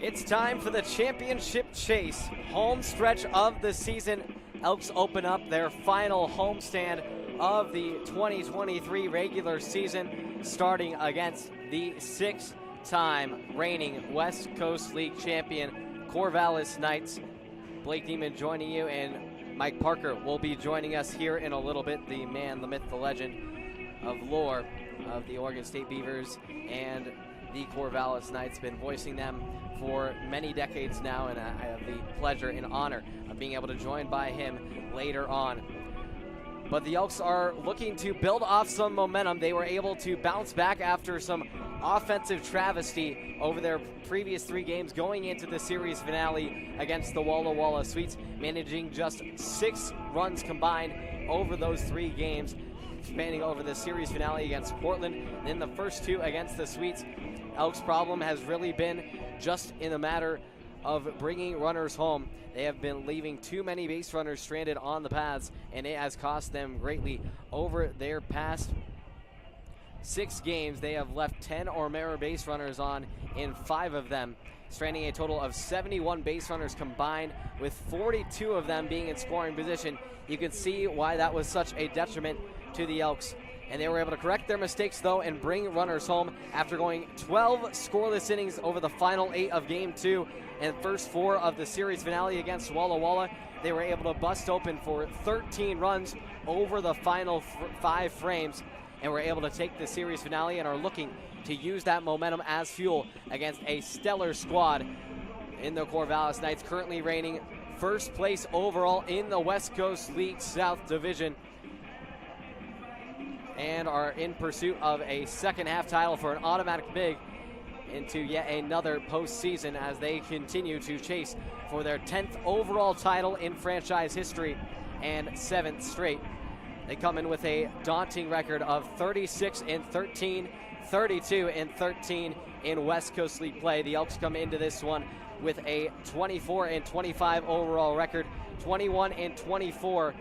It's time for the championship chase. Home stretch of the season. Elks open up their final homestand of the 2023 regular season, starting against the six-time reigning West Coast League champion Corvallis Knights. Blake Demon joining you, and Mike Parker will be joining us here in a little bit, the man, the myth, the legend of lore of the Oregon State Beavers and the Corvallis Knights. Been voicing them for many decades now, and I have the pleasure and honor of being able to join by him later on. But the Elks are looking to build off some momentum. They were able to bounce back after some offensive travesty over their previous three games, going into the series finale against the Walla Walla Sweets, managing just 6 runs combined over those 3 games, spanning over the series finale against Portland, and then the first 2 against the Sweets. Elks' problem has really been just in a matter of bringing runners home. They have been leaving too many base runners stranded on the paths, and it has cost them greatly. Over their past 6 games, they have left 10 or more base runners on in 5 of them, stranding a total of 71 base runners combined, with 42 of them being in scoring position. You can see why that was such a detriment to the Elks. And they were able to correct their mistakes, though, and bring runners home after going 12 scoreless innings over the final 8 of Game 2 and first 4 of the series finale against Walla Walla. They were able to bust open for 13 runs over the final 5 frames, and were able to take the series finale and are looking to use that momentum as fuel against a stellar squad in the Corvallis Knights, currently reigning first place overall in the West Coast League South Division, and are in pursuit of a second half title for an automatic bid into yet another postseason as they continue to chase for their 10th overall title in franchise history and 7th straight. They come in with a daunting record of 36-13, 32-13 in West Coast League play. The Elks come into this one with a 24-25 overall record, 21-24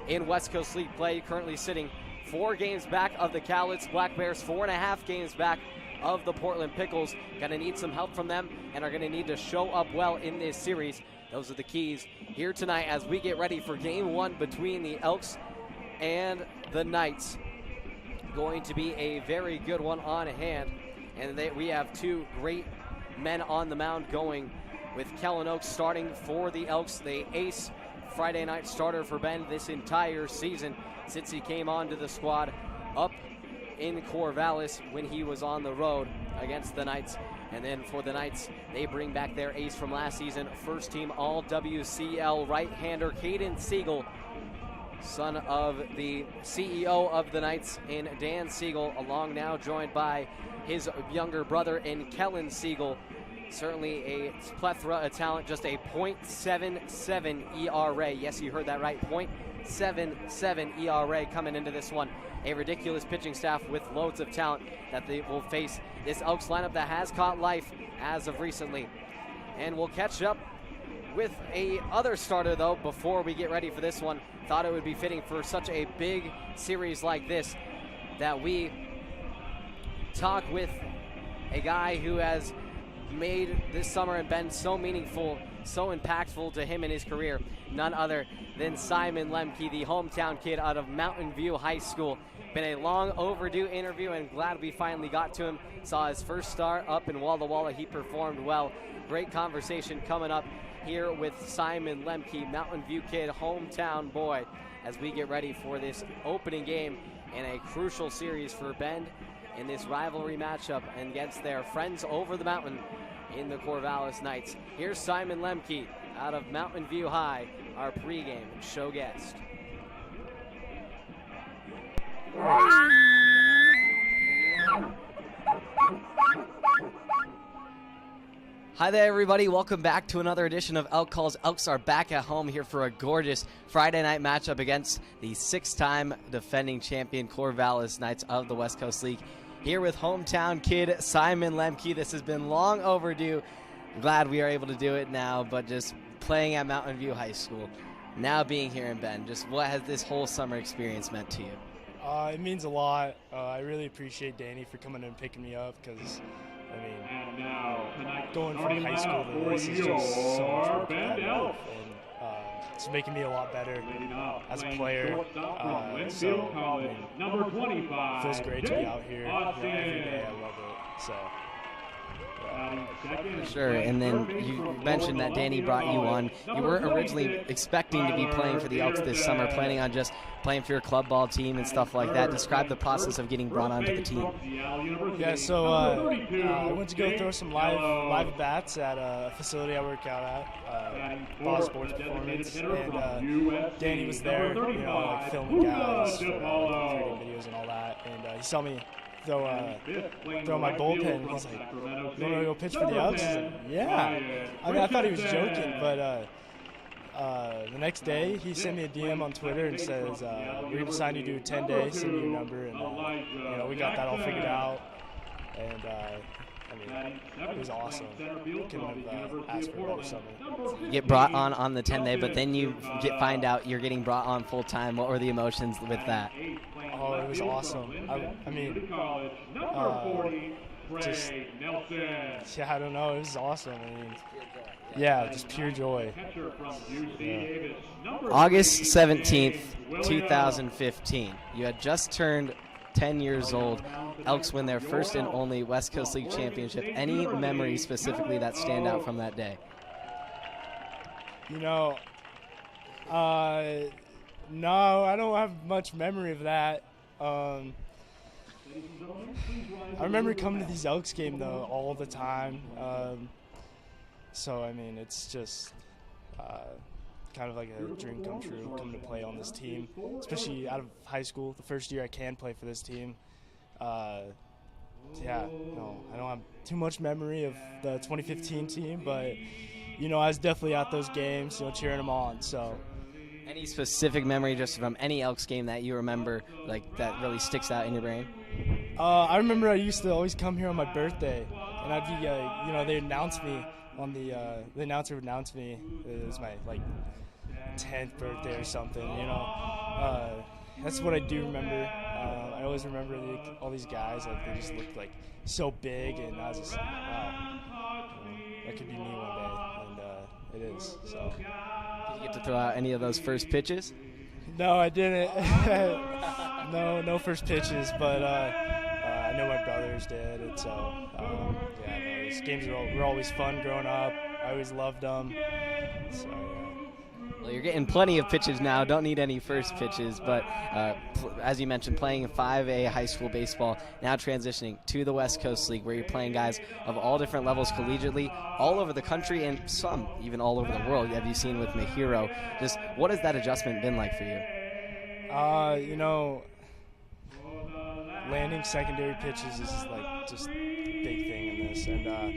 in West Coast League play, currently sitting 4 games back of the Cowlitz Black Bears, 4.5 games back of the Portland Pickles. Going to need some help from them and are going to need to show up well in this series. Those are the keys here tonight as we get ready for Game 1 between the Elks and the Knights. Going to be a very good one on hand. And we have 2 great men on the mound going, with Kellen Oakes starting for the Elks, the ace Friday night starter for Ben this entire season since he came onto the squad up in Corvallis when he was on the road against the Knights. And then for the Knights, they bring back their ace from last season, first team All-WCL right-hander Caden Siegel, son of the CEO of the Knights in Dan Siegel, along now joined by his younger brother in Kellen Siegel. Certainly a plethora of talent, just a .77 ERA. Yes, you heard that right, .77 ERA coming into this one. A ridiculous pitching staff with loads of talent that they will face this Elks lineup that has caught life as of recently. And we'll catch up with a other starter, though, before we get ready for this one. Thought it would be fitting for such a big series like this that we talk with a guy who has made this summer and been so meaningful, so impactful to him in his career. None other than Simon Lemke, the hometown kid out of Mountain View High School. Been a long overdue interview, and glad we finally got to him. Saw his first start up in Walla Walla. He performed well. Great conversation coming up here with Simon Lemke, Mountain View kid, hometown boy, as we get ready for this opening game in a crucial series for Bend in this rivalry matchup against their friends over the mountain in the Corvallis Knights. Here's Simon Lemke out of Mountain View High, our pregame show guest. Hi there, everybody. Welcome back to another edition of Elk Calls. Elks are back at home here for a gorgeous Friday night matchup against the 6-time defending champion Corvallis Knights of the West Coast League. Here with hometown kid Simon Lemke. This has been long overdue. Glad we are able to do it now, but just playing at Mountain View High School, now being here in Bend, just what has this whole summer experience meant to you? It means a lot. I really appreciate Danny for coming in and picking me up because, I mean, going from high school to this is just so much more competitive, and it's making me a lot better as a player. So I mean, it feels great to be out here every day. I love it. So. Sure, and then you mentioned that Danny brought you on. You weren't originally expecting to be playing for the Elks this summer, planning on just playing for your club ball team and stuff like that. Describe the process of getting brought onto the team. Yeah, so I went to go throw some live bats at a facility I work out at, Ball Sports Performance, and Danny was there, like filming guys, recruiting videos and all that, and he saw me throw my bullpen. He's like, "You want to go pitch for the Elks?" I was like, "Yeah." I mean, I thought he was joking, but the next day he sent me a DM on Twitter and says, "We're going to sign you to a 10-day, send me your number," and we got that all figured out, and I mean, it was awesome. Couldn't have asked for a better summer. You get brought on the 10-day, but then you find out you're getting brought on full-time. What were the emotions with that? Oh, it was awesome. I mean, just, yeah, I don't know. It was awesome. I mean, yeah, just pure joy. Yeah. August 17th, 2015. You had just turned 10 years old. Elks win their first and only West Coast League championship. Any memories specifically that stand out from that day? No, I don't have much memory of that. I remember coming to these Elks games, though, all the time. So, I mean, it's just kind of like a dream come true coming to play on this team, especially out of high school, the first year I can play for this team. Yeah, no, I don't have too much memory of the 2015 team, but, I was definitely at those games, cheering them on, so. Any specific memory just from any Elks game that you remember, like, that really sticks out in your brain? I remember I used to always come here on my birthday, and I'd be, they'd announce me on the announcer would announce me. It was my, 10th birthday or something, That's what I do remember. I always remember all these guys, they just looked, so big, and I was just, wow, that could be me one day, and it is, so. Did you get to throw out any of those first pitches? No, I didn't. no first pitches, but I know my brothers did, and so, yeah, these games were always fun growing up. I always loved them, so, yeah. Well, you're getting plenty of pitches now. Don't need any first pitches, but as you mentioned, playing 5A high school baseball, now transitioning to the West Coast League, where you're playing guys of all different levels collegiately, all over the country, and some even all over the world. Have you seen with Mahiro? Just what has that adjustment been like for you? Landing secondary pitches is just a big thing in this, and I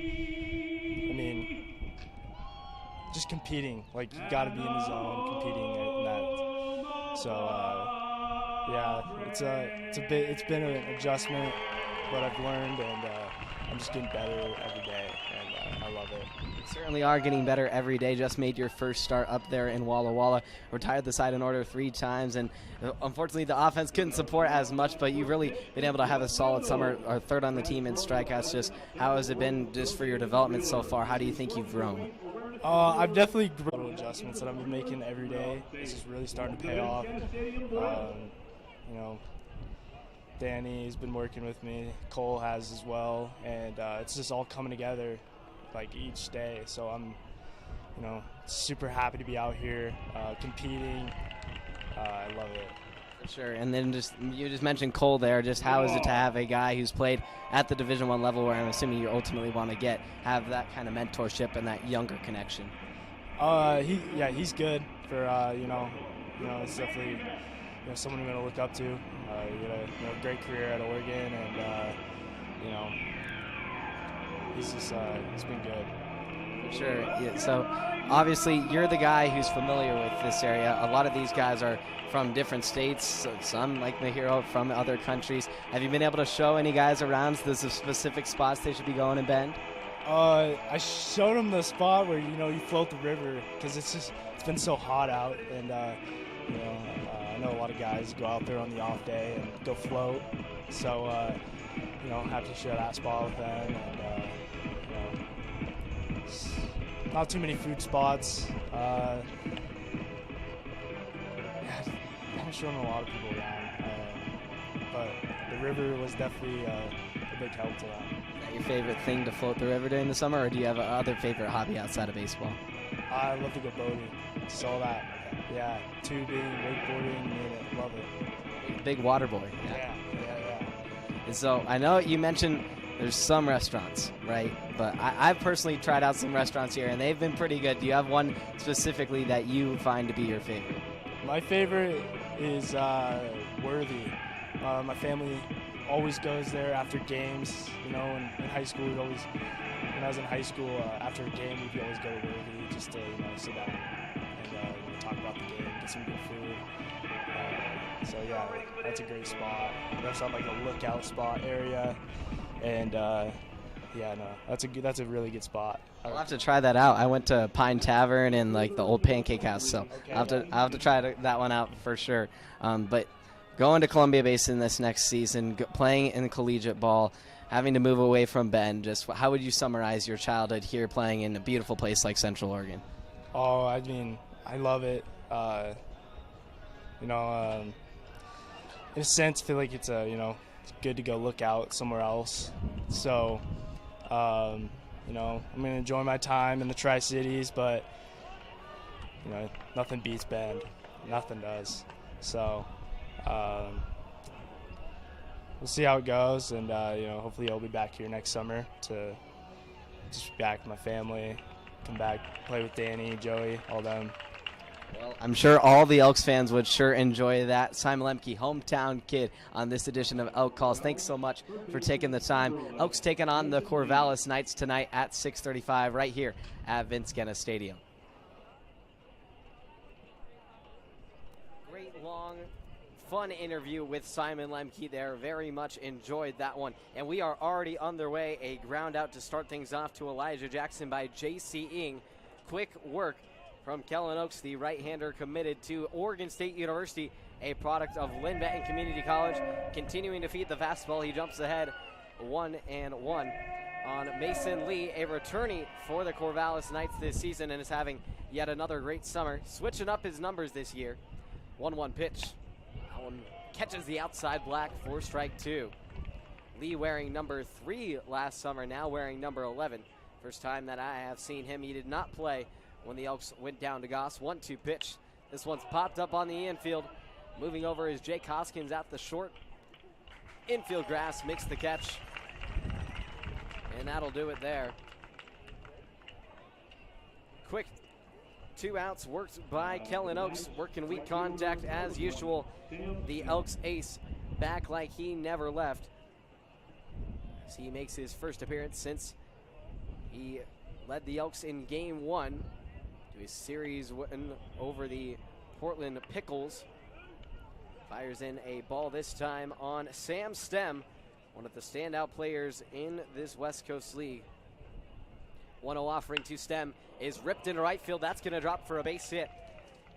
mean, just competing, you got to be in the zone, competing in that. So, yeah, it's been an adjustment, but I've learned, and I'm just getting better every day, and I love it. You certainly are getting better every day. Just made your first start up there in Walla Walla. Retired the side in order 3 times, and unfortunately the offense couldn't support as much, but you've really been able to have a solid summer, or third on the team in strikeouts. Just how has it been just for your development so far? How do you think you've grown? I've definitely grown. Adjustments that I've been making every day. This is really starting to pay off. Danny's been working with me. Cole has as well, and it's just all coming together, each day. So I'm, super happy to be out here competing. I love it. Sure, and then you just mentioned Cole there. Just how is it to have a guy who's played at the Division I level, where I'm assuming you ultimately want to have that kind of mentorship and that younger connection? He's good for it's definitely someone I'm going to look up to. He had a great career at Oregon, and he's been good. Sure. Yeah, so obviously you're the guy who's familiar with this area. A lot of these guys are from different states, some like Mahiro from other countries. Have you been able to show any guys around the specific spots they should be going in Bend? I showed them the spot where you float the river, because it's been so hot out, and I know a lot of guys go out there on the off day and go float, so have to share that spot with them, and not too many food spots. Yeah, I haven't shown a lot of people around, but the river was definitely a big help to that. Is that your favorite thing to float the river during the summer, or do you have other favorite hobby outside of baseball? I love to go boating. Just all that. Yeah, tubing, wakeboarding, love it. Big water boy. Yeah. And so I know you mentioned there's some restaurants, right? But I've personally tried out some restaurants here, and they've been pretty good. Do you have one specifically that you find to be your favorite? My favorite is Worthy. My family always goes there after games. You know, in high school, when I was in high school, after a game, we'd always go to Worthy just to sit down and talk about the game, get some good food. So yeah, that's a great spot. That's on like a lookout spot area, and that's a really good spot. I'll have to try that out. I went to Pine Tavern and like the old Pancake House, so okay, I'll have to try that one out for sure. But going to Columbia Basin this next season, playing in collegiate ball, having to move away from Bend, just how would you summarize your childhood here playing in a beautiful place like Central Oregon? Oh, I mean, I love it. In a sense, I feel like it's it's good to go look out somewhere else. So, I'm going to enjoy my time in the Tri-Cities, but, nothing beats Bend. Nothing does. So, we'll see how it goes, and, hopefully I'll be back here next summer to just be back with my family, come back, play with Danny, Joey, all them. Well, I'm sure all the Elks fans would sure enjoy that. Simon Lemke, hometown kid, on this edition of Elk Calls. Thanks so much for taking the time. Elks taking on the Corvallis Knights tonight at 6:35 right here at Vince Guenna Stadium. Great long, fun interview with Simon Lemke there. Very much enjoyed that one. And we are already underway. A ground out to start things off to Elijah Jackson by J.C. Ing. Quick work from Kellen Oaks, the right-hander committed to Oregon State University, a product of Lynn Benton Community College. Continuing to feed the fastball, he jumps ahead 1-1 on Mason Lee, a returnee for the Corvallis Knights this season, and is having yet another great summer, switching up his numbers this year. 1-1 pitch. That one catches the outside black for strike 2. Lee wearing number 3 last summer, now wearing number 11. First time that I have seen him, he did not play when the Elks went down to Goss. 1-2 pitch. This one's popped up on the infield. Moving over is Jake Hoskins at the short. Infield grass makes the catch. And that'll do it there. Quick 2 outs worked by Kellen Oaks. Working weak contact as usual. The Elks ace back like he never left. As he makes his first appearance since he led the Elks in game 1. To a series win over the Portland Pickles. Fires in a ball this time on Sam Stem, one of the standout players in this West Coast League. 1-0 offering to Stem is ripped into right field. That's going to drop for a base hit.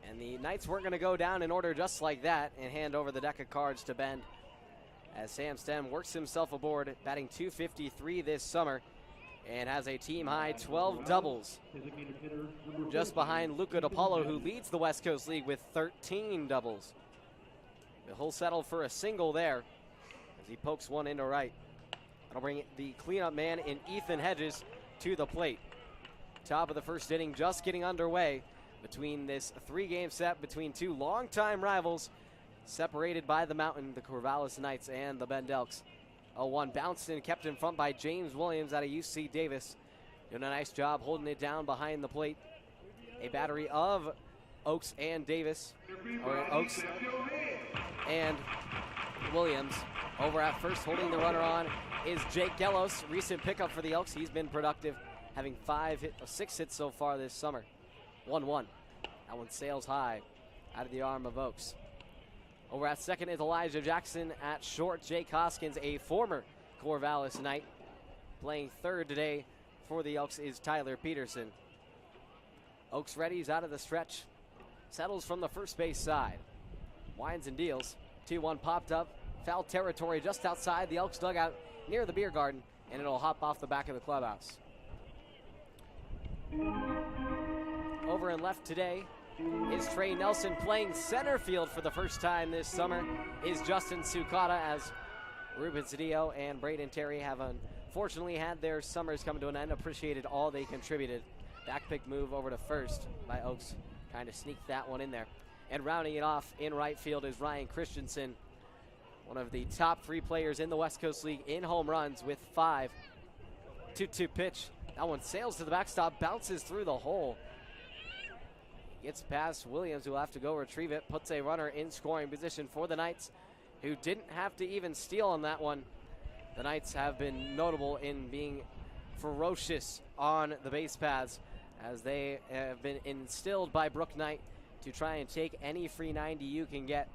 And the Knights weren't going to go down in order just like that and hand over the deck of cards to Bend. As Sam Stem works himself aboard, batting .253 this summer, and has a team-high 12 doubles. Just behind Luca DiPaolo, who leads the West Coast League with 13 doubles. He'll settle for a single there as he pokes one into right. That'll bring the cleanup man in Ethan Hedges to the plate. Top of the first inning just getting underway between this 3-game set between 2 longtime rivals separated by the mountain, the Corvallis Knights and the Bend Elks. 0-1 bounced and kept in front by James Williams out of UC Davis. Doing a nice job holding it down behind the plate. A battery of Oaks and Davis, or Oaks and Williams. Over at first, holding the runner on, is Jake Gellos. Recent pickup for the Elks. He's been productive, having 6 hits so far this summer. 1-1. That one sails high out of the arm of Oaks. Over at second is Elijah Jackson. At short, Jake Hoskins, a former Corvallis Knight. Playing third today for the Elks is Tyler Peterson. Oaks ready, he's out of the stretch. Settles from the first base side. Winds and deals. 2-1 popped up. Foul territory just outside the Elks dugout near the beer garden, and it'll hop off the back of the clubhouse. Over and left today is Trey Nelson. Playing center field for the first time this summer is Justin Sukata, as Ruben Cedillo and Braden Terry have unfortunately had their summers come to an end. Appreciated all they contributed. Back pick move over to first by Oaks. Kind of sneaked that one in there. And rounding it off in right field is Ryan Christensen, one of the top 3 players in the West Coast League in home runs with 5. 2-2 pitch. That one sails to the backstop, bounces through the hole. Gets past Williams, who will have to go retrieve it. Puts a runner in scoring position for the Knights, who didn't have to even steal on that one. The Knights have been notable in being ferocious on the base paths, as they have been instilled by Brooke Knight to try and take any free 90 you can get.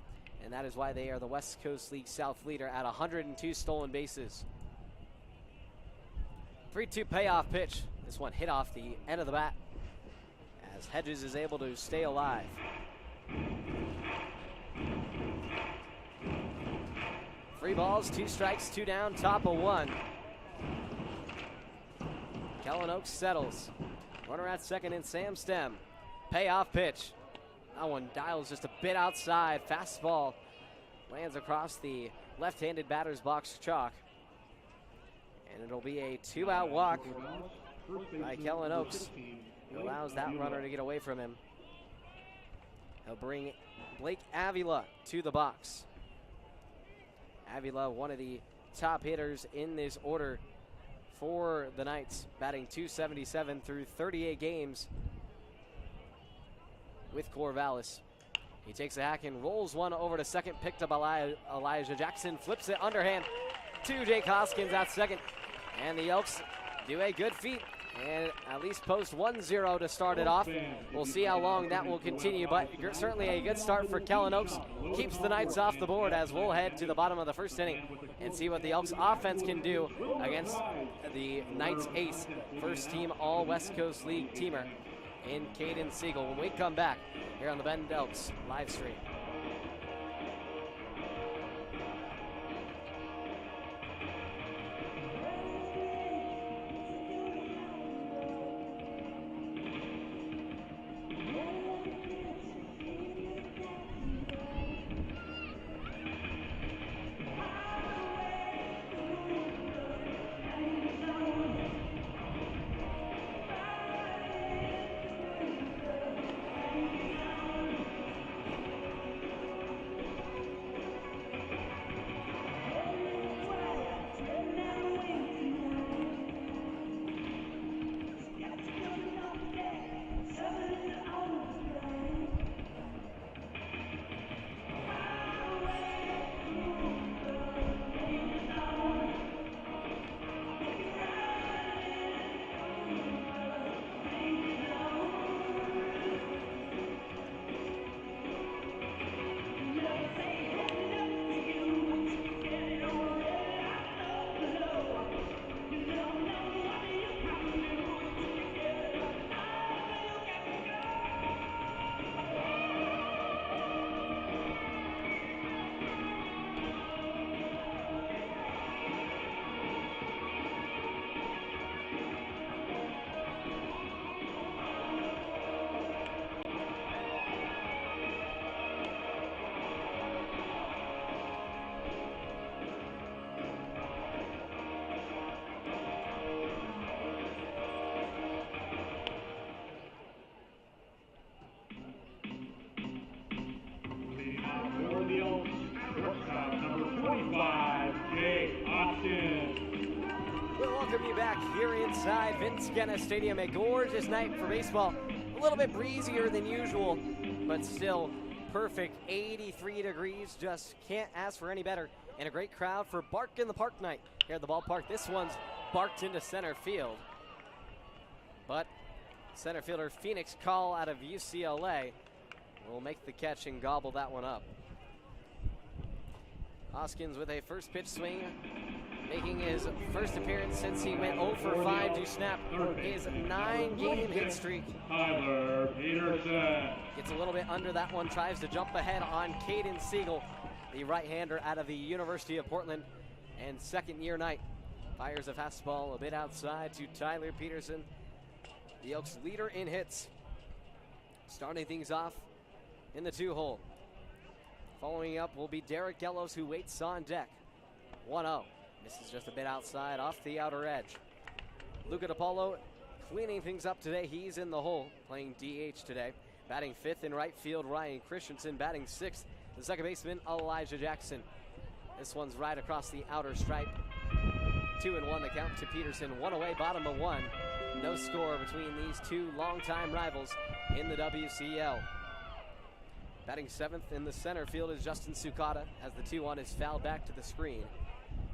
And that is why they are the West Coast League South leader at 102 stolen bases. 3-2 payoff pitch. This one hit off the end of the bat, as Hedges is able to stay alive. Three balls, 2 strikes, 2 down, top of 1. Kellen Oaks settles. Runner at second in Sam Stem. Payoff pitch. That one dials just a bit outside. Fastball lands across the left-handed batter's box chalk. And it'll be a 2-out walk by Kellen Oaks, who allows that runner to get away from him. He'll bring Blake Avila to the box. Avila, one of the top hitters in this order for the Knights, batting .277 through 38 games with Corvallis. He takes a hack and rolls one over to second, picked up Elijah Jackson, flips it underhand to Jake Hoskins at second. And the Elks do a good feat and at least post 1-0 to start it off. We'll see how long that will continue, but certainly a good start for Kellen Oaks. Keeps the Knights off the board, as we'll head to the bottom of the first inning and see what the Elks offense can do against the Knights ace, first team all West Coast League teamer in Caden Siegel when we come back here on the Bend Elks live stream. Welcome you back here inside Vince Guenna Stadium. A gorgeous night for baseball. A little bit breezier than usual, but still perfect. 83 degrees, just can't ask for any better. And a great crowd for Bark in the Park night here at the ballpark. This one's barked into center field, but center fielder Phoenix Call out of UCLA will make the catch and gobble that one up. Hoskins with a first pitch swing, making his first appearance since he went 0 for 5 to snap his 9-game hit streak. Tyler Peterson gets a little bit under that one, tries to jump ahead on Caden Siegel, the right-hander out of the University of Portland, and second-year night. Fires a fastball a bit outside to Tyler Peterson. the Elks leader in hits. Starting things off in the 2-hole. Following up will be Derek Gellos, who waits on deck. 1-0. Misses just a bit outside, off the outer edge. Luca DiPaolo cleaning things up today. He's in the hole, playing DH today. Batting 5th in right field, Ryan Christensen. Batting 6th, the second baseman, Elijah Jackson. This one's right across the outer stripe. 2-1 the count to Peterson. One away, bottom of 1. No score between these two longtime rivals in the WCL. Batting 7th in the center field is Justin Sukata as the 2-1 is fouled back to the screen.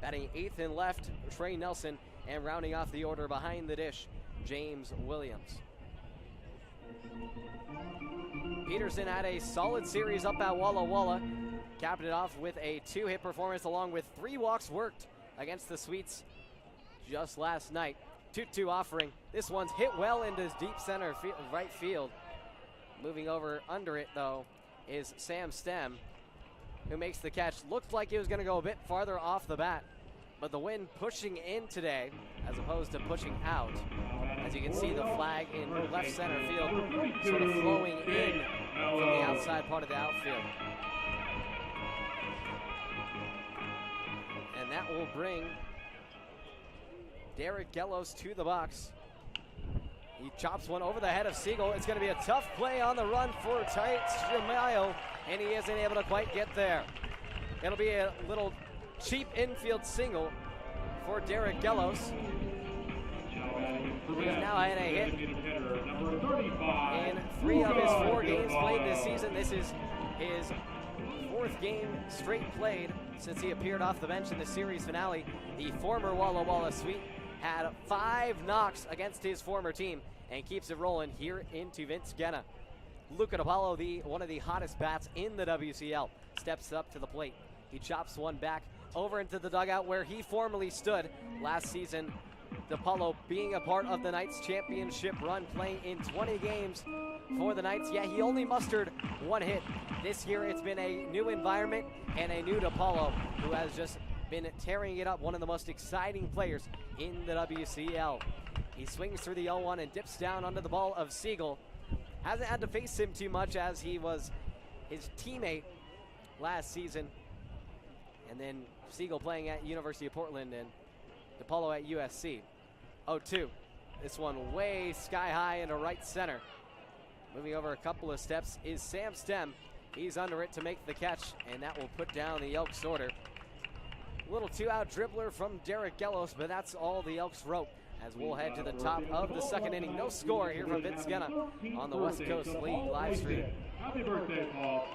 Batting 8th in left, Trey Nelson, and rounding off the order behind the dish, James Williams. Peterson had a solid series up at Walla Walla. Capped it off with a 2-hit performance along with 3 walks worked against the Sweets just last night. 2-2 offering. This one's hit well into deep center right field. Moving over under it, though, is Sam Stem, who makes the catch. Looked like it was going to go a bit farther off the bat, but the wind pushing in today as opposed to pushing out. As you can see, the flag in left center field sort of flowing in from the outside part of the outfield. And that will bring Derek Gellos to the box. He chops one over the head of Siegel. It's going to be a tough play on the run for Tights Jamayo, and he isn't able to quite get there. It'll be a little cheap infield single for Derek Gellos. He's now had a hit in 3 of his 4 games played this season. This is his 4th game straight played since he appeared off the bench in the series finale. The former Walla Walla Sweet had 5 knocks against his former team and keeps it rolling here into Vince Guenna. Luca DiPaolo, one of the hottest bats in the WCL, steps up to the plate. He chops one back over into the dugout where he formerly stood last season. DiPaolo being a part of the Knights championship run, playing in 20 games for the Knights. Yeah, he only mustered 1 hit. This year it's been a new environment and a new DiPaolo who has just been tearing it up, one of the most exciting players in the WCL. He swings through the 0-1 and dips down under the ball of Siegel. Hasn't had to face him too much as he was his teammate last season. And then Siegel playing at University of Portland and DiPaolo at USC. 0-2. This one way sky high into right center. Moving over a couple of steps is Sam Stem. He's under it to make the catch, and that will put down the Elks order. A little 2-out dribbler from Derek Gellos, but that's all the Elks wrote as we'll head to the top of the 2nd inning. No score here from Vince Guenna on the West Coast League live stream. Happy birthday, Paul.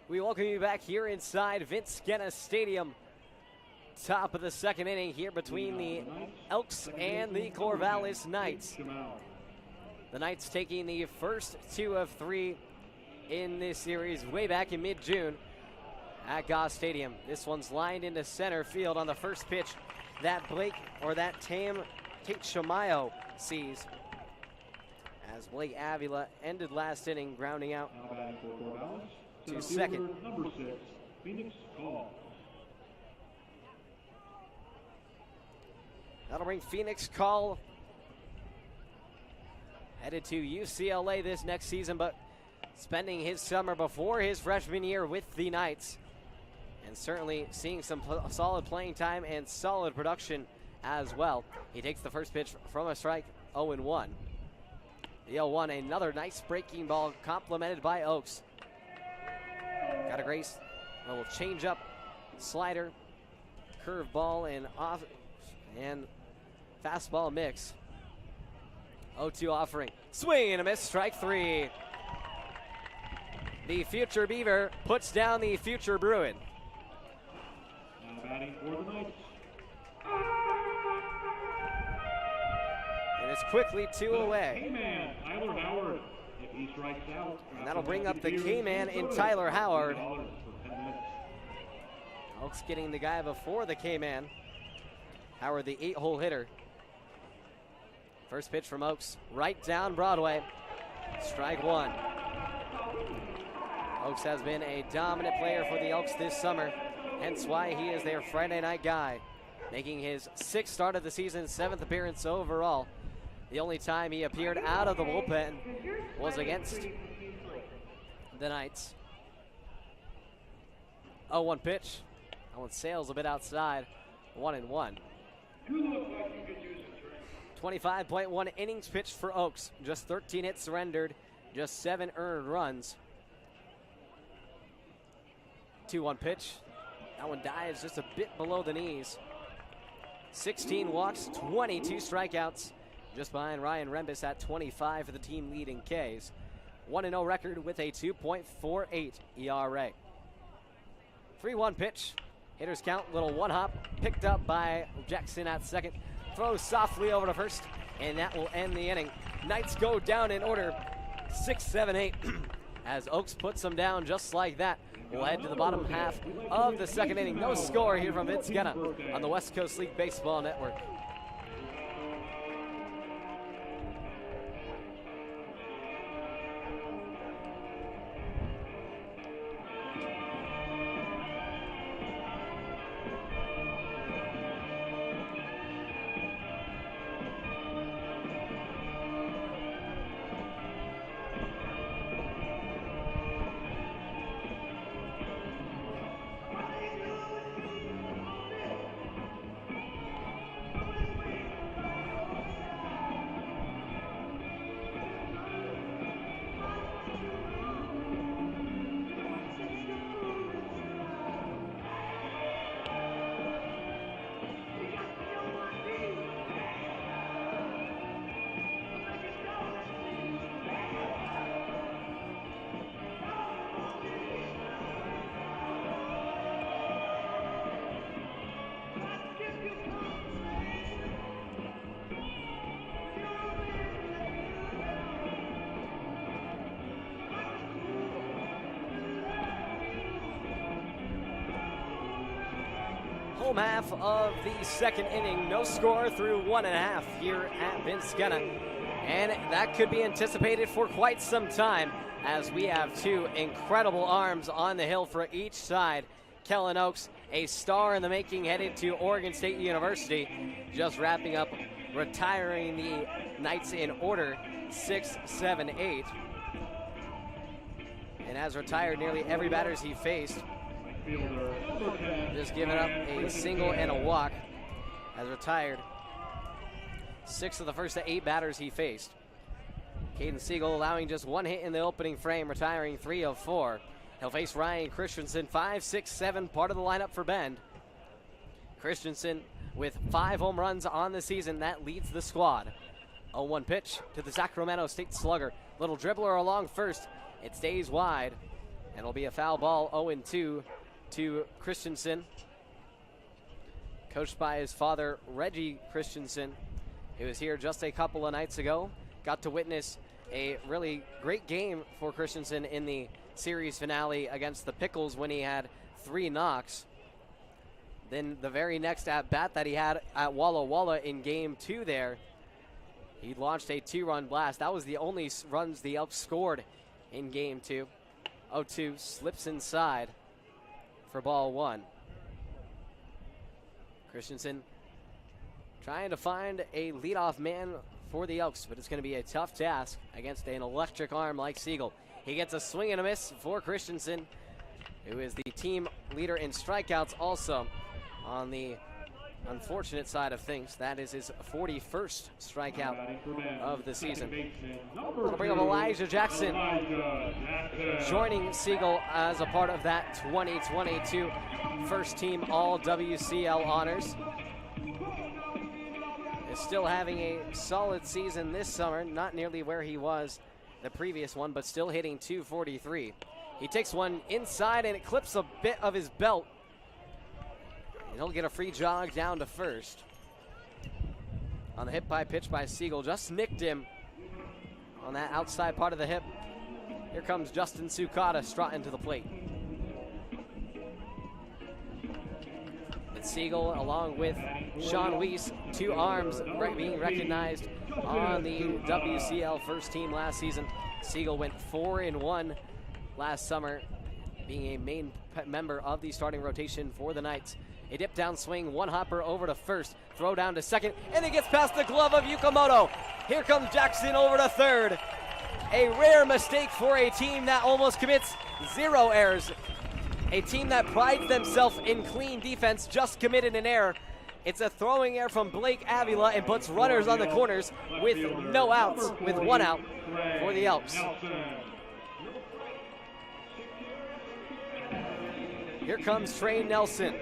We welcome you back here inside Vince Guenna Stadium. Top of the 2nd inning here between the Elks and the Corvallis Knights. The Knights taking the first 2 of 3 in this series way back in mid-June at Goss Stadium. This one's lined into center field on the first pitch that Tate Shamayo sees. As Blake Avila ended last inning grounding out to second. Number 6, Phoenix Call. That'll bring Phoenix Call headed to UCLA this next season, but spending his summer before his freshman year with the Knights, and certainly seeing some solid playing time and solid production as well. He takes the first pitch from a strike, 0-1. The 0-1, another nice breaking ball complemented by Elks. Got a great little change-up, slider, curve ball, and off and fastball mix. 0-2 offering. Swing and a miss, strike 3. The future Beaver puts down the future Bruin. Now batting for the Knights. And it's quickly 2 away. K-Man, Tyler Howard. If he strikes out. And that'll bring up the K-Man in Tyler Howard. For 10 minutes. Oaks getting the guy before the K-Man. Howard, the 8-hole hitter. First pitch from Oaks, right down Broadway. Strike 1. Oaks has been a dominant player for the Elks this summer, hence why he is their Friday night guy, making his 6th start of the season, 7th appearance overall. The only time he appeared out of the bullpen was against the Knights. 0-1 pitch. That one sails a bit outside. 1-1. 25.1 innings pitched for Oaks. Just 13 hits surrendered. Just 7 earned runs. 2-1 pitch. That one dives just a bit below the knees. 16 walks, 22 strikeouts. Just behind Ryan Rembis at 25 for the team lead in Ks. 1-0 record with a 2.48 ERA. 3-1 pitch. Hitters count, little one hop. Picked up by Jackson at second. Throws softly over to first, and that will end the inning. Knights go down in order 6, 7, 8 as Oaks puts them down just like that. We'll head to the bottom half of the second inning. No score here from Vince Genna on the West Coast League Baseball Network. Home half of the second inning. No score through 1.5 here at Vince Genna. And that could be anticipated for quite some time, as we have 2 incredible arms on the hill for each side. Kellen Oaks, a star in the making, headed to Oregon State University, just wrapping up retiring the Knights in order 6, 7, 8. And has retired nearly every batters he faced. Just giving up a single and a walk. Has retired 6 of the first 8 batters he faced. Caden Siegel allowing just 1 hit in the opening frame, retiring 3 of 4. He'll face Ryan Christensen, 5, 6, 7, part of the lineup for Bend. Christensen with 5 home runs on the season. That leads the squad. 0-1 pitch to the Sacramento State slugger. Little dribbler along first. It stays wide, and it'll be a foul ball. 0-2 to Christensen. Coached by his father, Reggie Christensen. He was here just a couple of nights ago. Got to witness a really great game for Christensen in the series finale against the Pickles when he had 3 knocks. Then the very next at-bat that he had at Walla Walla in Game 2 there, he launched a 2-run blast. That was the only runs the Elks scored in Game 2. 0-2 slips inside for ball 1. Christensen trying to find a leadoff man for the Elks, but it's going to be a tough task against an electric arm like Siegel. He gets a swing and a miss for Christensen, who is the team leader in strikeouts also. On the unfortunate side of things, that is his 41st strikeout of the season. We'll bring up Elijah Jackson, joining Siegel as a part of that 2022 first team all WCL honors. Is still having a solid season this summer, not nearly where he was the previous one, but still hitting .243. He takes one inside and it clips a bit of his belt. And he'll get a free jog down to first. On the hit by pitch by Siegel, just nicked him on that outside part of the hip. Here comes Justin Sukata strutting to the plate. And Siegel, along with Sean Weiss, 2 arms being recognized on the WCL first team last season. Siegel went 4-1 last summer, being a main member of the starting rotation for the Knights. A dip down swing, one hopper over to first, throw down to second, and it gets past the glove of Yukamoto. Here comes Jackson over to third. A rare mistake for a team that almost commits 0 errors. A team that prides themselves in clean defense just committed an error. It's a throwing error from Blake Avila and puts runners on the corners with no outs, with 1 out for the Elks. Here comes Trey Nelson.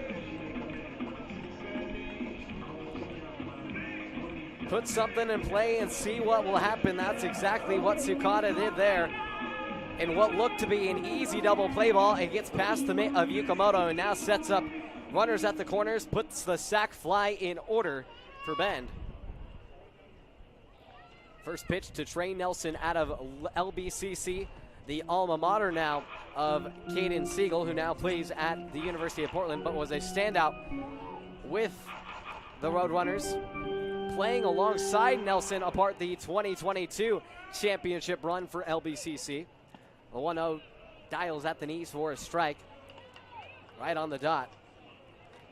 Put something in play and see what will happen. That's exactly what Sukata did there. And what looked to be an easy double play ball, it gets past the mitt of Yukamoto and now sets up runners at the corners, puts the sac fly in order for Bend. First pitch to Trey Nelson out of LBCC, the alma mater now of Caden Siegel, who now plays at the University of Portland, but was a standout with the Roadrunners, playing alongside Nelson apart the 2022 championship run for LBCC. The 1-0 dials at the knees for a strike. Right on the dot.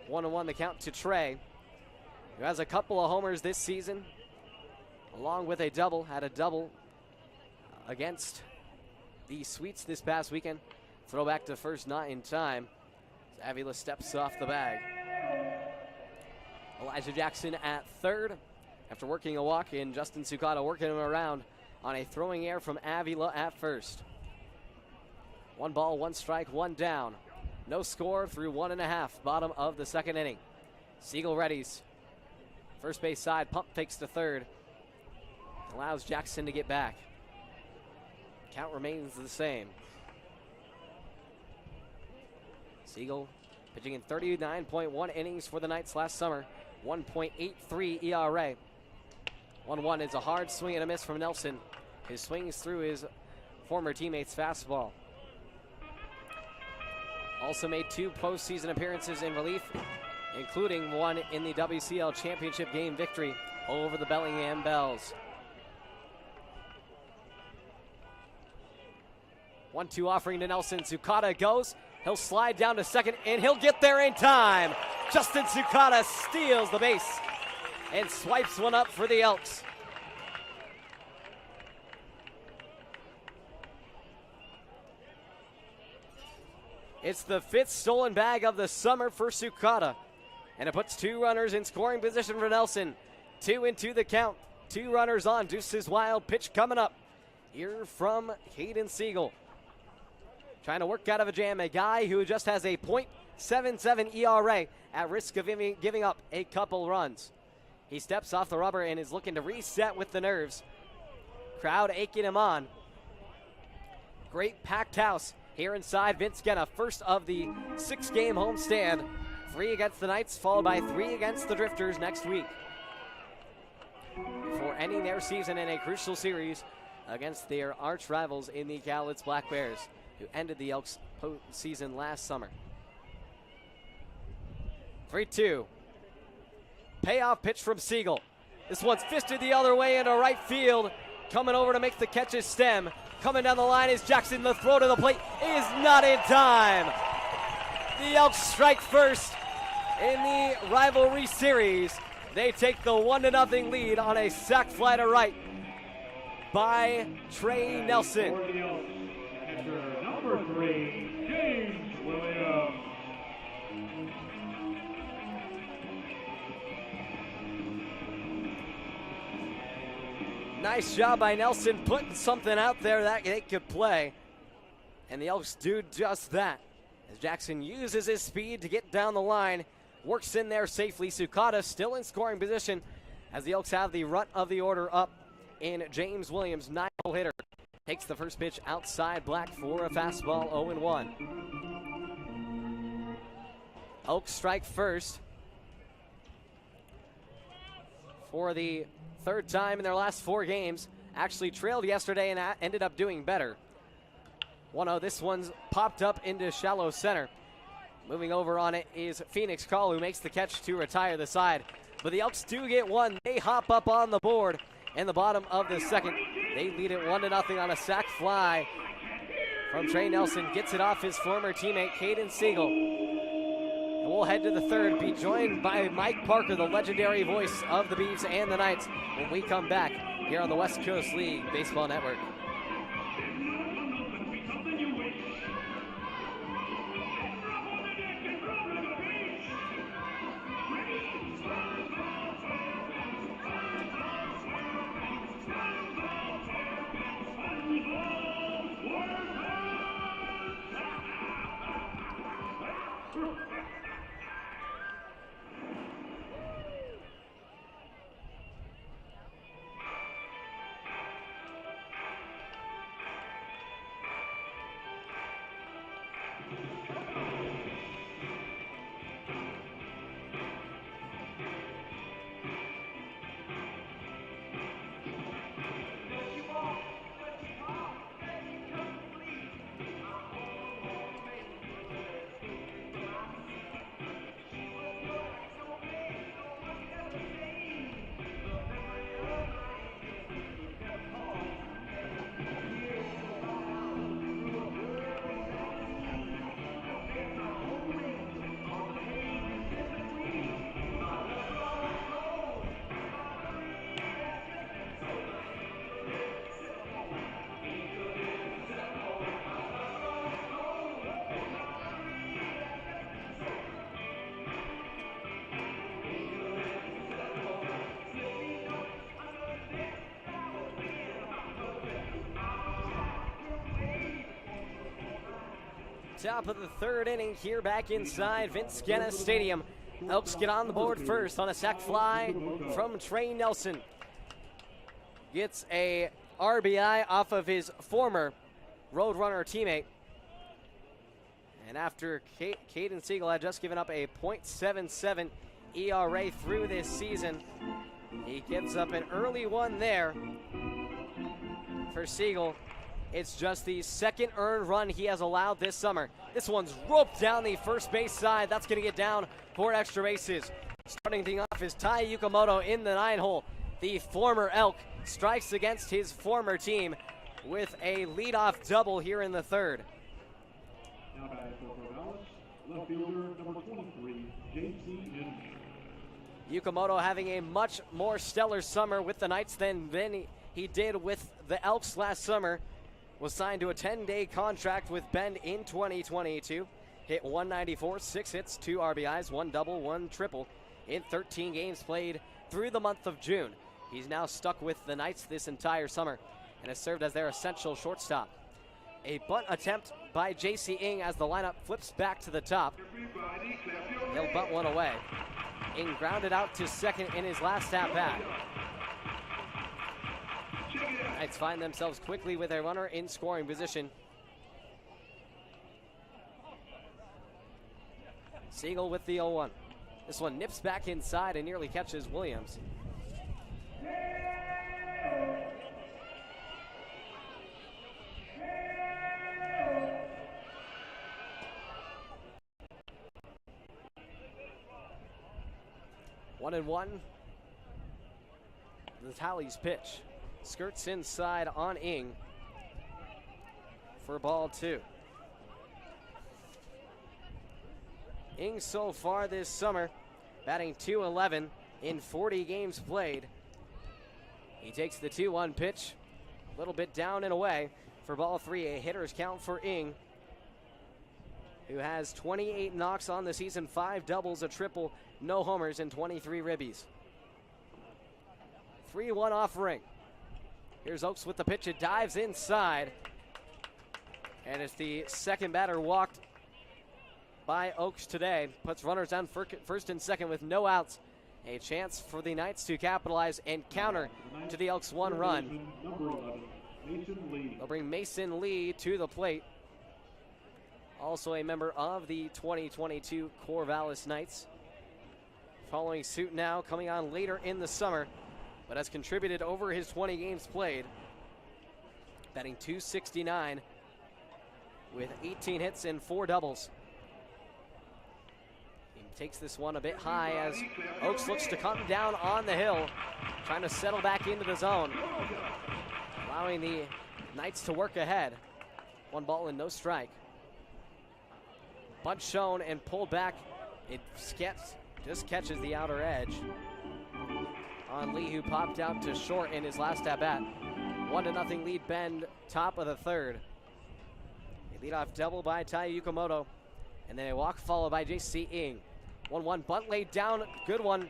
1-1 the count to Trey, who has a couple of homers this season, along with a double. Had a double against the Sweets this past weekend. Throw back to first, not in time. Avila steps off the bag. Elijah Jackson at third after working a walk, and Justin Sukata working him around on a throwing error from Avila at first. 1 ball, 1 strike, 1 down. No score through 1.5, bottom of the second inning. Siegel readies. First base side, pump fakes to third. Allows Jackson to get back. Count remains the same. Siegel pitching in 39.1 innings for the Knights last summer. 1.83 ERA. 1-1 is a hard swing and a miss from Nelson. His swings through his former teammate's fastball. Also made 2 postseason appearances in relief, including one in the WCL championship game victory over the Bellingham Bells. 1-2 offering to Nelson. Sukata goes. He'll slide down to second, and he'll get there in time. Justin Sukata steals the base and swipes one up for the Elks. It's the 5th stolen bag of the summer for Sukata, and it puts 2 runners in scoring position for Nelson. 2-2 the count. 2 runners on. Deuces Wild pitch coming up here from Caden Siegel. Trying to work out of a jam, a guy who just has a .77 ERA at risk of giving up a couple runs. He steps off the rubber and is looking to reset with the nerves. Crowd aching him on. Great packed house here inside Vince Genna, first of the 6-game homestand. 3 against the Knights, followed by 3 against the Drifters next week, before ending their season in a crucial series against their arch rivals in the Cowlitz Black Bears, who ended the Elks season last summer. 3-2. Payoff pitch from Siegel. This one's fisted the other way into right field. Coming over to make the catch is Stem. Coming down the line is Jackson. The throw to the plate is not in time. The Elks strike first in the rivalry series. They take the 1-0 lead on a sac fly to right by Trey Nelson. 3, James Williams. Nice job by Nelson putting something out there that they could play. And the Elks do just that. As Jackson uses his speed to get down the line, works in there safely. Sukata still in scoring position as the Elks have the runt of the order up in James Williams, 9-hole hitter. Takes the first pitch outside black for a fastball, 0-1. Elks strike first for the third time in their last 4 games. Actually trailed yesterday and ended up doing better. 1-0, this one's popped up into shallow center. Moving over on it is Phoenix Call, who makes the catch to retire the side. But the Elks do get one. They hop up on the board in the bottom of the second. They lead it 1-0 on a sac fly from Trey Nelson. Gets it off his former teammate, Caden Siegel. And we'll head to the third, be joined by Mike Parker, the legendary voice of the Beavs and the Knights, when we come back here on the West Coast League Baseball Network. Top of the third inning here back inside Vince Guinness Stadium. Elks get on the board first on a sac fly from Trey Nelson. Gets a RBI off of his former Roadrunner teammate. And after Caden Siegel had just given up a .77 ERA through this season, he gives up an early one there for Siegel. It's just the second earned run he has allowed this summer. This one's roped down the first base side. That's going to get down for extra bases. Starting things off is Tai Yukamoto in the 9-hole. The former Elk strikes against his former team with a leadoff double here in the third. Now batting for Corvallis, left fielder number 23, J.C. Yukamoto having a much more stellar summer with the Knights than he did with the Elks last summer. Was signed to a 10-day contract with Bend in 2022. Hit 194, 6 hits, 2 RBIs, 1 double, 1 triple in 13 games played through the month of June. He's now stuck with the Knights this entire summer and has served as their essential shortstop. A bunt attempt by J.C. Ng as the lineup flips back to the top. He'll bunt one away. Ng grounded out to second in his last at-bat. Knights find themselves quickly with a runner in scoring position. Siegel with the 0-1. This one nips back inside and nearly catches Williams. One and one. The Tally's pitch. Skirts inside on Ng for ball 2. Ng so far this summer batting .211 in 40 games played. He takes the 2-1 pitch, a little bit down and away for ball 3. A hitter's count for Ng. who has 28 knocks on the season, 5 doubles, a triple, no homers, and 23 ribbies. 3-1 offering. Here's Elks with the pitch. It dives inside. And it's the second batter walked by Elks today. Puts runners down first and second with no outs. A chance for the Knights to capitalize and counter to the Elks' 1 run. They'll bring Mason Lee to the plate. Also a member of the 2022 Corvallis Knights. Following suit now, coming on later in the summer, but has contributed over his 20 games played. Batting .269 with 18 hits and 4 doubles. He takes this one a bit high as Elks looks to come down on the hill, trying to settle back into the zone, allowing the Knights to work ahead. 1 ball and no strike. Bunt shown and pulled back. It just catches the outer edge on Lee, who popped out to short in his last at-bat. 1-0 lead Bend, top of the third. A leadoff double by Tai Yukamoto, and then a walk followed by J.C. Ng. 1-1, bunt laid down, good one.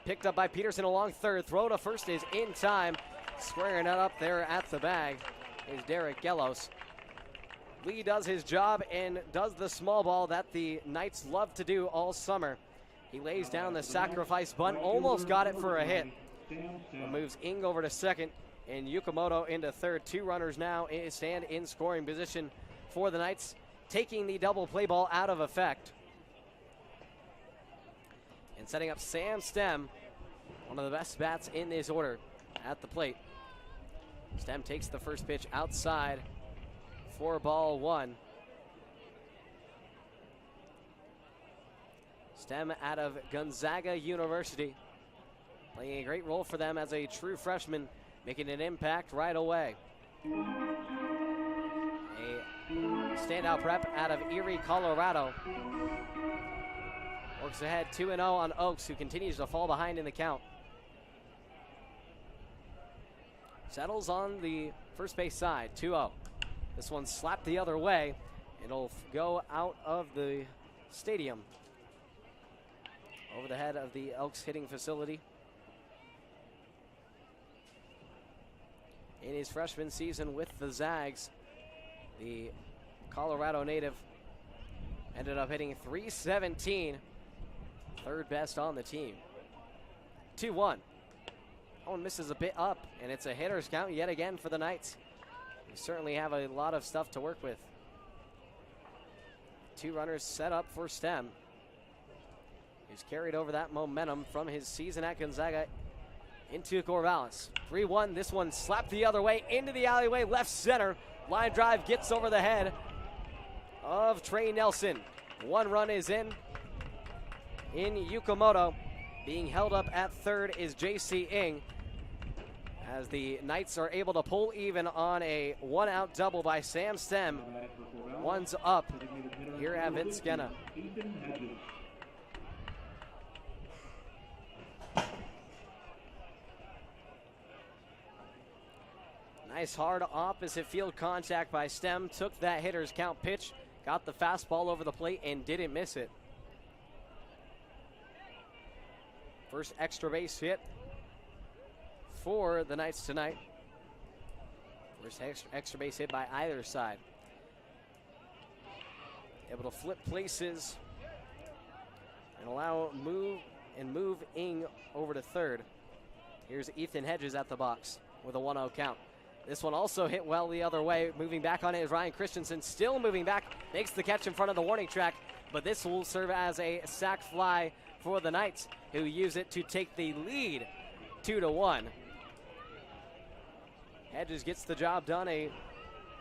Picked up by Peterson along third. Throw to first is in time. Squaring it up there at the bag is Derek Gellos. Lee does his job and does the small ball that the Knights love to do all summer. He lays down the sacrifice bunt, almost got it for a hit. Moves Ng over to second and Yukamoto into third. 2 runners now stand in scoring position for the Knights, taking the double play ball out of effect. And setting up Sam Stem, one of the best bats in this order, at the plate. Stem takes the first pitch outside for ball 1. Stem out of Gonzaga University, playing a great role for them as a true freshman, making an impact right away. A standout prep out of Erie, Colorado. Works ahead 2-0 on Oaks, who continues to fall behind in the count. Settles on the first base side, 2-0. This one slapped the other way. It'll go out of the stadium over the head of the Elks hitting facility. In his freshman season with the Zags, the Colorado native ended up hitting .317, third best on the team. 2-1. That one misses a bit up, and it's a hitter's count yet again for the Knights. They certainly have a lot of stuff to work with. 2 runners set up for Stem. He's carried over that momentum from his season at Gonzaga into Corvallis. 3-1, this one slapped the other way into the alleyway, left center. Line drive gets over the head of Trey Nelson. 1 run is in Yukamoto. Being held up at third is J.C. Ng, as the Knights are able to pull even on a 1-out double by Sam Stem. 1's up here at Vincennes. Nice hard opposite field contact by Stem. Took that hitter's count pitch, got the fastball over the plate, and didn't miss it. First extra base hit for the Knights tonight. First extra base hit by either side. Able to flip places and move Ng over to third. Here's Ethan Hedges at the box with a 1-0 count. This one also hit well the other way. Moving back on it is Ryan Christensen, still moving back, makes the catch in front of the warning track, but this will serve as a sac fly for the Knights, who use it to take the lead 2-1. Hedges gets the job done. A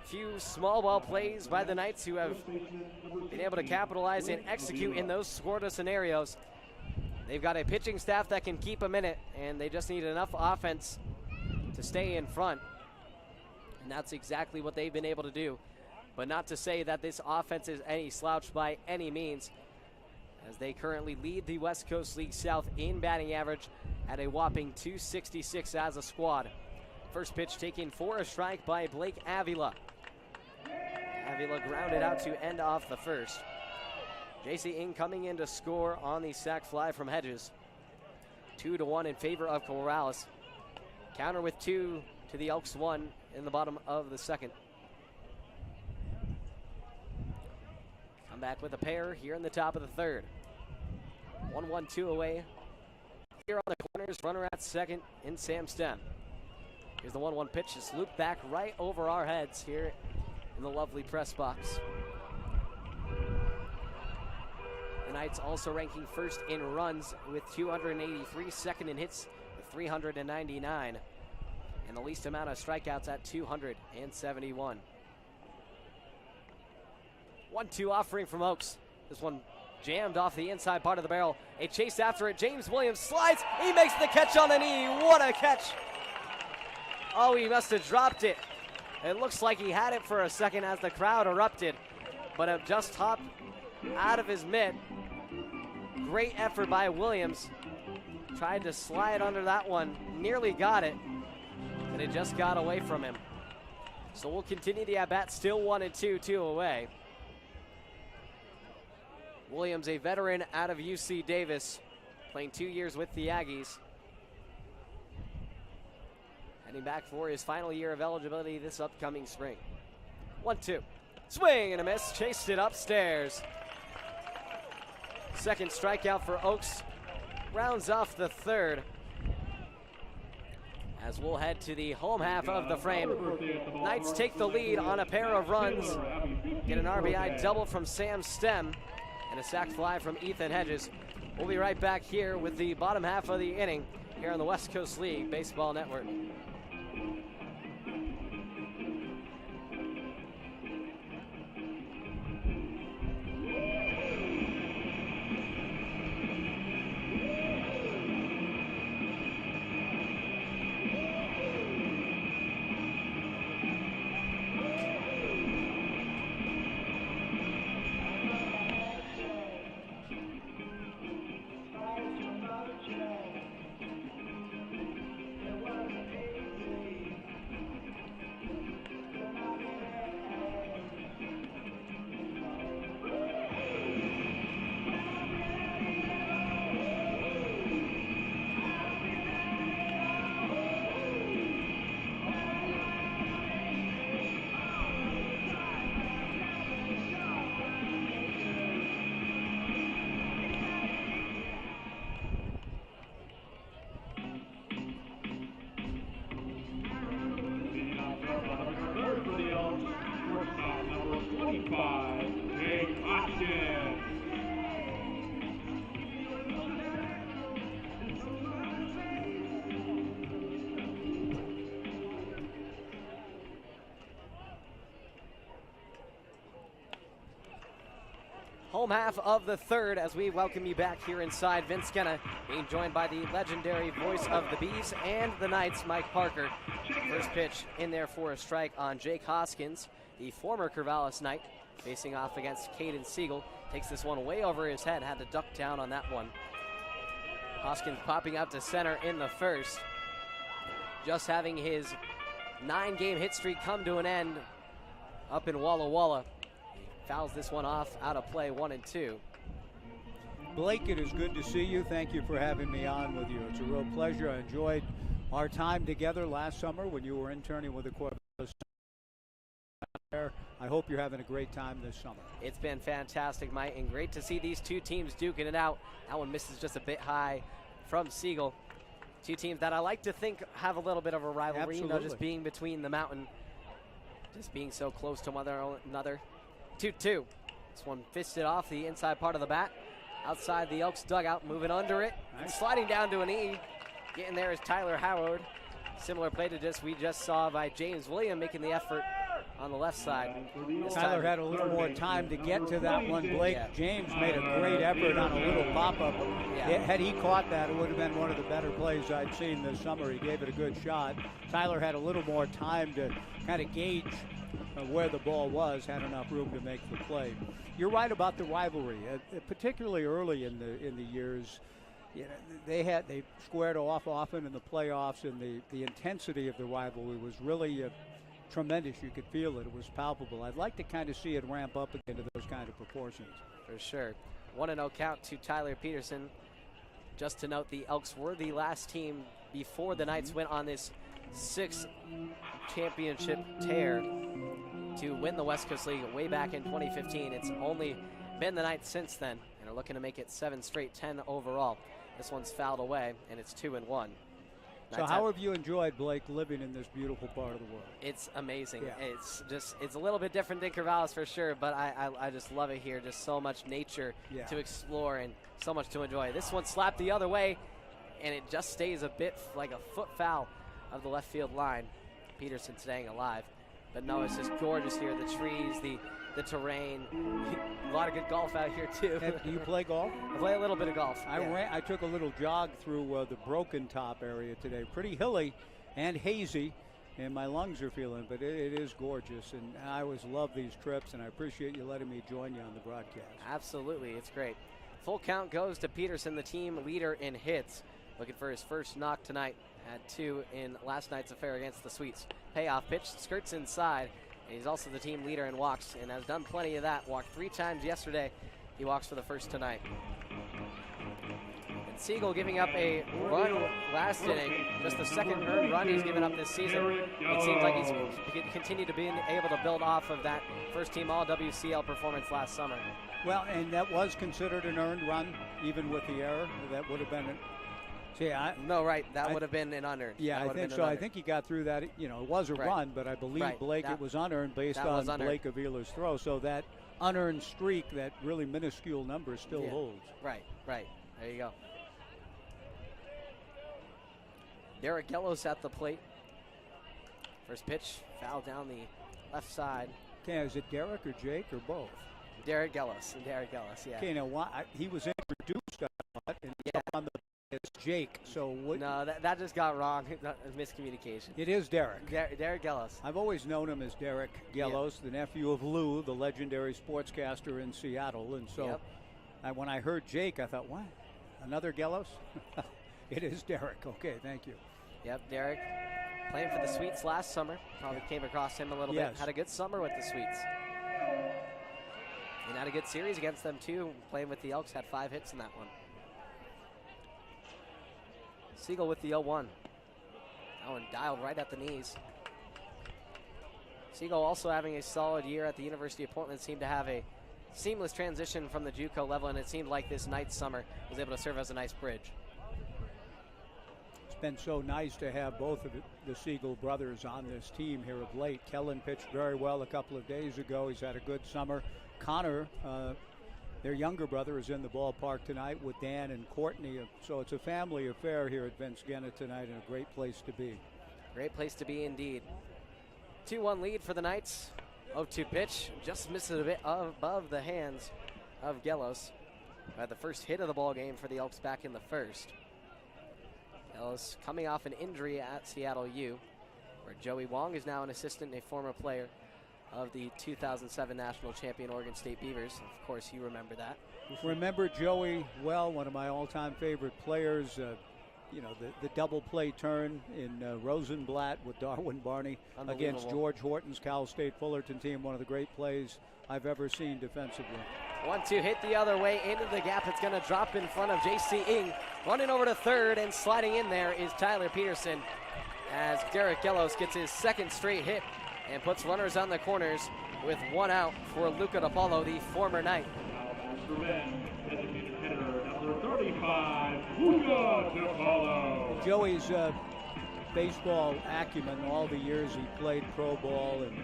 few small ball plays by the Knights, who have been able to capitalize and execute in those scoreless scenarios. They've got a pitching staff that can keep them in it, and they just need enough offense to stay in front. And that's exactly what they've been able to do. But not to say that this offense is any slouch by any means, as they currently lead the West Coast League South in batting average at a whopping .266 as a squad. First pitch taken for a strike by Blake Avila. Avila grounded out to end off the first. JC Ing coming in to score on the sac fly from Hedges. 2-1 in favor of Corvallis. Counter with 2 to the Elks 1 in the bottom of the second. Come back with a pair here in the top of the third. 1-1-2 away. Here on the corners, runner at second in Sam Stem. Here's the 1-1 pitch. It's looped back right over our heads here in the lovely press box. The Knights also ranking first in runs with 283, second in hits with 399, and the least amount of strikeouts at 271. 1-2 offering from Oaks. This one jammed off the inside part of the barrel. A chase after it. James Williams slides. He makes the catch on the knee. What a catch. Oh, he must have dropped it. It looks like he had it for a second as the crowd erupted, but it just hopped out of his mitt. Great effort by Williams. Tried to slide under that one. Nearly got it, but it just got away from him. So we'll continue the at-bat. Still 1-2, 2 away. Williams, a veteran out of UC Davis, playing 2 years with the Aggies. Heading back for his final year of eligibility this upcoming spring. 1-2. Swing and a miss. Chased it upstairs. Second strikeout for Oaks. Rounds off the third. As we'll head to the home half of the frame. Knights take the lead on a pair of runs. Get an RBI double from Sam Stem and a sac fly from Ethan Hedges. We'll be right back here with the bottom half of the inning here on the West Coast League Baseball Network. Home half of the third as we welcome you back here inside Vince Skenna, being joined by the legendary voice of the Bees and the Knights, Mike Parker. First pitch in there for a strike on Jake Hoskins, the former Corvallis Knight, facing off against Caden Siegel. Takes this one way over his head, had to duck down on that one. Hoskins popping out to center in the first. Just having his 9-game hit streak come to an end up in Walla Walla. Fouls this one off, out of play, 1-2. Blake, it is good to see you. Thank you for having me on with you. It's a real pleasure. I enjoyed our time together last summer when you were interning with the Corvallis. I hope you're having a great time this summer. It's been fantastic, Mike, and great to see these two teams duking it out. That one misses just a bit high from Siegel. Two teams that I like to think have a little bit of a rivalry, you know, just being between the mountain, just being so close to one another. 2-2. This one fisted off the inside part of the bat. Outside the Elks dugout, moving under it. Nice. Sliding down to an E. Getting there is Tyler Howard. Similar play to this we just saw by James Williams making the effort on the left side. Tyler had a little more time to get to that one, Blake. Yeah. James made a great effort on a little pop-up. Yeah. Had he caught that, it would have been one of the better plays I'd seen this summer. He gave it a good shot. Tyler had a little more time to kind of gauge where the ball was, had enough room to make the play. You're right about the rivalry, particularly early in the years. You know, they squared off often in the playoffs, and the intensity of the rivalry was really tremendous. You could feel it. It was palpable. I'd like to kind of see it ramp up again to those kind of proportions. For sure. 1-0 count to Tyler Peterson. Just to note, the Elks were the last team before the Knights went on this 6th championship tear to win the West Coast League way back in 2015. It's only been the Knights since then, and are looking to make it 7 straight, 10 overall. This one's fouled away, and it's 2-1. So how have you enjoyed, Blake, living in this beautiful part of the world? It's amazing. Yeah. It's a little bit different than Corvallis for sure, but I just love it here. Just so much nature to explore and so much to enjoy. This one slapped the other way, and it just stays a bit like a foot foul of the left field line. Peterson staying alive. But no, it's just gorgeous here. The trees, the terrain, a lot of good golf out here too. Do you play golf? I play a little bit of golf. I took a little jog through the Broken Top area today. Pretty hilly and hazy, and my lungs are feeling, but it is gorgeous. And I always love these trips, and I appreciate you letting me join you on the broadcast. Absolutely, it's great. Full count goes to Peterson, the team leader in hits. Looking for his first knock tonight. Had 2 in last night's affair against the Sweets. Payoff pitch, skirts inside. And he's also the team leader in walks and has done plenty of that. Walked 3 times yesterday. He walks for the first tonight. And Siegel giving up a run last inning. Just the second earned run he's given up this season. It seems like he's continued to be able to build off of that first team All-WCL performance last summer. Well, and that was considered an earned run, even with the error. That would have been that would have been an unearned. Yeah, I think so. I think he got through that. You know, it was a run, but I believe Blake, it was unearned based on Blake Avila's throw. So that unearned streak, that really minuscule number, still holds. Right. There you go. Derek Gellos at the plate. First pitch, foul down the left side. Okay, is it Derek or Jake or both? Derek Gellos, yeah. Okay, now he was introduced on the as Jake, so no, that just got wrong. Miscommunication. It is Derek. Derek Gellos. I've always known him as Derek Gellos, the nephew of Lou, the legendary sportscaster in Seattle. And so when I heard Jake, I thought, what? Another Gellos? It is Derek. Okay, thank you. Yep, Derek playing for the Sweets last summer. Probably came across him a little bit. Had a good summer with the Sweets. And had a good series against them too. Playing with the Elks, had 5 hits in that one. Siegel with the 0-1. That one dialed right at the knees. Siegel also having a solid year at the University of Portland. Seemed to have a seamless transition from the JUCO level, and it seemed like this Knights summer was able to serve as a nice bridge. It's been so nice to have both of the Siegel brothers on this team here of late. Kellen pitched very well a couple of days ago. He's had a good summer. Connor, their younger brother, is in the ballpark tonight with Dan and Courtney. So it's a family affair here at Vince Gena tonight, and a great place to be. Great place to be indeed. 2-1 lead for the Knights. 0-2 pitch. Just missed it a bit above the hands of Gellos. Had the first hit of the ball game for the Elks back in the first. Gellos coming off an injury at Seattle U, where Joey Wong is now an assistant and a former player of the 2007 national champion Oregon State Beavers. Of course, you remember that. Remember Joey well, one of my all-time favorite players. You know, the double play turn in Rosenblatt with Darwin Barney against George Horton's Cal State Fullerton team. One of the great plays I've ever seen defensively. 1-2 hit the other way into the gap. It's going to drop in front of J.C. Ng. Running over to third and sliding in there is Tyler Peterson, as Derek Gellos gets his second straight hit and puts runners on the corners with 1 out for Luca DiPaolo, the former Knight. Number 35, Luca DiPaolo. Joey's baseball acumen, all the years he played pro ball, and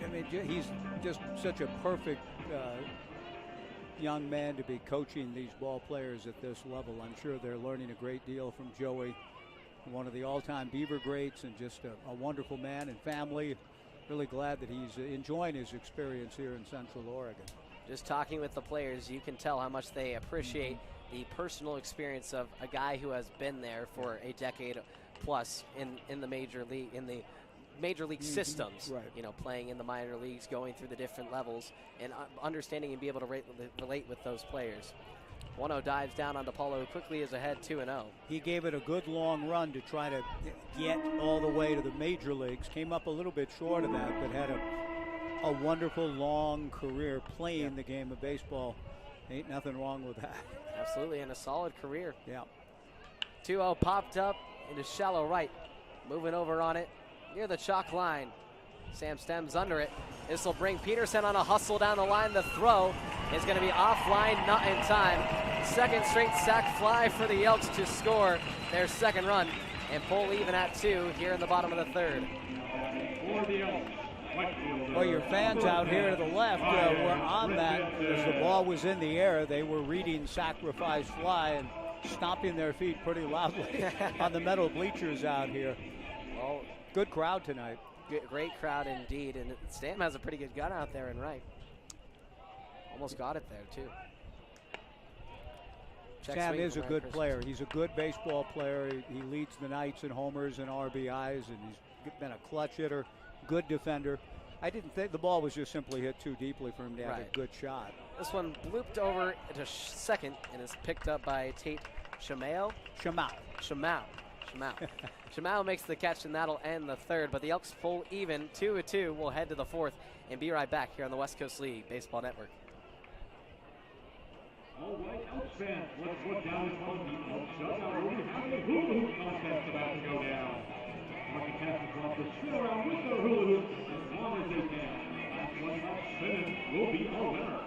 I mean, he's just such a perfect young man to be coaching these ball players at this level. I'm sure they're learning a great deal from Joey, one of the all-time Beaver greats, and just a wonderful man and family. Really glad that he's enjoying his experience here in Central Oregon. Just talking with the players, you can tell how much they appreciate the personal experience of a guy who has been there for a decade plus in the major league systems. Right. You know, playing in the minor leagues, going through the different levels, and understanding and be able to relate with those players. 1-0 dives down on DiPaolo, who quickly is ahead 2-0. He gave it a good long run to try to get all the way to the major leagues. Came up a little bit short of that, but had a wonderful long career playing the game of baseball Ain't nothing wrong with that. Absolutely, and a solid career. Yeah. 2-0 popped up into shallow right. Moving over on it near the chalk line. Sam Stems under it. This will bring Peterson on a hustle down the line. The throw is going to be offline, not in time. Second straight sack fly for the Elks to score their second run and pull even at 2 here in the bottom of the third. Well, your fans out here to the left were on that as the ball was in the air. They were reading sacrifice fly and stomping their feet pretty loudly on the metal bleachers out here. Well, good crowd tonight. Great crowd indeed, and Stam has a pretty good gun out there in right. Almost got it there too. Sam is a good player. He's a good baseball player. He leads the Knights in homers and RBIs, and he's been a clutch hitter, good defender. I didn't think the ball was just simply hit too deeply for him to have a good shot. This one blooped over to second and is picked up by Tate Shamao. Shamao makes the catch, and that'll end the third. But the Elks pull even 2-2. We'll head to the fourth and be right back here on the West Coast League Baseball Network. All right, Elks fans, let's look down at one of the Elks dugout where we have a hula hoop contest about to go down. Our contestants want to spin around with their hula hoop as long as they can. Last one not spinning will be our winner.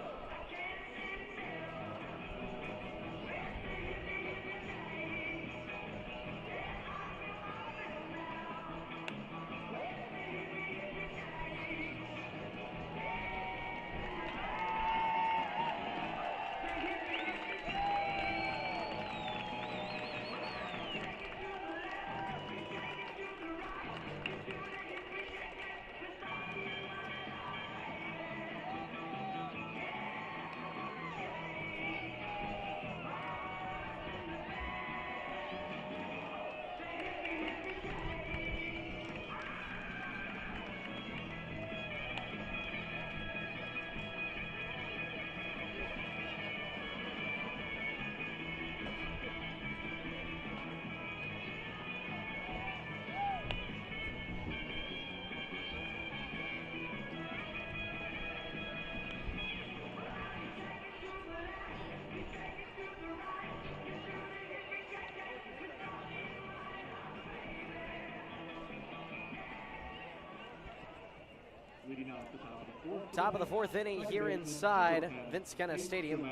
Top of the fourth inning here inside Vince Kenna Stadium.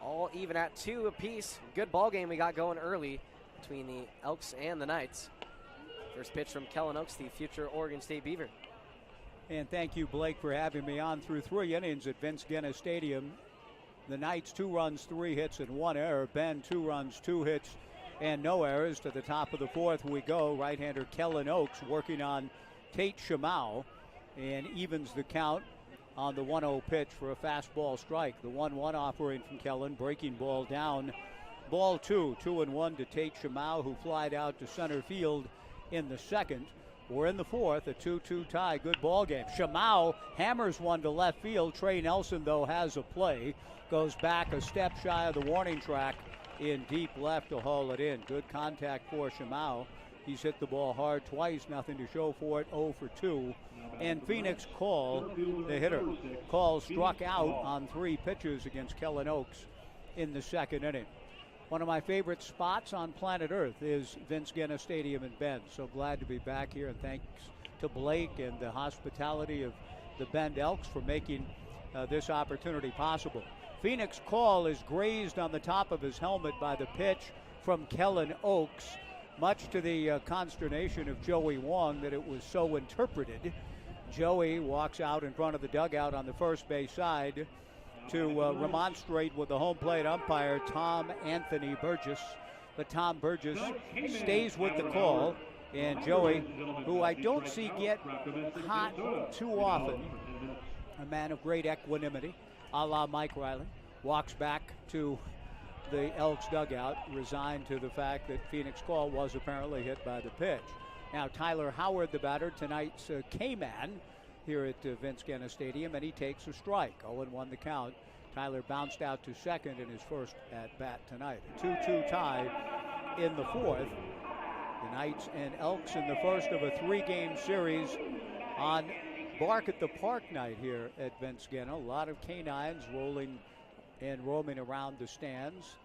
All even at 2 apiece. Good ball game we got going early between the Elks and the Knights. First pitch from Kellen Oaks, the future Oregon State Beaver. And thank you, Blake, for having me on through 3 innings at Vince Kenna Stadium. The Knights 2 runs, 3 hits, and 1 error. Ben 2 runs, 2 hits, and no errors. To the top of the fourth we go. Right-hander Kellen Oaks working on Tate Shamao, and evens the count on the 1-0 pitch for a fastball strike. The 1-1 offering from Kellen, breaking ball down. Ball 2, 2-1 to Tate Shamao, who flied out to center field in the second. We're in the fourth, a 2-2 tie. Good ball game. Shamao hammers one to left field. Trey Nelson, though, has a play. Goes back a step shy of the warning track in deep left to haul it in. Good contact for Shamao. He's hit the ball hard twice, nothing to show for it, 0 for 2. And Phoenix Call, the hitter, Call struck out on 3 pitches against Kellen Oaks in the second inning. One of my favorite spots on planet Earth is Vince Kenna Stadium in Bend. So glad to be back here, and thanks to Blake and the hospitality of the Bend Elks for making this opportunity possible. Phoenix Call is grazed on the top of his helmet by the pitch from Kellen Oaks, much to the consternation of Joey Wong that it was so interpreted. Joey walks out in front of the dugout on the first base side to remonstrate with the home plate umpire, Tom Anthony Burgess. But Tom Burgess stays with the call, and Joey, who I don't see get hot too often, a man of great equanimity, a la Mike Riley, walks back to the Elks dugout, resigned to the fact that Phoenix Call was apparently hit by the pitch. Now Tyler Howard, the batter, tonight's K-man here at Vince Kenna Stadium, and he takes a strike. 0-1 the count. Tyler bounced out to second in his first at-bat tonight. A 2-2 tie in the fourth. The Knights and Elks in the first of a 3-game series on Bark at the Park night here at Vince Kenna. A lot of canines rolling and roaming around the stands.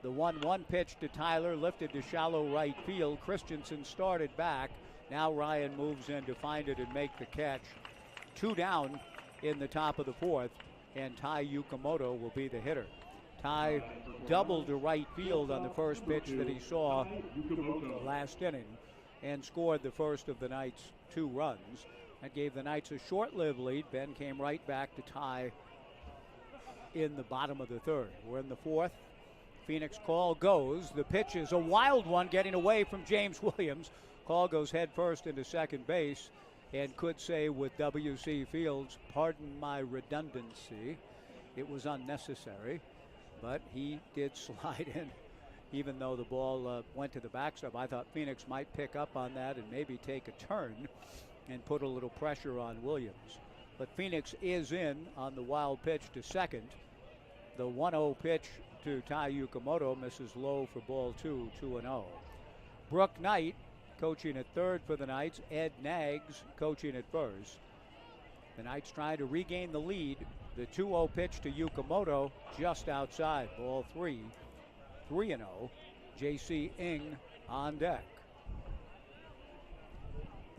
The 1-1 pitch to Tyler, lifted to shallow right field. Christensen started back. Now Ryan moves in to find it and make the catch. 2 down in the top of the 4th, and Tai Yukamoto will be the hitter. Tai doubled to right field on the first pitch that he saw last inning and scored the first of the night's 2 runs. That gave the Knights a short-lived lead. Ben came right back to tie in the bottom of the 3rd. We're in the 4th. Phoenix call goes. The pitch is a wild one getting away from James Williams. Call goes head first into second base, and could say with W.C. Fields, pardon my redundancy, it was unnecessary, but he did slide in. Even though the ball went to the backstop, I thought Phoenix might pick up on that and maybe take a turn and put a little pressure on Williams. But Phoenix is in on the wild pitch to second. The 1-0 pitch to Tai Yukamoto misses low for ball 2, 2-0. Brooke Knight coaching at third for the Knights. Ed Nags coaching at first. The Knights trying to regain the lead. The 2-0 pitch to Yukamoto just outside. Ball 3, 3-0. J.C. Ng on deck.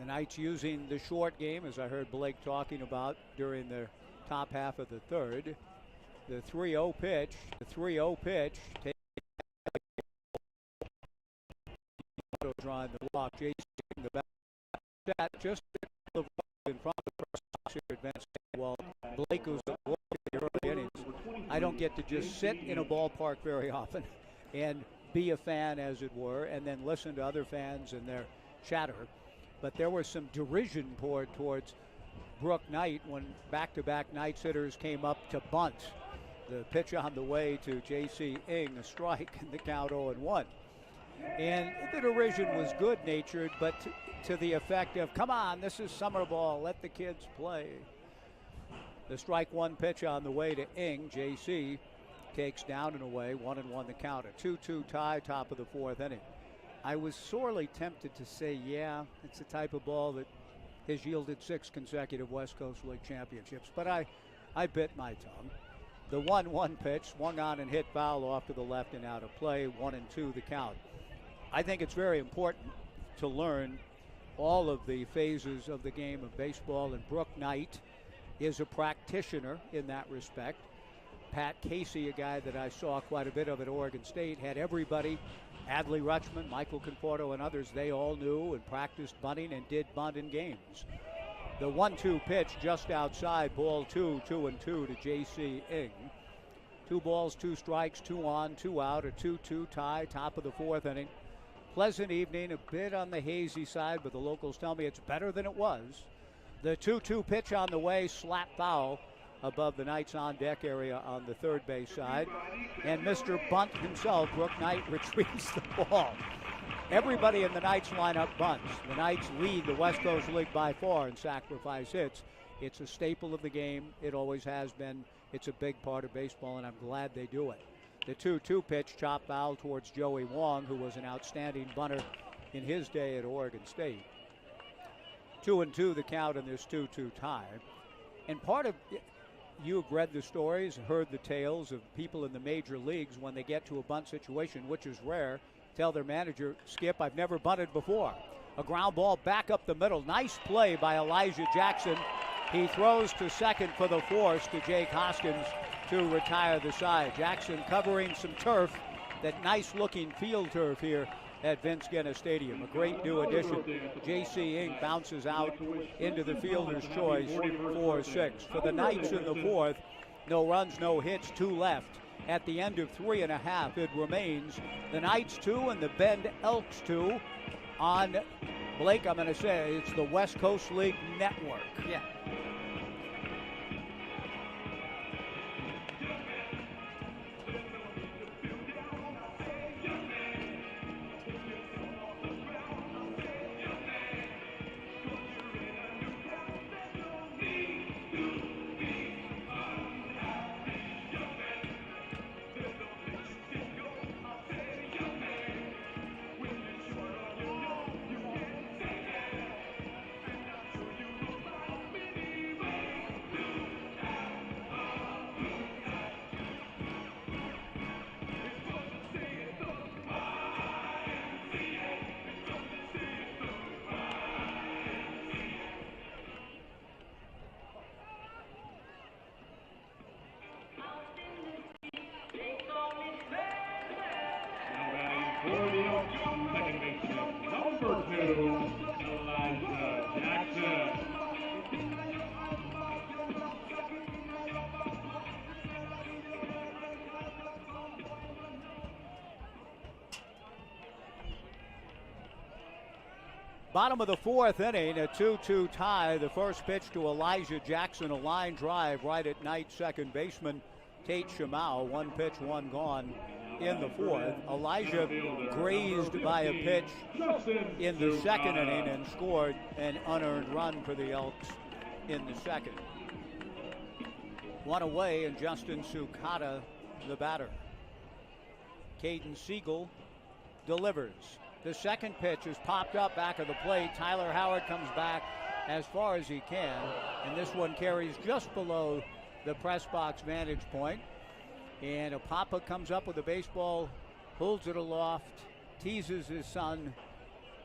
The Knights using the short game, as I heard Blake talking about during the top half of the 3rd. The 3-0 pitch. Drawing the walk. J.C. the back. Just in front of the advance. Well, Blake was at work in the early innings. I don't get to just sit in a ballpark very often and be a fan, as it were, and then listen to other fans and their chatter. But there was some derision poured towards Brooke Knight when back-to-back Knights hitters came up to bunt. The pitch on the way to J.C. Ng, a strike, and the count 0-1. And the derision was good-natured, but to the effect of, come on, this is summer ball, let the kids play. The strike 1 pitch on the way to Ng. J.C. takes down and away, 1-1 the count. A 2-2 tie, top of the 4th inning. I was sorely tempted to say, yeah, it's the type of ball that has yielded 6 consecutive West Coast League championships, but I bit my tongue. The 1-1 pitch swung on and hit foul off to the left and out of play, 1-2 the count. I think it's very important to learn all of the phases of the game of baseball, and Brooke Knight is a practitioner in that respect. Pat Casey, a guy that I saw quite a bit of at Oregon State, had everybody, Adley Rutschman, Michael Conforto, and others, they all knew and practiced bunting and did bunt in games. The 1-2 pitch just outside, ball 2, 2-2 to J.C. Ng. 2 balls, 2 strikes, 2 on, 2 out, a 2-2 tie, top of the 4th inning. Pleasant evening, a bit on the hazy side, but the locals tell me it's better than it was. The 2-2 pitch on the way, slap foul above the Knights on deck area on the third base side. And Mr. Bunt himself, Brooke Knight, retrieves the ball. Everybody in the Knights lineup bunts. The Knights lead the West Coast League by far in sacrifice hits. It's a staple of the game. It always has been. It's a big part of baseball, and I'm glad they do it. The 2-2 pitch, chop foul towards Joey Wong, who was an outstanding bunter in his day at Oregon State. 2-2 the count in this 2-2 tie. And part of, you have read the stories, heard the tales of people in the major leagues when they get to a bunt situation, which is rare, tell their manager, Skip, I've never bunted before. A ground ball back up the middle. Nice play by Elijah Jackson. He throws to second for the force to Jake Hoskins to retire the side. Jackson covering some turf, that nice looking field turf here at Vince Guinness Stadium. A great new addition. J.C. Ng bounces out into the fielder's choice, 4-6. For the Knights in the 4th, no runs, no hits, 2 left. At the end of 3.5, it remains the Knights 2 and the Bend Elks 2 on, Blake, I'm going to say it's the West Coast League Network. Yeah. For the Elks, second baseman, number 2, Elijah Jackson. Bottom of the fourth inning, a 2-2 tie. The first pitch to Elijah Jackson, a line drive right at Knight's second baseman, Tate Shamau. One pitch, one gone in the fourth. Elijah grazed by a pitch in the second inning and scored an unearned run for the Elks in the second. One away, and Justin Sukata, the batter. Caden Siegel delivers. The second pitch is popped up back of the plate. Tyler Howard comes back as far as he can, and this one carries just below the press box vantage point. And Apapa comes up with a baseball, pulls it aloft, teases his son,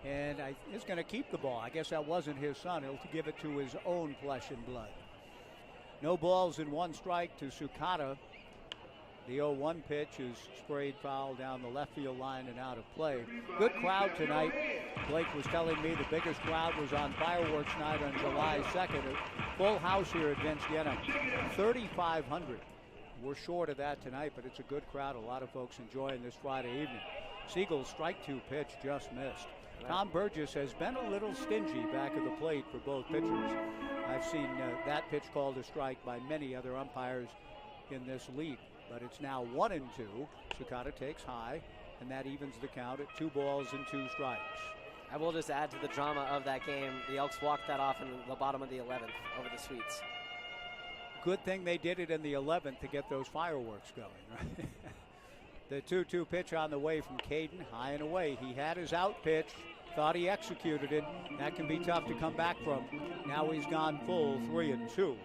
and is going to keep the ball. I guess that wasn't his son. He'll give it to his own flesh and blood. No balls and one strike to Sukata. The 0-1 pitch is sprayed foul down the left field line and out of play. Good crowd tonight. Blake was telling me the biggest crowd was on fireworks night on July 2nd. A full house here at Vince Yenna. 3,500. We're short of that tonight, but it's a good crowd. A lot of folks enjoying this Friday evening. Siegel's strike 2 pitch just missed. Tom Burgess has been a little stingy back of the plate for both pitchers. I've seen that pitch called a strike by many other umpires in this league. But it's now 1-2. Sukata takes high, and that evens the count at 2 balls and 2 strikes. I will just add to the drama of that game, the Elks walked that off in the bottom of the 11th over the Sweets. Good thing they did it in the 11th to get those fireworks going, right? The 2-2 pitch on the way from Caden, high and away. He had his out pitch, thought he executed it. That can be tough to come back from. Now he's gone full 3-2.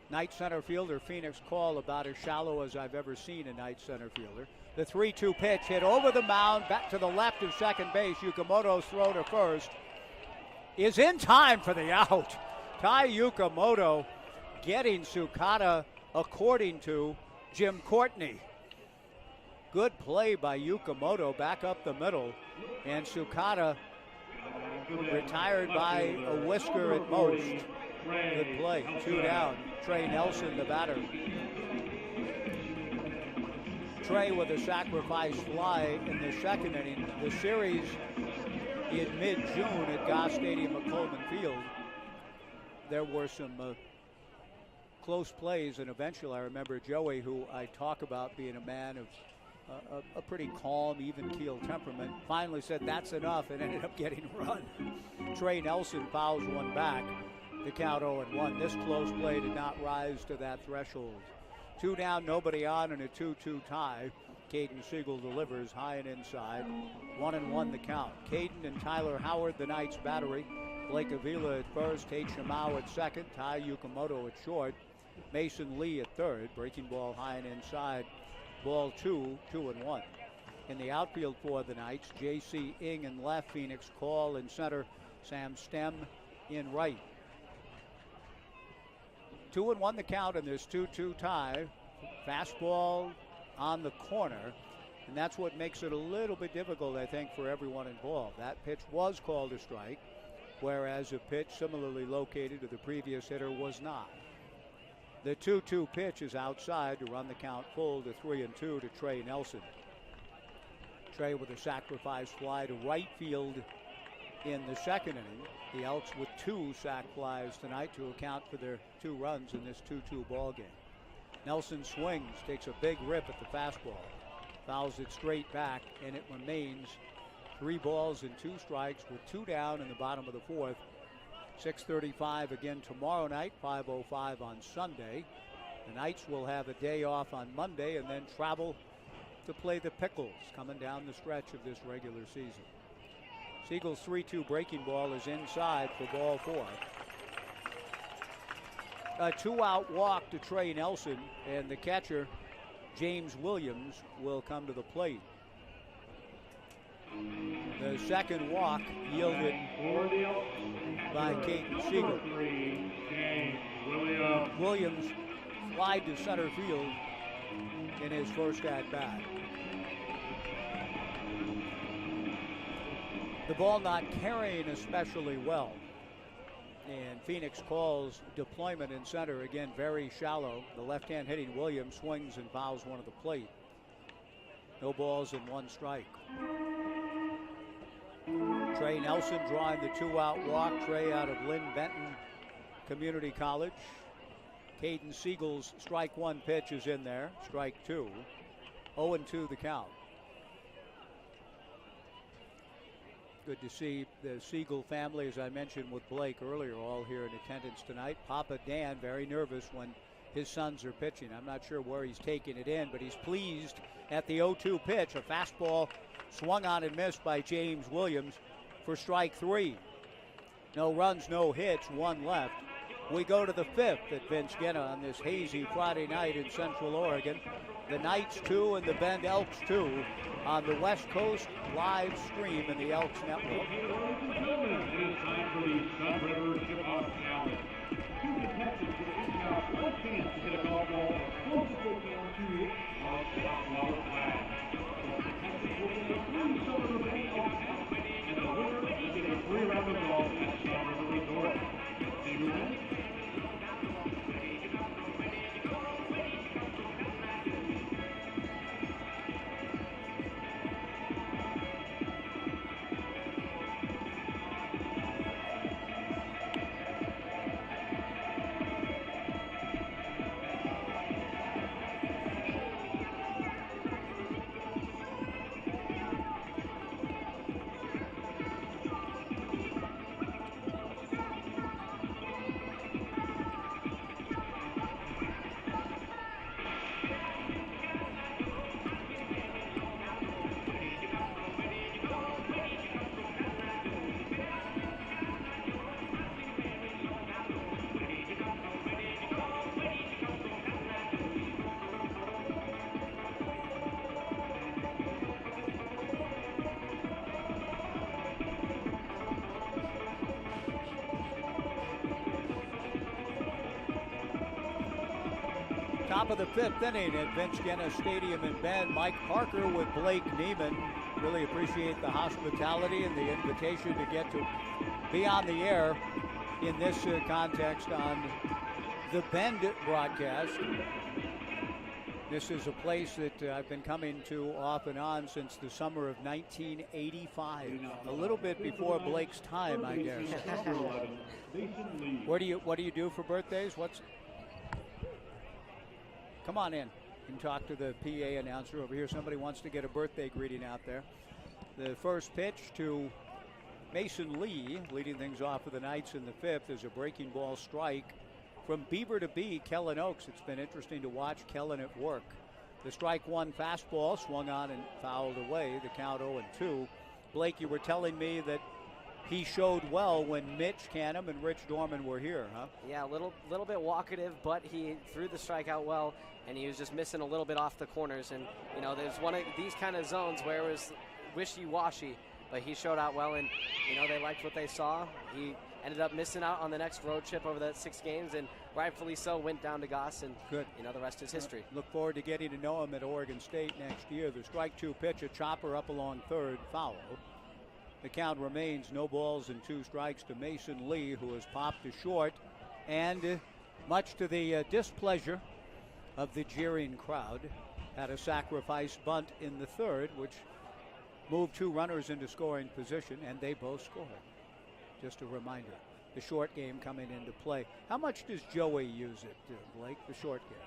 Knight center fielder Phoenix Call about as shallow as I've ever seen a Knight center fielder. The 3-2 pitch hit over the mound, back to the left of second base. Yukamoto's throw to first is in time for the out. Tai Yukamoto getting Sukata according to Jim Courtney. Good play by Yukamoto back up the middle, and Sukata retired by a whisker at most. Good play. 2 down. Trey Nelson, the batter. Trey with a sacrifice fly in the second inning. The series in mid-June at Goss Stadium at Coleman Field, there were some close plays, and eventually I remember Joey, who I talk about being a man of a pretty calm, even-keel temperament, finally said that's enough and ended up getting run. Trey Nelson fouls one back. The count 0-1. This close play did not rise to that threshold. 2 down, nobody on, and a 2-2 tie. Caden Siegel delivers high and inside. 1-1 the count. Caden and Tyler Howard, the Knights battery. Blake Avila at first, Tate Shamau at second, Tai Yukamoto at short, Mason Lee at third. Breaking ball high and inside. Ball 2, 2-1. In the outfield for the Knights, J.C. Ing in left, Phoenix Call in center, Sam Stem in right. 2-1 the count in this 2-2 tie. Fastball on the corner, and that's what makes it a little bit difficult, I think, for everyone involved. That pitch was called a strike, whereas a pitch similarly located to the previous hitter was not. The 2-2 pitch is outside to run the count full to 3-2 to Trey Nelson. Trey with a sacrifice fly to right field in the second inning. The Elks with 2 sac flies tonight to account for their 2 runs in this 2-2 ball game. Nelson swings, takes a big rip at the fastball, fouls it straight back, and it remains 3 balls and 2 strikes with 2 down in the bottom of the fourth. 6:35 again tomorrow night, 5:05 on Sunday. The Knights will have a day off on Monday and then travel to play the Pickles coming down the stretch of this regular season. Siegel's 3-2 breaking ball is inside for ball 4. A 2-out walk to Trey Nelson, and the catcher, James Williams, will come to the plate. The second walk yielded by Caden Siegel. Williams flied to center field in his first at-bat. the ball not carrying especially well. And Phoenix calls deployment in center, again, very shallow. The left-hand hitting Williams swings and fouls one of the plate. No balls and 1 strike. Trey Nelson drawing the 2-out walk. Trey out of Lynn Benton Community College. Caden Siegel's strike 1 pitch is in there. Strike 2. 0-2 the count. Good to see the Siegel family, as I mentioned with Blake earlier, all here in attendance tonight. Papa Dan very nervous when his sons are pitching. I'm not sure where he's taking it in, but he's pleased at the 0-2 pitch. A fastball swung on and missed by James Williams for strike 3. No runs, no hits, 1 left. We go to the 5th at Vince Guinna on this hazy Friday night in Central Oregon. The Knights 2 and the Bend Elks 2 on the West Coast live stream in the Elks Network. It is time for the Sun River Tip-Off Challenge. 2 contestants with each have 1 chance to hit a golf ball as close as they can to our Southwater flag. The contestants will get a free Sun River paintball hat, and the winner will get a free round of golf at Sun River Resort. See who wins? Top of the 5th inning at Vince Guinna Stadium in Bend. Mike Parker with Blake Neiman. Really appreciate the hospitality and the invitation to get to be on the air in this context on the Bend broadcast. This is a place that I've been coming to off and on since the summer of 1985. A little bit before Blake's time, I guess. What do you do for birthdays? Come on in and talk to the PA announcer over here. Somebody wants to get a birthday greeting out there. The first pitch to Mason Lee, leading things off for the Knights in the 5th, is a breaking ball strike from Beaver to B, Kellen Oaks. It's been interesting to watch Kellen at work. The strike 1 fastball swung on and fouled away. The count 0-2. Blake, you were telling me that he showed well when Mitch Canham and Rich Dorman were here, huh? Yeah, a little bit walkative, but he threw the strikeout well, and he was just missing a little bit off the corners. And, you know, there's one of these kind of zones where it was wishy-washy, but he showed out well, and, you know, they liked what they saw. He ended up missing out on the next road trip over the 6 games, and rightfully so, went down to Goss, and, good. You know, the rest is history. Look forward to getting to know him at Oregon State next year. The strike 2 pitch, a chopper up along third, foul. The count remains no balls and 2 strikes to Mason Lee, who has popped to short, and much to the displeasure of the jeering crowd, had a sacrifice bunt in the 3rd, which moved 2 runners into scoring position, and they both scored. Just a reminder, the short game coming into play. How much does Joey use it, Blake, the short game?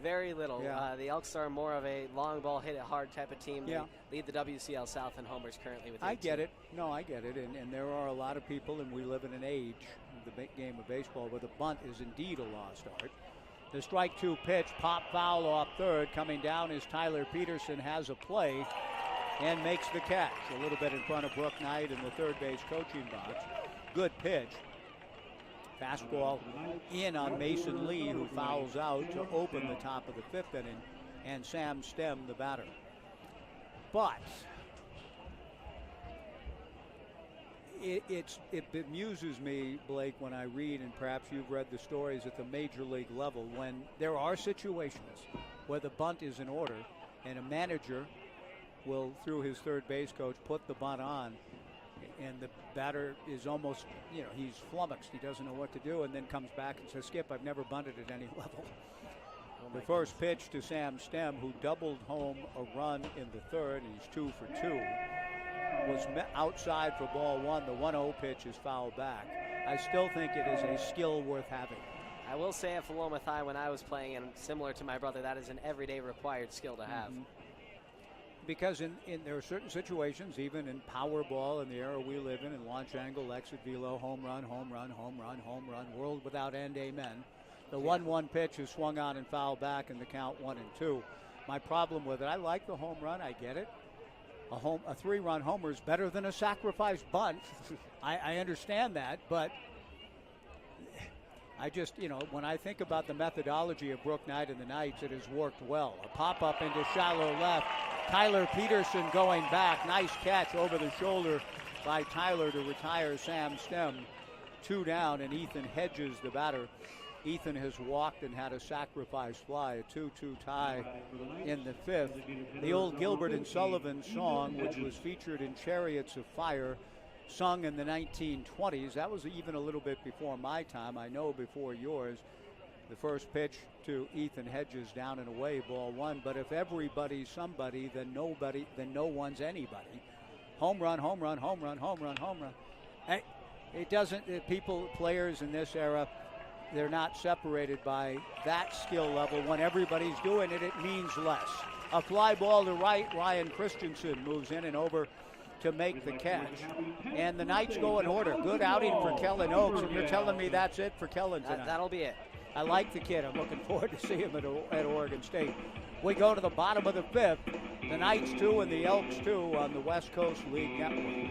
Very little. Yeah. The Elks are more of a long ball, hit it hard type of team. Yeah. They lead the WCL South in homers currently with 18. I get it. No, I get it. And there are a lot of people, and we live in an age, the game of baseball, where the bunt is indeed a lost art. The strike 2 pitch, pop foul off third. Coming down is Tyler Peterson, has a play and makes the catch. A little bit in front of Brooke Knight in the third base coaching box. Good pitch. Fastball in on Mason Lee, who fouls out to open the top of the 5th inning, and Sam Stem, the batter. But it bemuses me, Blake, when I read, and perhaps you've read the stories at the major league level, when there are situations where the bunt is in order and a manager will, through his third base coach, put the bunt on, and the batter is almost, he's flummoxed. He doesn't know what to do, and then comes back and says, Skip, I've never bunted at any level. The first pitch to Sam Stem, who doubled home a run in the third, and he's 2 for 2, was outside for ball 1. The 1-0 pitch is fouled back. I still think it is a skill worth having. I will say at Philomath High when I was playing, and similar to my brother, that is an everyday required skill to have. Because there are certain situations, even in power ball in the era we live in launch angle, exit velo, home run, world without end, amen. The 1-1 pitch is swung on and fouled back in the count 1-2. My problem with it, I like the home run, I get it. A 3-run homer is better than a sacrifice bunt. I understand that, but I just, when I think about the methodology of Brooke Knight and the Knights, it has worked well. A pop-up into shallow left. Tyler Peterson going back. Nice catch over the shoulder by Tyler to retire Sam Stem. 2 down, and Ethan Hedges, the batter. Ethan has walked and had a sacrifice fly, a 2-2 tie in the 5th. The old Gilbert and Sullivan song, which was featured in Chariots of Fire, sung in the 1920s. That was even a little bit before my time, I know before yours. The first pitch to Ethan Hedges, down and away, ball 1. But if everybody's somebody, then no one's anybody. Home run, home run, home run, home run, home run. It doesn't, players in this era, they're not separated by that skill level. When everybody's doing it, it means less. A fly ball to right, Ryan Christensen moves in and over to make the catch. And the Knights go in order. Good outing for Kellen Oaks, and you're telling me that's it for Kellen tonight. That'll be it. I like the kid. I'm looking forward to seeing him at Oregon State. We go to the bottom of the 5th. The Knights 2 and the Elks 2 on the West Coast League Network.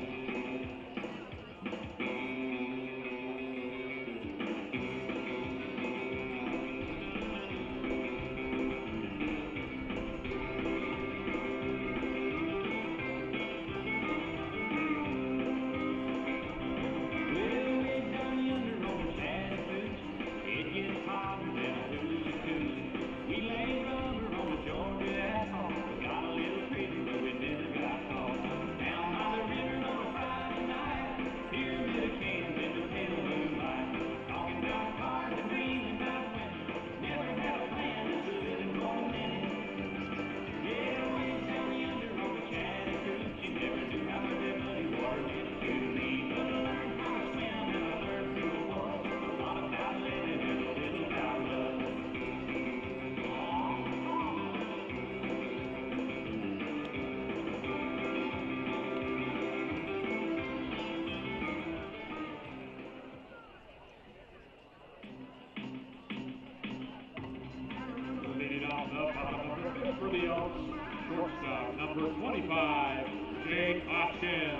For the Elks, shortstop number 25, Jake Austin.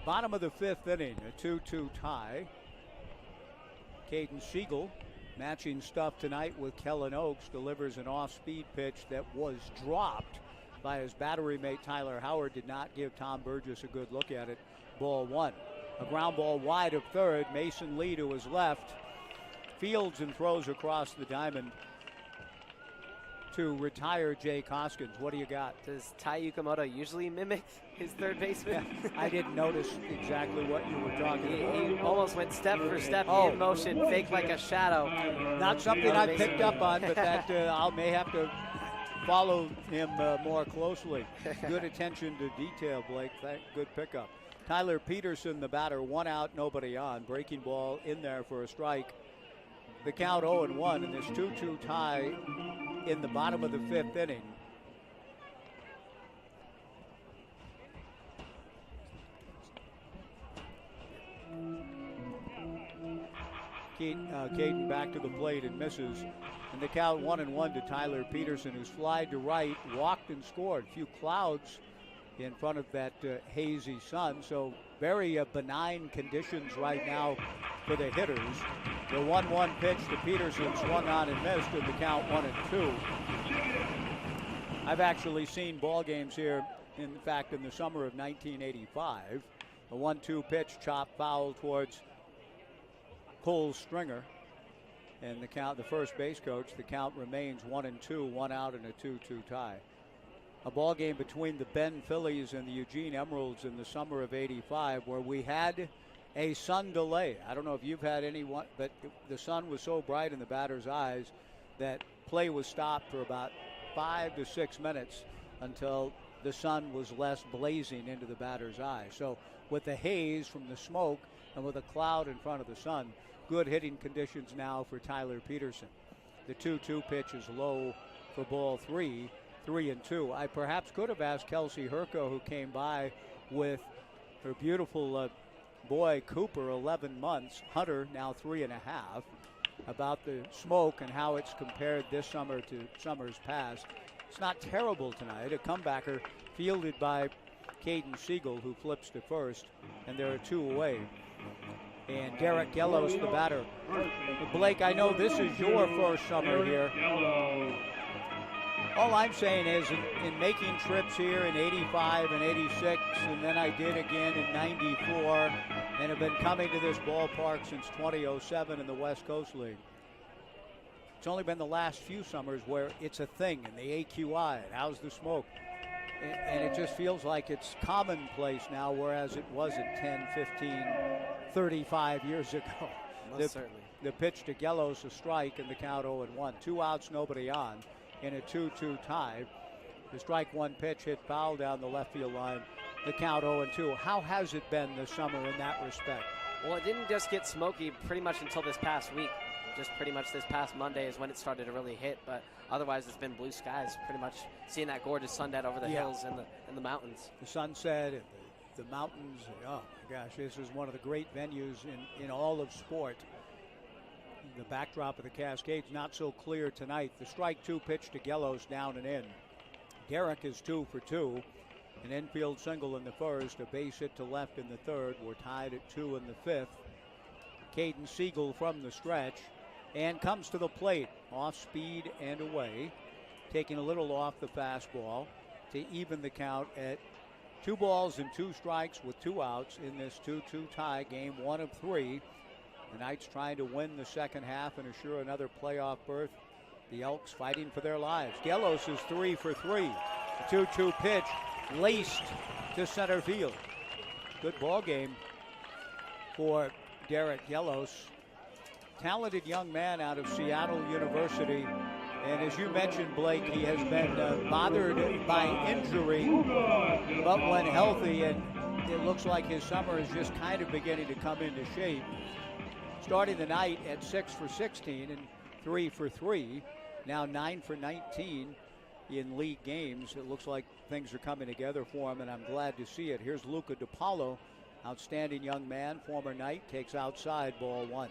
Bottom of the 5th inning, a 2-2 tie. Caden Siegel, matching stuff tonight with Kellen Oaks, delivers an off-speed pitch that was dropped by his battery mate Tyler Howard. Did not give Tom Burgess a good look at it. Ball 1. A ground ball wide of third. Mason Lee to his left. Fields and throws across the diamond to retire Jake Hoskins. What do you got? Does Tai Yukamoto usually mimic his third baseman? I didn't notice exactly what you were talking about. He almost went step for step in motion, fake like a shadow. Not something I picked up on, but that I may have to follow him more closely. Good attention to detail, Blake. Good pickup. Tyler Peterson, the batter, 1 out, nobody on. Breaking ball in there for a strike. The count 0-1 in this 2-2 tie in the bottom of the 5th inning. Caden back to the plate and misses. And the count 1-1 to Tyler Peterson, who's flied to right, walked and scored. A few clouds in front of that hazy sun. So very benign conditions right now for the hitters. The 1-1 pitch to Peterson swung on and missed in the count 1-2. I've actually seen ball games here, in fact, in the summer of 1985. The 1-2 pitch, chop foul towards Cole Stringer. And the first base coach, the count remains 1-2, 1 out and a 2-2 tie. A ball game between the Bend Phillies and the Eugene Emeralds in the summer of '85, where we had a sun delay. I don't know if you've had anyone, but the sun was so bright in the batter's eyes that play was stopped for about 5 to 6 minutes until the sun was less blazing into the batter's eye. So with the haze from the smoke and with a cloud in front of the sun, good hitting conditions now for Tyler Peterson. The 2-2 pitch is low for ball 3, 3-2. I perhaps could have asked Kelsey Herco, who came by with her beautiful boy Cooper, 11 months, Hunter now 3.5, about the smoke and how it's compared this summer to summers past. It's not terrible tonight. A comebacker fielded by Caden Siegel, who flips to first, and there are 2 away. And Derek Gellos, the batter. Blake, I know this is your first summer here. All I'm saying is in making trips here in '85 and '86, and then I did again in '94, and have been coming to this ballpark since 2007 in the West Coast League. It's only been the last few summers where it's a thing in the AQI. And how's the smoke? And it just feels like it's commonplace now, whereas it wasn't 10, 15, 35 years ago. Certainly. The pitch to Gellos, a strike, and the count 0-1. 2 outs, nobody on in a 2-2 tie. The strike one pitch hit foul down the left field line. The count 0-2. How has it been this summer in that respect? Well, it didn't just get smoky pretty much until this past week. Just pretty much this past Monday is when it started to really hit, but otherwise it's been blue skies. Pretty much seeing that gorgeous sunset over the hills and the mountains. The sunset and the mountains. Oh my gosh, this is one of the great venues in all of sport. The backdrop of the Cascades not so clear tonight. The strike 2 pitch to Gellos, down and in. Derek is 2 for 2. An infield single in the first, a base hit to left in the third. We're tied at 2 in the fifth. Caden Siegel from the stretch and comes to the plate, off speed and away, taking a little off the fastball to even the count at 2 balls and 2 strikes with 2 outs in this 2-2 tie, game 1 of 3. The Knights trying to win the second half and assure another playoff berth. The Elks fighting for their lives. Gellos is 3 for 3. The 2-2 pitch laced to center field. Good ball game for Derek Gellos. Talented young man out of Seattle University. And as you mentioned, Blake, he has been bothered by injury, but when healthy, and it looks like his summer is just kind of beginning to come into shape. Starting the night at 6 for 16 and 3 for 3, now 9 for 19 in league games. It looks like things are coming together for him, and I'm glad to see it. Here's Luca DiPaolo, outstanding young man, former Knight, takes outside, ball 1.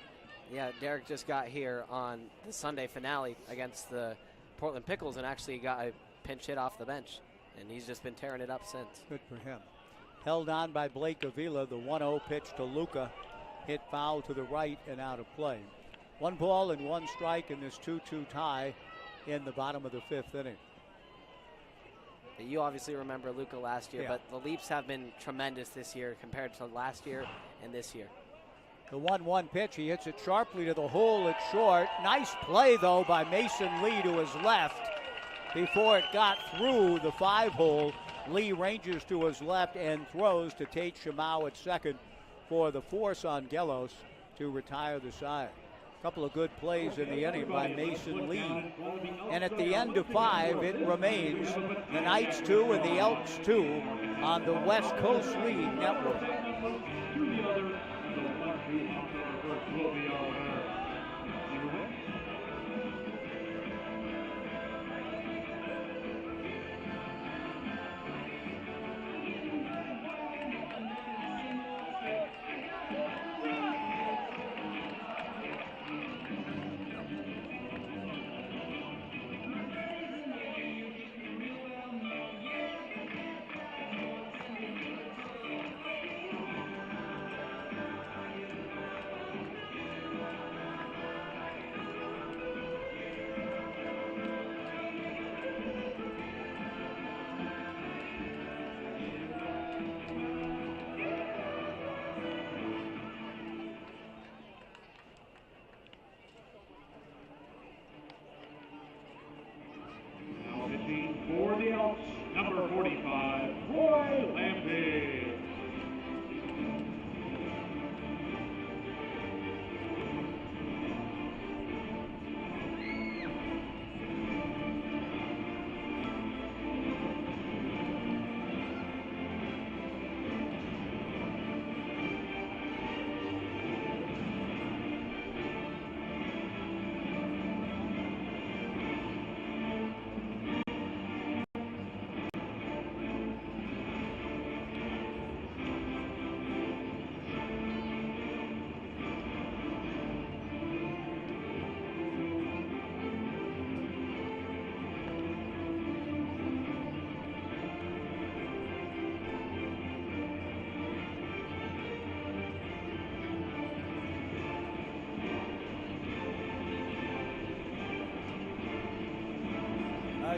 Yeah, Derek just got here on the Sunday finale against the Portland Pickles and actually got a pinch hit off the bench, and he's just been tearing it up since. Good for him. Held on by Blake Avila, the 1-0 pitch to Luca. Hit foul to the right and out of play. 1 ball and 1 strike in this 2-2 tie in the bottom of the 5th inning. You obviously remember Luca last year, but the leaps have been tremendous this year compared to last year and this year. The 1-1 pitch, he hits it sharply to the hole at short. Nice play, though, by Mason Lee to his left. Before it got through the 5-hole, Lee ranges to his left and throws to Tate Shimau at second for the force on Gellos to retire the side. A couple of good plays in the inning by Mason Lee. And at the end of 5, it remains the Knights 2 and the Elks 2 on the West Coast League Network.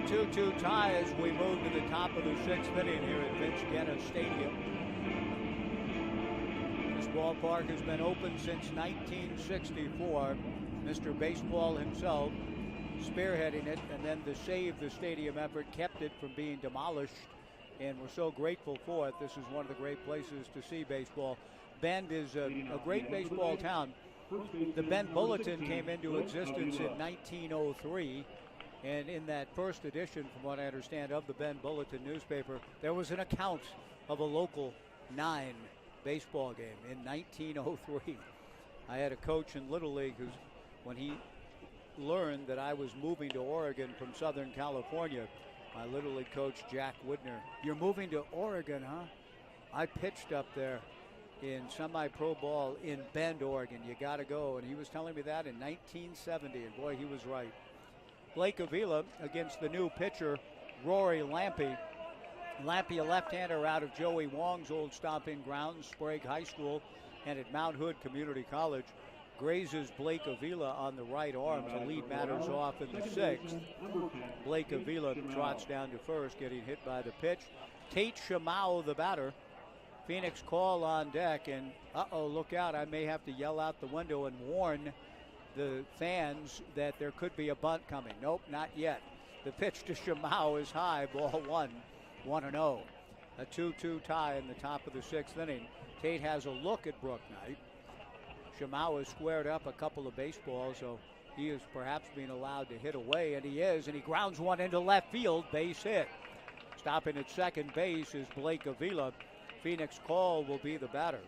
A 2-2 tie as we move to the top of the 6th inning here at Vince Guenna Stadium. This ballpark has been open since 1964. Mr. Baseball himself spearheading it, and then to save the stadium effort kept it from being demolished, and we're so grateful for it. This is one of the great places to see baseball. Bend is a great baseball town. The Bend Bulletin came into existence in 1903, and in that first edition, from what I understand, of the Bend Bulletin newspaper, there was an account of a local 9 baseball game in 1903. I had a coach in Little League who's, when he learned that I was moving to Oregon from Southern California, my Little League coach, Jack Widner, "You're moving to Oregon, huh?" I pitched up there in semi-pro ball in Bend, Oregon. You got to go. And he was telling me that in 1970, and boy, he was right. Blake Avila against the new pitcher, Rory Lemke. Lemke, a left-hander out of Joey Wong's old stomping grounds, Sprague High School, and at Mount Hood Community College. Grazes Blake Avila on the right arm to lead matters off in the 6th. Blake Avila trots down to first, getting hit by the pitch. Tate Shamau, the batter. Phoenix call on deck, and look out, I may have to yell out the window and warn the fans that there could be a bunt coming. Nope, not yet. The pitch to Shamau is high, ball 1-0. A 2-2 tie in the top of the 6th inning. Tate has a look at Brook Knight. Shamau has squared up a couple of baseballs, so he is perhaps being allowed to hit away, and he is, and he grounds one into left field, base hit. Stopping at second base is Blake Avila. Phoenix call will be the batter.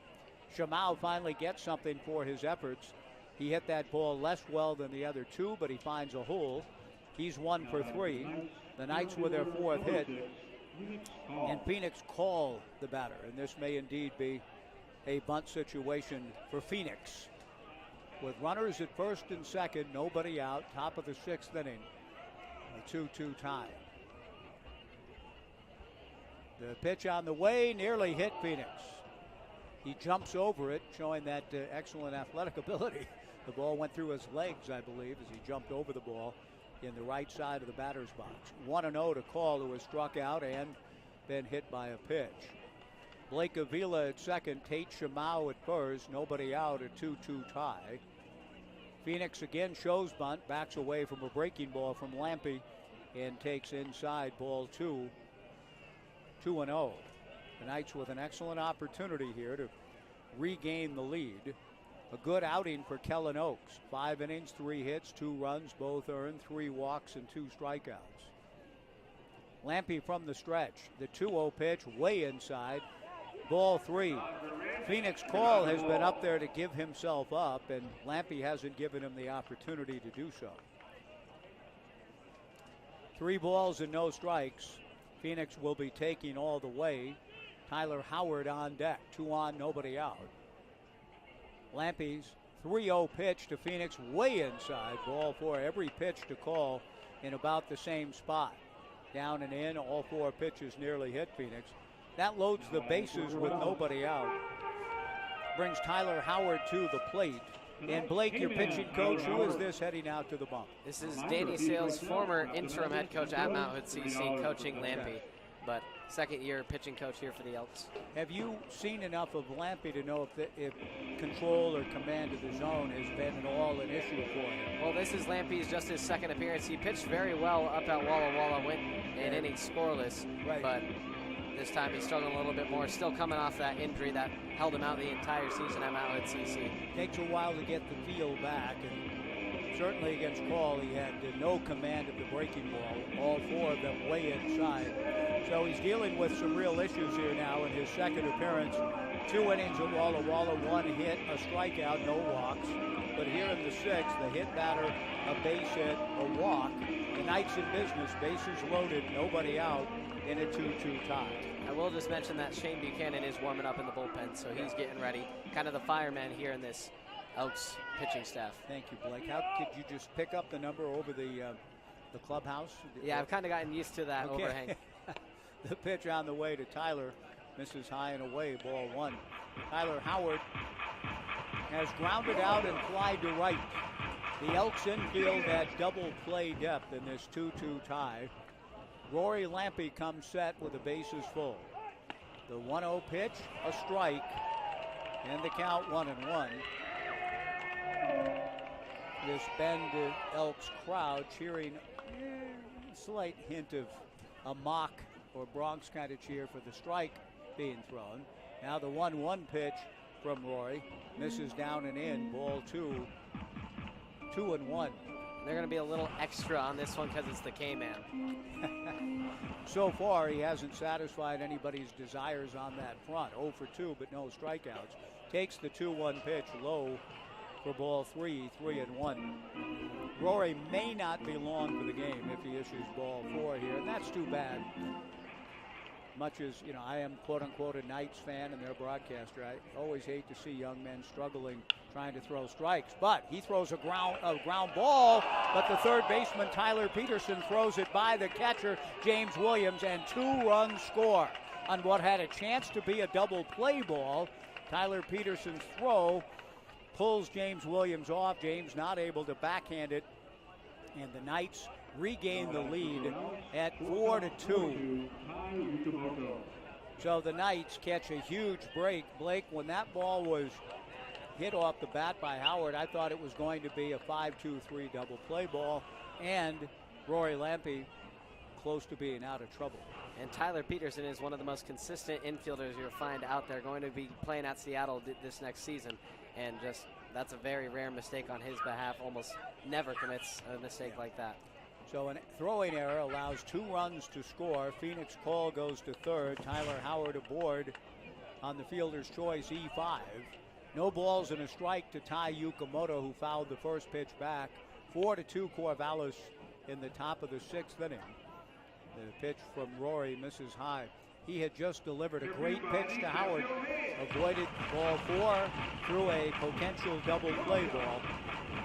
Shamau finally gets something for his efforts. He hit that ball less well than the other 2, but he finds a hole. He's 1 for 3. The Knights with their 4th hit, and Phoenix call the batter, and this may indeed be a bunt situation for Phoenix. With runners at first and second, nobody out, top of the 6th inning, a 2-2 tie. The pitch on the way, nearly hit Phoenix. He jumps over it, showing that excellent athletic ability. The ball went through his legs, I believe, as he jumped over the ball in the right side of the batter's box. 1-0 to Call, who was struck out and been hit by a pitch. Blake Avila at second, Tate Shamau at first, nobody out, a 2-2 tie. Phoenix again shows bunt, backs away from a breaking ball from Lemke and takes inside ball 2. 2-0. The Knights with an excellent opportunity here to regain the lead. A good outing for Kellen Oaks. 5 innings, 3 hits, 2 runs, both earned, 3 walks and 2 strikeouts. Lemke from the stretch. The 2-0 pitch way inside. Ball 3. Phoenix call has been up there to give himself up, and Lemke hasn't given him the opportunity to do so. 3 balls and no strikes. Phoenix will be taking all the way. Tyler Howard on deck. 2 on, nobody out. Lemke's 3-0 pitch to Phoenix way inside. Ball 4. Every pitch to Call in about the same spot. Down and in. All 4 pitches nearly hit Phoenix. That loads the bases with nobody out. Brings Tyler Howard to the plate. And Blake, your pitching coach, who is this heading out to the bump? This is Danny Sales, former interim head coach at Mount Hood CC, coaching Lemke, but second-year pitching coach here for the Elks. Have you seen enough of Lemke to know if control or command of the zone has been at all an issue for him? Well, this is Lemke's just his second appearance. He pitched very well up at Walla Walla, went an inning scoreless, but this time he's struggling a little bit more, still coming off that injury that held him out the entire season at Mount Hood CC. Takes a while to get the feel back, and certainly against Call he had no command of the breaking ball, all 4 of them way inside. So he's dealing with some real issues here now in his second appearance. 2 innings at Walla Walla, 1 hit, a strikeout, no walks. But here in the 6th, the hit batter, a base hit, a walk. The Knights in business, bases loaded, nobody out, in a 2-2 tie. I will just mention that Shane Buchanan is warming up in the bullpen, so he's getting ready. Kind of the fireman here in this Elks pitching staff. Thank you, Blake. How could you just pick up the number over the clubhouse? Yeah, I've kind of gotten used to that overhang. The pitch on the way to Tyler, misses high and away, ball 1. Tyler Howard has grounded out and flied to right. The Elks infield at double play depth in this 2-2 tie. Rory Lemke comes set with the bases full. The 1-0 pitch, a strike, and the count 1-1. This Bend Elks crowd cheering, slight hint of a mock or Bronx kind of cheer for the strike being thrown. Now the 1-1 pitch from Rory misses down and in. Ball 2, 2-1. They're going to be a little extra on this one because it's the K-Man. So far, he hasn't satisfied anybody's desires on that front. 0 for 2, but no strikeouts. Takes the 2-1 pitch low for ball 3, 3-1. Rory may not be long for the game if he issues ball 4 here, and that's too bad. Much as, you know, I am quote-unquote a Knights fan and their broadcaster, I always hate to see young men struggling trying to throw strikes. But he throws a ground ball, but the third baseman, Tyler Peterson, throws it by the catcher, James Williams, and 2 runs score on what had a chance to be a double play ball. Tyler Peterson's throw pulls James Williams off. James not able to backhand it, and the Knights regain the lead at 4-2. So the Knights catch a huge break. Blake, when that ball was hit off the bat by Howard, I thought it was going to be a 5-2-3 double play ball, and Rory Lemke close to being out of trouble. And Tyler Peterson is one of the most consistent infielders you'll find out there, going to be playing at Seattle this next season. And just, that's a very rare mistake on his behalf. Almost never commits a mistake like that. So a throwing error allows 2 runs to score. Phoenix Call goes to third. Tyler Howard aboard on the fielder's choice, E5. No balls and a strike to Ty Yukamoto, who fouled the first pitch back. 4-2 Corvallis in the top of the 6th inning. The pitch from Rory misses high. He had just delivered a great pitch to Howard. Avoided ball 4 through a potential double play ball,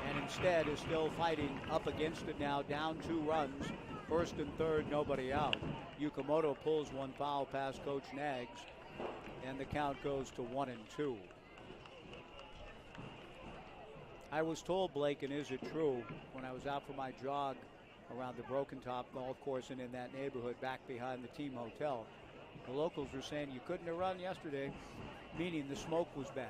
and instead is still fighting up against it now, down 2 runs. First and third, nobody out. Yukamoto pulls one foul past Coach Nags, and the count goes to 1-2. I was told, Blake, and is it true, when I was out for my jog around the Broken Top golf course and in that neighborhood back behind the team hotel, the locals were saying you couldn't have run yesterday, meaning the smoke was bad.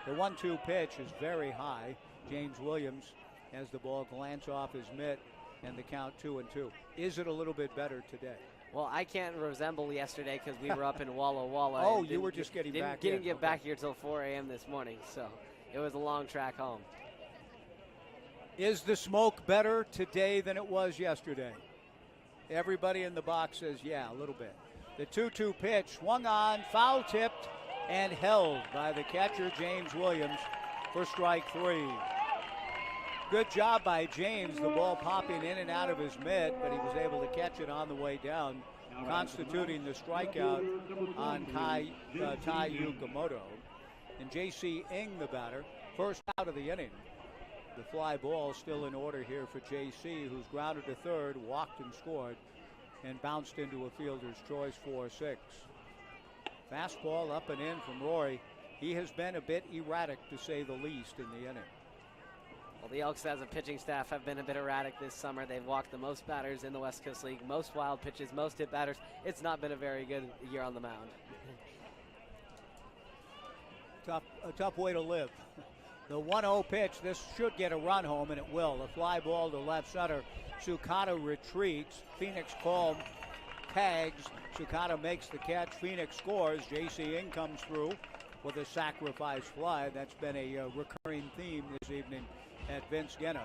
The 1-2 pitch is very high. James Williams has the ball glance off his mitt, and the count 2-2. Is it a little bit better today? Well, I can't resemble yesterday because we were up in Walla Walla. Oh, you were just getting back in. Didn't get back here till 4 a.m. this morning, so it was a long track home. Is the smoke better today than it was yesterday? Everybody in the box says, yeah, a little bit. The 2-2 pitch swung on, foul tipped, and held by the catcher, James Williams, for strike 3. Good job by James, the ball popping in and out of his mitt, but he was able to catch it on the way down, constituting the strikeout on Ty Yukamoto. And J.C. Ng, the batter, first out of the inning. The fly ball still in order here for J.C., who's grounded to third, walked and scored, and bounced into a fielder's choice 4-6. Fastball up and in from Rory. He has been a bit erratic, to say the least, in the inning. Well, the Elks as a pitching staff have been a bit erratic this summer. They've walked the most batters in the West Coast League, most wild pitches, most hit batters. It's not been a very good year on the mound. A tough way to live. The 1-0 pitch, this should get a run home, and it will. A fly ball to left center. Sukata retreats. Phoenix Call tags. Sukata makes the catch. Phoenix scores. J.C. Ng comes through with a sacrifice fly. That's been a recurring theme this evening at Vince Genna.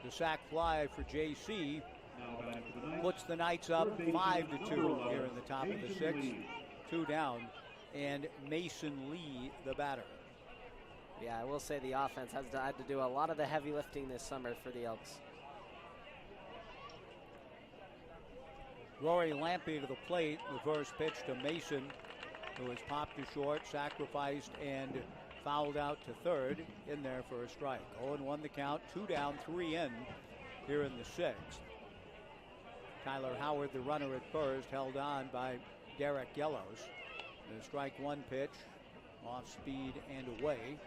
The sac fly for J.C. puts the Knights up 5-2 here in the top of the 6th. 2 down. And Mason Lee, the batter. Yeah, I will say the offense has had to do a lot of the heavy lifting this summer for the Elks. Rory Lemke to the plate. Reverse pitch to Mason, who has popped to short, sacrificed, and fouled out to third. In there for a strike. 0-1 the count. 2 down, 3 in here in the 6th. Tyler Howard, the runner at first, held on by Derek Yellows. The strike 1 pitch, off speed and away.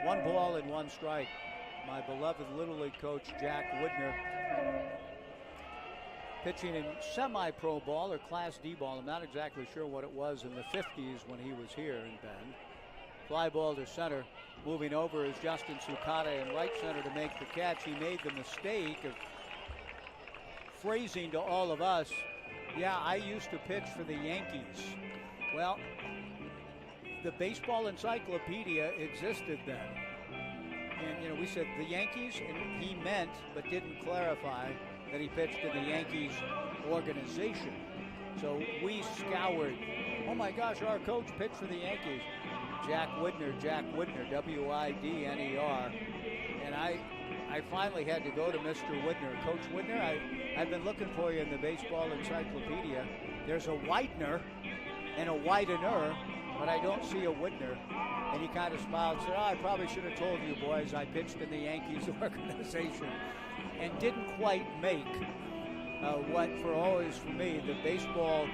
1 ball and 1 strike. My beloved Little League coach, Jack Woodner, pitching in semi-pro ball or Class D ball. I'm not exactly sure what it was in the 50s when he was here in Bend. Fly ball to center. Moving over is Justin Sukata in right center to make the catch. He made the mistake of phrasing to all of us, yeah, I used to pitch for the Yankees. Well, the baseball encyclopedia existed then. And, we said the Yankees, and he meant, but didn't clarify, that he pitched in the Yankees organization. So we scoured, oh my gosh, our coach pitched for the Yankees. Jack Widner, W-I-D-N-E-R. And I finally had to go to Mr. Widner. Coach Widner, I've been looking for you in the baseball encyclopedia. There's a Widener and a Widener, but I don't see a Widner. And he kind of smiled and said, I probably should have told you boys I pitched in the Yankees organization. And didn't quite make what for me, the baseball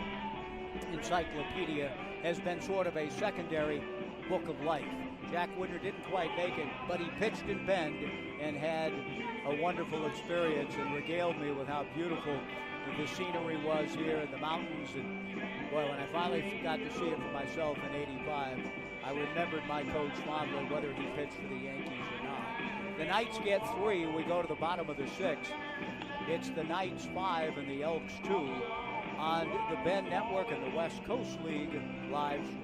encyclopedia has been sort of a secondary book of life. Jack Widner didn't quite make it, but he pitched in Bend and had a wonderful experience and regaled me with how beautiful the scenery was here in the mountains. And boy, when I finally got to see it for myself in '85, I remembered my coach fondly, whether he pitched for the Yankees or not. The Knights get 3. We go to the bottom of the 6th. It's the Knights 5 and the Elks 2 on the Bend Network and the West Coast League live stream.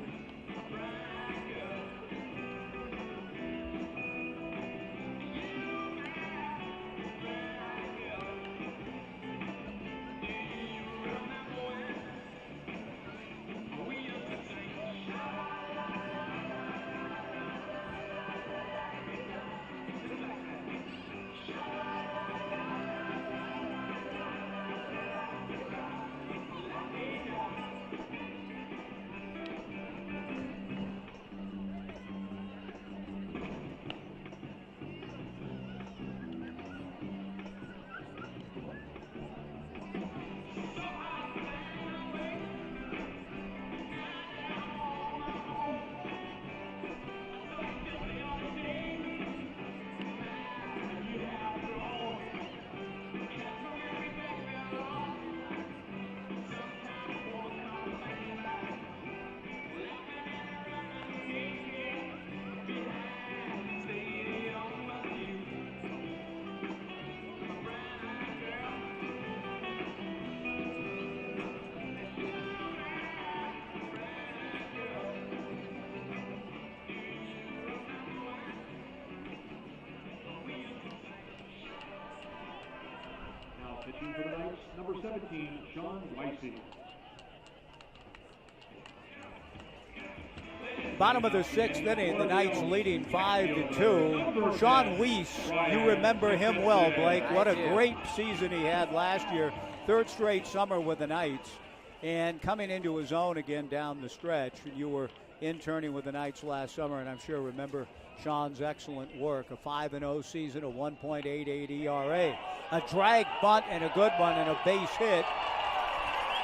Pitching for the Knights, number 17, Sean Weissy. Bottom of the 6th inning, the Knights leading 5-2. Sean Weiss, you remember him well, Blake. What a great season he had last year. 3rd straight summer with the Knights. And coming into his own again down the stretch. You were interning with the Knights last summer, and I'm sure remember Sean's excellent work. A 5-0 season, a 1.88 ERA. A drag bunt and a good one and a base hit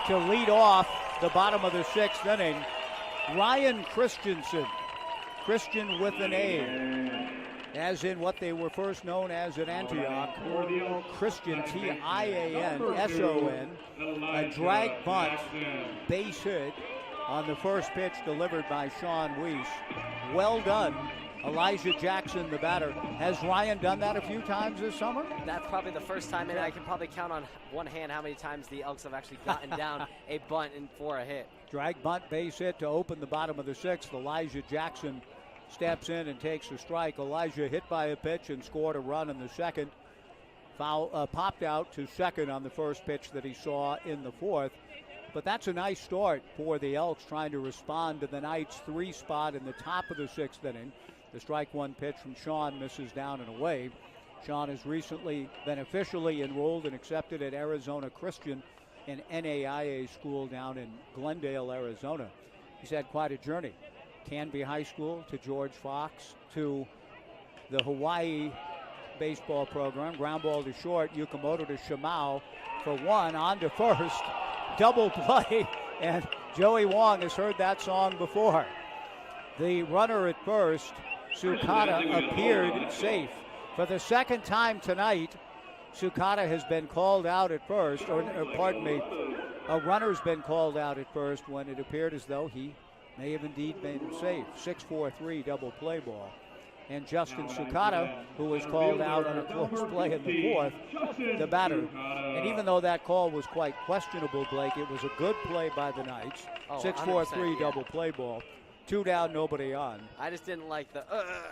to lead off the bottom of the 6th inning. Ryan Christensen, Christian with an A, as in what they were first known as at Antioch, Christian, T-I-A-N-S-O-N, a drag bunt, base hit on the first pitch delivered by Sean Weiss. Well done. Elijah Jackson, the batter. Has Ryan done that a few times this summer? That's probably the first time, and I can probably count on one hand how many times the Elks have actually gotten down a bunt for a hit. Drag bunt, base hit to open the bottom of the 6th. Elijah Jackson steps in and takes a strike. Elijah hit by a pitch and scored a run in the 2nd. Foul popped out to 2nd on the first pitch that he saw in the 4th. But that's a nice start for the Elks, trying to respond to the Knights' 3 spot in the top of the 6th inning. The strike one pitch from Sean misses down and away. Sean has recently been officially enrolled and accepted at Arizona Christian, an NAIA school down in Glendale, Arizona. He's had quite a journey. Canby High School to George Fox to the Hawaii baseball program. Ground ball to short. Yukamoto to Shimao for 1 on to first. Double play, and Joey Wong has heard that song before. The runner at first, Sukata, appeared safe. For the 2nd time tonight, Sukata has been called out at first, or pardon me, a runner's been called out at first when it appeared as though he may have indeed been saved. 6-4-3 double play ball. And Justin Sukata, who was called out on a close play in the fourth, the batter. And even though that call was quite questionable, Blake, it was a good play by the Knights. 6-4-3 double play ball. 2 down, nobody on. I just didn't like the.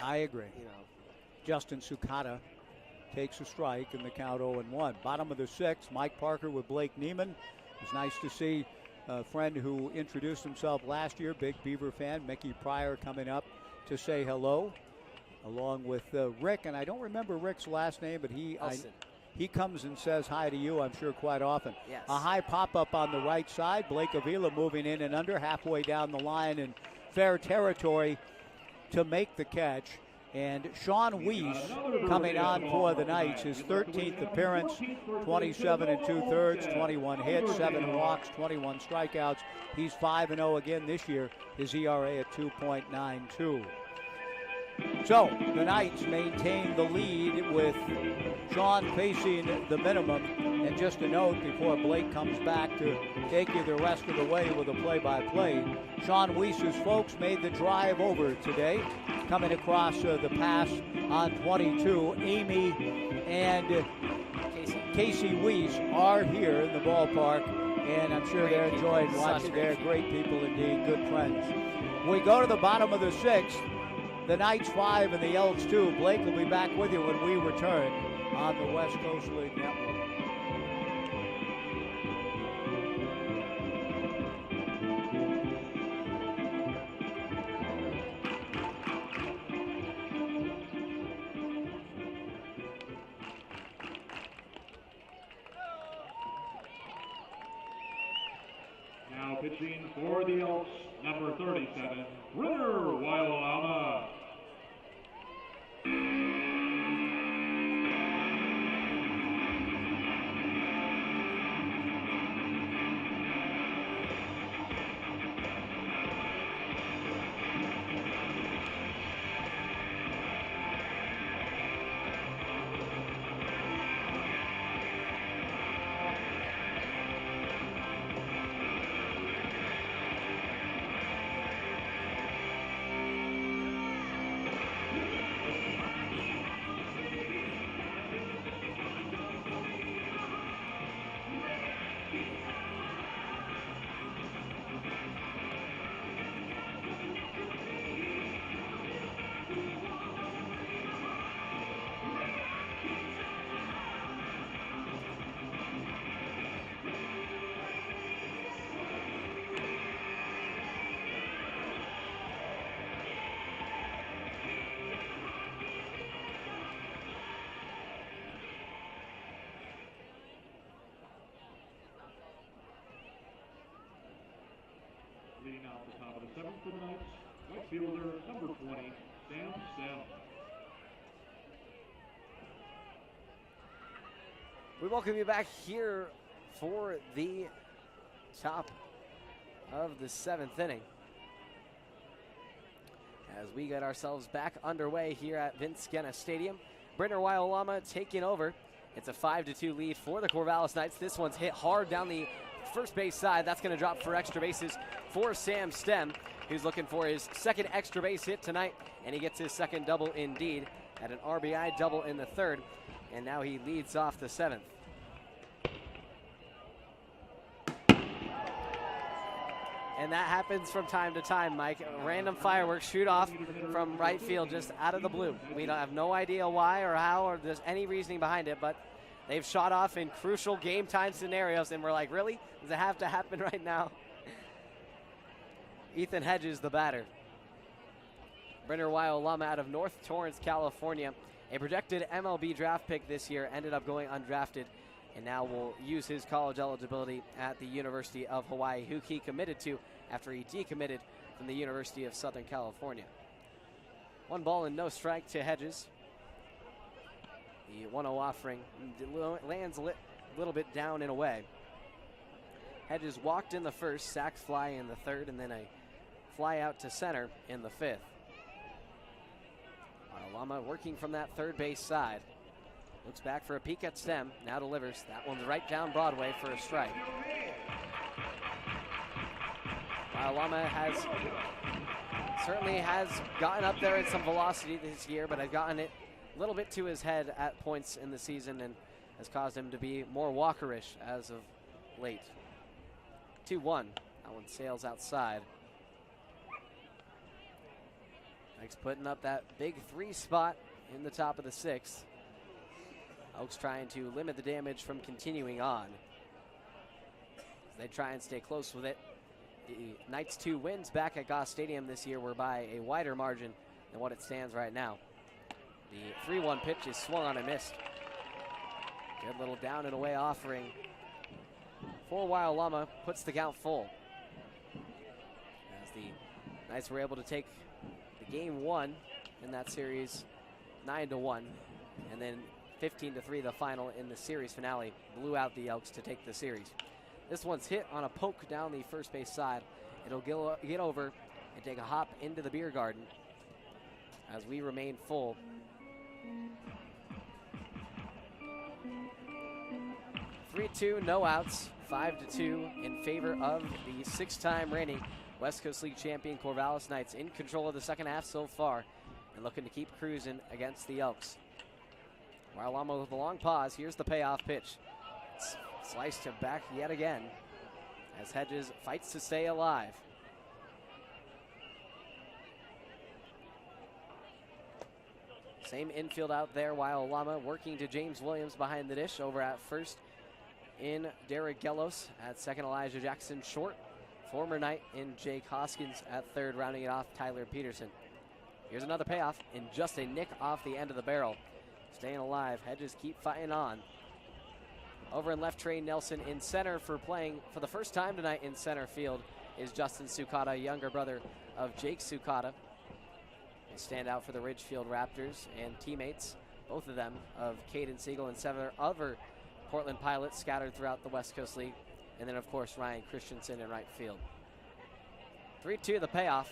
I agree. Justin Sukata takes a strike in the count 0-1. Bottom of the 6th, Mike Parker with Blake Neiman. It was nice to see a friend who introduced himself last year, big Beaver fan, Mickey Pryor, coming up to say hello, along with Rick. And I don't remember Rick's last name, but he comes and says hi to you, I'm sure, quite often. Yes. A high pop-up on the right side. Blake Avila moving in and under, halfway down the line in fair territory to make the catch. And Sean Weiss coming on for the Knights, his 13th appearance, 27 2/3, 21 hits, 7 walks, 21 strikeouts. He's 5-0 again this year, his ERA at 2.92. So the Knights maintain the lead with Sean facing the minimum. And just a note before Blake comes back to take you the rest of the way with a play-by-play, Sean Weiss's folks made the drive over today, coming across the pass on 22. Amy and Casey Weiss are here in the ballpark, and I'm sure they're enjoying watching. They're great people indeed, good friends. We go to the bottom of the 6th. The Knights 5 and the Elks 2. Blake will be back with you when we return on the West Coast League Network. Now pitching for the Elks, number 37, Ritter Wailama. Leading off the top of the 7th for the Knights, right fielder, number 20, Sam Stem. We welcome you back here for the top of the 7th inning, as we get ourselves back underway here at Vince Skenna Stadium. Brenner Wailama taking over. It's a 5-2 lead for the Corvallis Knights. This one's hit hard down the first base side. That's going to drop for extra bases for Sam Stem, who's looking for his second extra base hit tonight, and he gets his second double indeed at an RBI double in the 3rd, and now he leads off the 7th. And that happens from time to time, Mike. Random fireworks shoot off from right field just out of the blue. We don't have no idea why or how or there's any reasoning behind it, but they've shot off in crucial game time scenarios, and we're like, really? Does it have to happen right now? Ethan Hedges, the batter. Brenner Wailama out of North Torrance, California. A projected MLB draft pick this year, ended up going undrafted, and now will use his college eligibility at the University of Hawaii, who he committed to after he decommitted from the University of Southern California. 1 ball and no strike to Hedges. The 1-0 offering lands a little bit down and away. Hedges walked in the 1st, sacked fly in the 3rd, and then a fly out to center in the 5th. Wailama working from that 3rd base side. Looks back for a peek at Stem. Now delivers. That one's right down Broadway for a strike. Lama certainly has gotten up there in some velocity this year, but has gotten it a little bit to his head at points in the season and has caused him to be more walkerish as of late. 2-1. That one sails outside. Mike's putting up that big 3 spot in the top of the 6th. Elks trying to limit the damage from continuing on. As they try and stay close with it. The Knights' 2 wins back at Goss Stadium this year were by a wider margin than what it stands right now. The 3-1 pitch is swung on and missed. Good little down and away offering for Lama puts the count full. As the Knights were able to take the game 1 in that series 9-1, and then 15-3 the final in the series finale blew out the Elks to take the series. This one's hit on a poke down the first base side. It'll get over and take a hop into the beer garden as we remain full. (3-2), no outs, 5-2 in favor of the 6-time reigning West Coast League champion Corvallis Knights, in control of the second half so far and looking to keep cruising against the Elks. Lama with a long pause. Here's the payoff pitch. It's sliced to back yet again as Hedges fights to stay alive. Same infield out there, Lama working to James Williams behind the dish. Over at first in Derek Gellos. At second, Elijah Jackson short. Former Knight in Jake Hoskins at third, rounding it off Tyler Peterson. Here's another payoff and just a nick off the end of the barrel. Staying alive, Hedges keep fighting on. Over in left, Trey Nelson in center for playing for the first time tonight in center field is Justin Sukata, younger brother of Jake Sukata. They stand out for the Ridgefield Raptors and teammates, both of them, of Caden Siegel and 7 other Portland Pilots scattered throughout the West Coast League. And then, of course, Ryan Christensen in right field. 3-2 the payoff.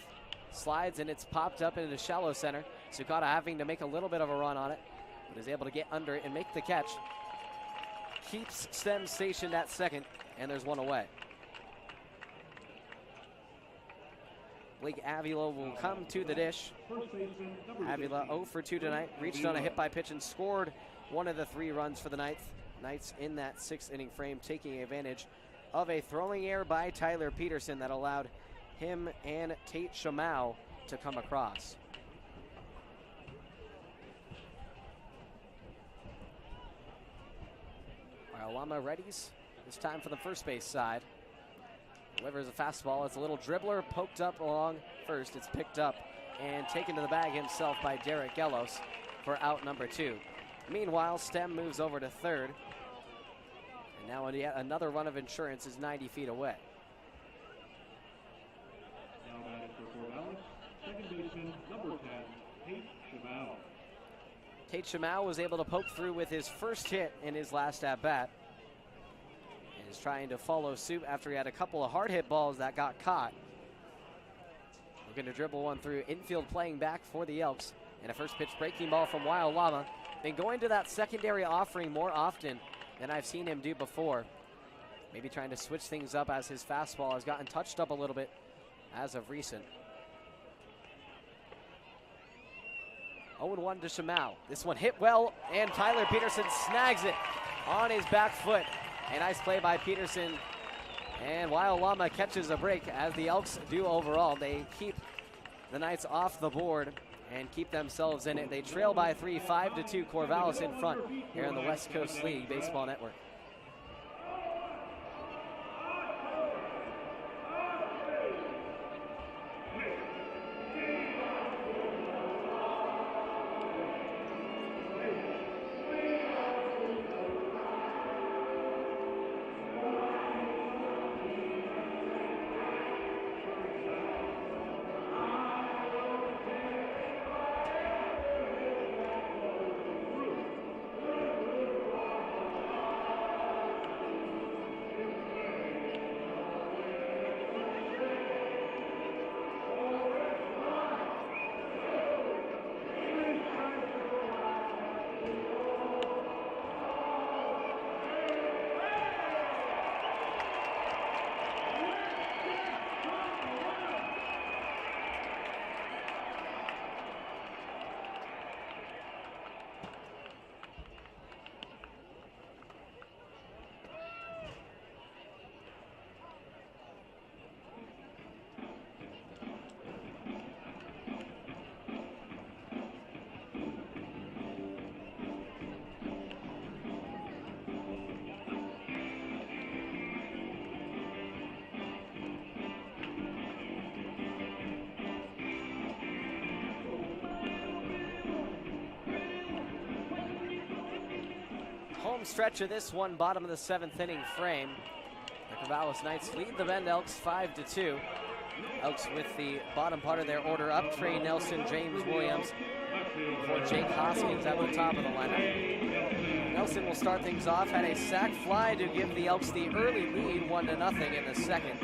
Slides and it's popped up into shallow center. Sukata having to make a little bit of a run on it, but is able to get under it and make the catch. Keeps Stem stationed at second, and there's one away. Blake Avila will come to the dish. Avila 0 for 2 tonight. Reached on a hit by pitch and scored one of the 3 runs for the Knights in that 6th inning frame, taking advantage of a throwing error by Tyler Peterson that allowed him and Tate Shamau to come across. Lama readies this time for the first base side. Delivers a fastball. It's a little dribbler poked up along first. It's picked up and taken to the bag himself by Derek Gellos for out number 2. Meanwhile, Stem moves over to third. And now yet another run of insurance is 90 feet away. Now batting for Corvallis, second baseman, number 10, Tate Shamau. Tate Shamau was able to poke through with his first hit in his last at-bat. And is trying to follow suit after he had a couple of hard hit balls that got caught. Looking to dribble one through. Infield playing back for the Elks. And a first pitch breaking ball from Lama. Been going to that secondary offering more often than I've seen him do before. Maybe trying to switch things up as his fastball has gotten touched up a little bit as of recent. 0-1 to Shamau. This one hit well, and Tyler Peterson snags it on his back foot. A nice play by Peterson. And Lama catches a break, as the Elks do overall. They keep the Knights off the board and keep themselves in it. They trail by 3, 5-2, Corvallis in front here on the West Coast League Baseball Network. home stretch of this one, bottom of the 7th inning frame. The Corvallis Knights lead the Bend Elks 5-2. Elks with the bottom part of their order up. Trey Nelson, James Williams, for Jake Hoskins at the top of the lineup. Nelson will start things off. Had a sac fly to give the Elks the early lead, 1-0 in the second,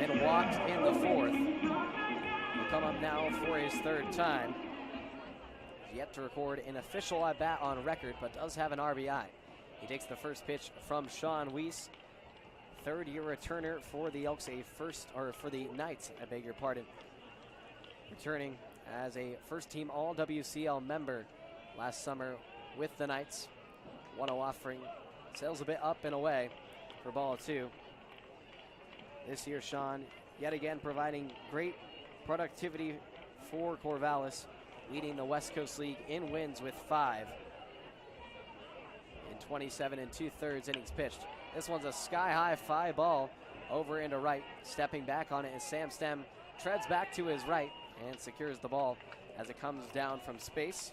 and walked in the fourth. He'll come up now for his third time. Yet to record an official at-bat on record, but does have an RBI. He takes the first pitch from Sean Weiss, third-year returner for the Elks, for the Knights, I beg your pardon. Returning as a first-team All-WCL member last summer with the Knights. 1-0 offering, sails a bit up and away for ball 2. This year, Sean, yet again providing great productivity for Corvallis, leading the West Coast League in wins with 5 in 27 2/3 innings pitched. This one's a sky-high fly ball over into right. Stepping back on it as Sam Stem treads back to his right and secures the ball as it comes down from space.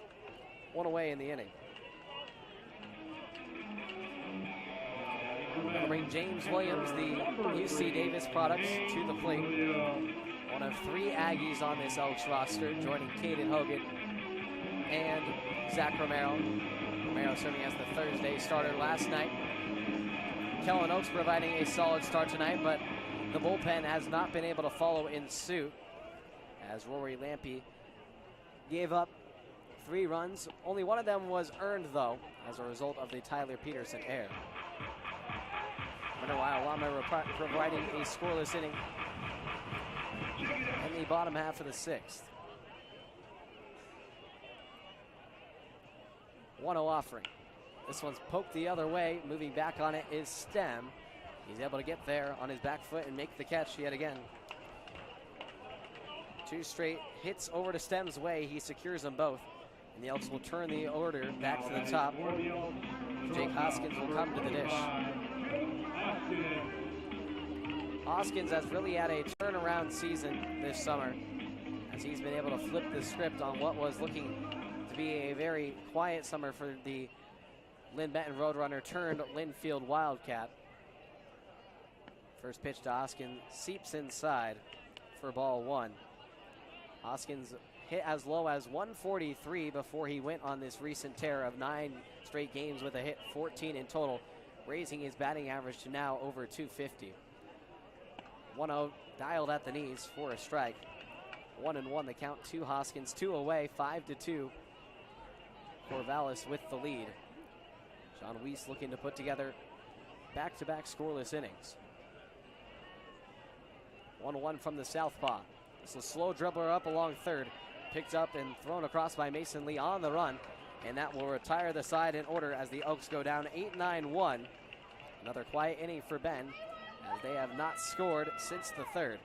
1 away in the inning. We'll bring James Williams, the UC Davis products, to the plate. One of 3 Aggies on this Elks roster, joining Caden Hogan and Zach Romero. Romero serving as the Thursday starter last night. Kellen Oaks providing a solid start tonight, but the bullpen has not been able to follow in suit, as Rory Lemke gave up 3 runs. Only one of them was earned, though, as a result of the Tyler Peterson error. Waialama providing a scoreless inning in the bottom half of the 6th. 1-0 offering. This one's poked the other way. Moving back on it is Stem. He's able to get there on his back foot and make the catch yet again. 2 straight hits over to Stem's way. He secures them both. And the Elks will turn the order back to the top. Jake Hoskins will come to the dish. Hoskins has really had a turnaround season this summer, as he's been able to flip the script on what was looking to be a very quiet summer for the Lynn Benton Roadrunner turned Linfield Wildcat. First pitch to Hoskins seeps inside for ball 1. Hoskins hit as low as 143 before he went on this recent tear of 9 straight games with a hit, 14 in total, raising his batting average to now over 250. 1-0 dialed at the knees for a strike. 1-1 the count to Hoskins, 2 away, 5-2. Corvallis with the lead. Sean Weiss looking to put together back-to-back scoreless innings. 1-1 from the southpaw. This is a slow dribbler up along third. Picked up and thrown across by Mason Lee on the run. And that will retire the side in order as the Elks go down 8-9-1. Another quiet inning for Ben, as they have not scored since the 3rd.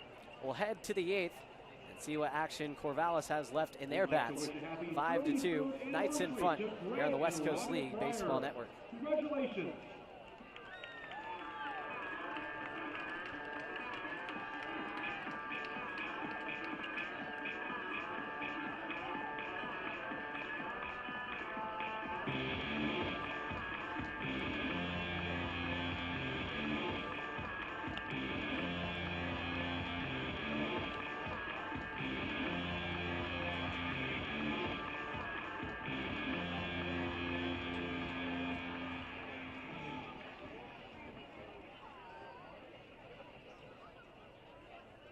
We'll head to the 8th and see what action Corvallis has left in their bats. 5-2, Knights in front here on the West Coast League Baseball Network. Congratulations.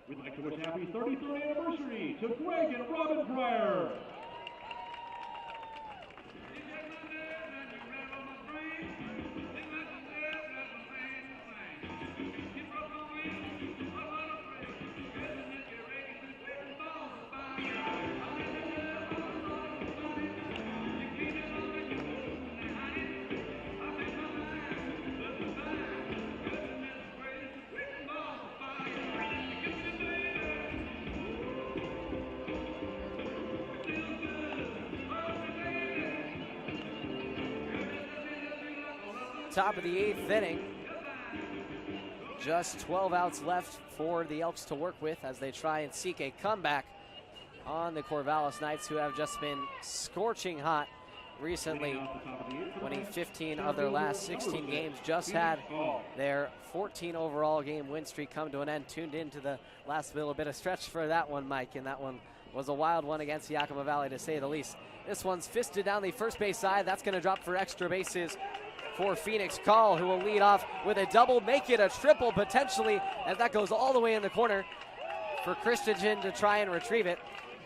We'd like to wish happy 33rd anniversary to Greg and Robin Pryor. Top of the 8th inning. Just 12 outs left for the Elks to work with as they try and seek a comeback on the Corvallis Knights, who have just been scorching hot recently, winning 15 of their last 16 games, just had their 14 overall game win streak come to an end. Tuned into the last little bit of stretch for that one, Mike, and that one was a wild one against Yakima Valley, to say the least. This one's fisted down the first base side. That's going to drop for extra bases for Phoenix Call, who will lead off with a double, make it a triple potentially, as that goes all the way in the corner for Christensen to try and retrieve it.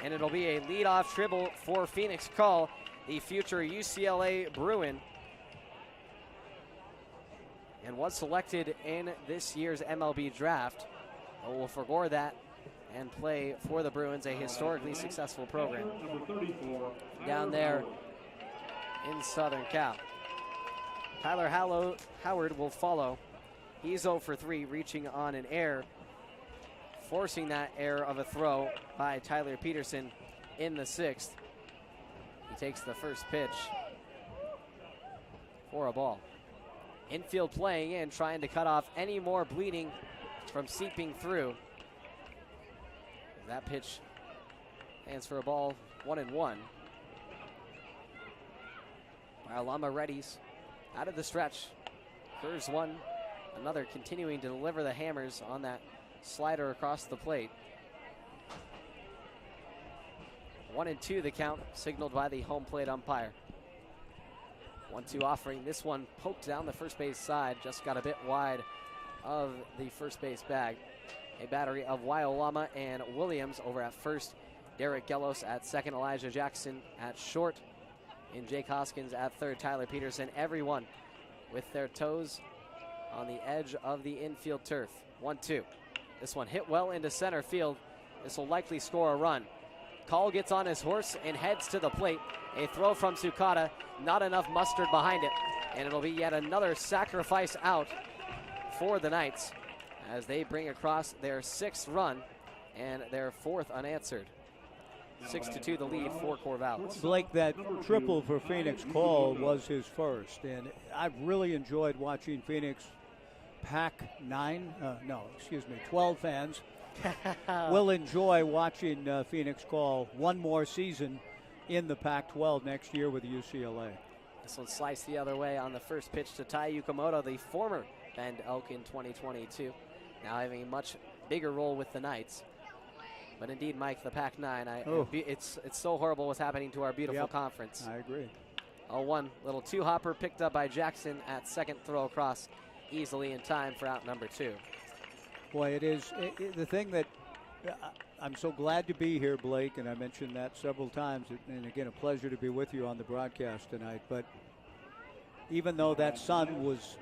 And it'll be a leadoff triple for Phoenix Call, the future UCLA Bruin, and was selected in this year's MLB draft. But we'll forego that and play for the Bruins, a historically successful program down there in Southern Cal. Tyler Howard will follow. He's 0 for 3, reaching on an error, forcing that error of a throw by Tyler Peterson in the 6th. He takes the first pitch for a ball. Infield playing in, trying to cut off any more bleeding from seeping through. That pitch stands for a ball, 1-1. Alama readies out of the stretch. Curves one, another continuing to deliver the hammers on that slider across the plate. 1-2 the count, signaled by the home plate umpire. 1-2 offering. This one poked down the first base side, just got a bit wide of the first base bag. A battery of Wyolama and Williams over at first. Derek Gellos at second. Elijah Jackson at short. And Jake Hoskins at third. Tyler Peterson, everyone with their toes on the edge of the infield turf. 1-2. This one hit well into center field. This will likely score a run. Call gets on his horse and heads to the plate. A throw from Sukata, not enough mustard behind it. And it'll be yet another sacrifice out for the Knights as they bring across their 6th run and their 4th unanswered. 6-2 the lead for Corvallis. Blake, that triple for Phoenix Call was his first, and I've really enjoyed watching Phoenix Pac-9, 12 fans will enjoy watching Phoenix Call one more season in the Pac-12 next year with UCLA. This one sliced the other way on the first pitch to Tai Yukamoto, the former Bend Elk in 2022. Now having a much bigger role with the Knights. But indeed, Mike, the Pac-9, it's so horrible what's happening to our beautiful conference. I agree. 0-1, little two-hopper picked up by Jackson at second, throw across easily in time for out number 2. Boy, it is the thing that I'm so glad to be here, Blake, and I mentioned that several times. And again, a pleasure to be with you on the broadcast tonight. But even though that sun was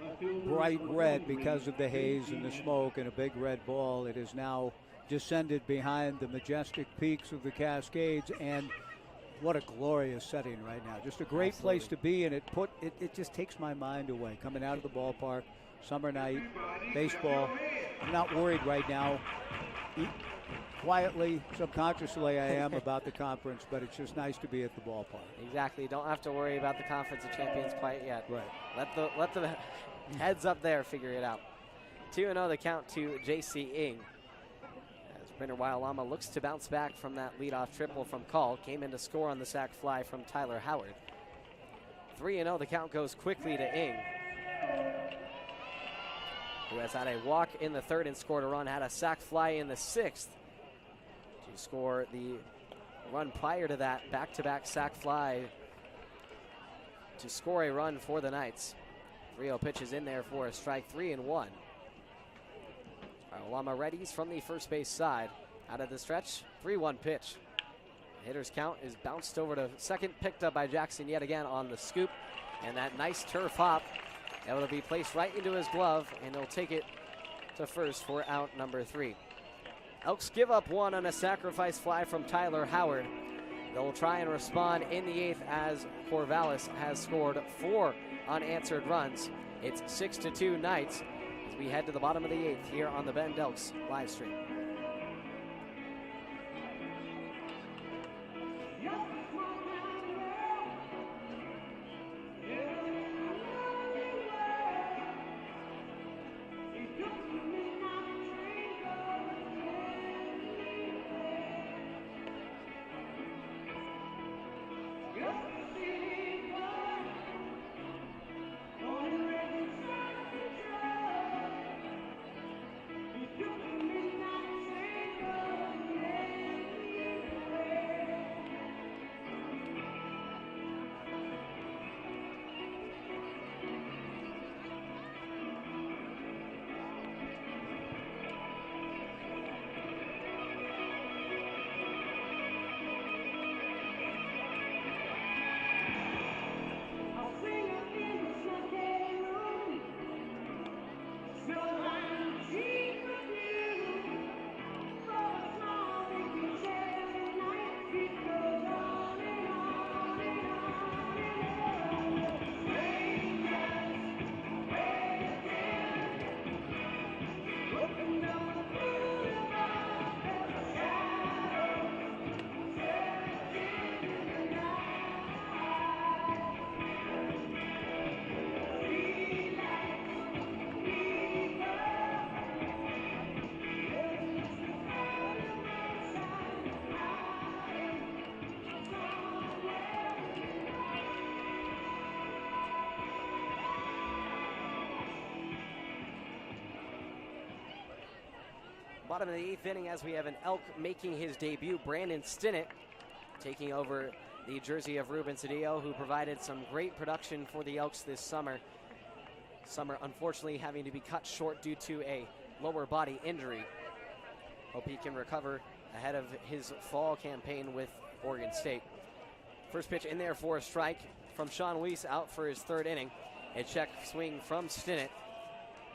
bright red because of the haze and the smoke and a big red ball, it is now descended behind the majestic peaks of the Cascades, and what a glorious setting right now. Just a great place to be, and it just takes my mind away. Coming out of the ballpark, summer night, baseball. I'm not worried right now. Quietly, subconsciously, I am about the conference, but it's just nice to be at the ballpark. Exactly. Don't have to worry about the Conference of Champions quite yet. Right. Let the heads up there figure it out. 2-0 the count to J.C. Ing. As Brenner Wyolama looks to bounce back from that leadoff triple from Call. Came in to score on the sac fly from Tyler Howard. 3-0 the count goes quickly to Ing, who has had a walk in the 3rd and scored a run. Had a sac fly in the 6th to score the run prior to that. Back-to-back sac fly to score a run for the Knights. 3-0 pitches in there for a strike, 3-1. Lama readies from the first base side. Out of the stretch, 3-1 pitch. Hitter's count is bounced over to second, picked up by Jackson yet again on the scoop. And that nice turf hop, that will be placed right into his glove, and he'll take it to first for out number 3. Elks give up one on a sacrifice fly from Tyler Howard. They'll try and respond in the 8th as Corvallis has scored 4 unanswered runs. It's 6-2 Knights as we head to the bottom of the 8th here on the Bend Elks live stream. Bottom of the 8th inning as we have an Elk making his debut. Brandon Stinnett taking over the jersey of Ruben Cedillo, who provided some great production for the Elks this summer. Summer, unfortunately, having to be cut short due to a lower body injury. Hope he can recover ahead of his fall campaign with Oregon State. First pitch in there for a strike from Sean Weiss out for his 3rd inning. A check swing from Stinnett.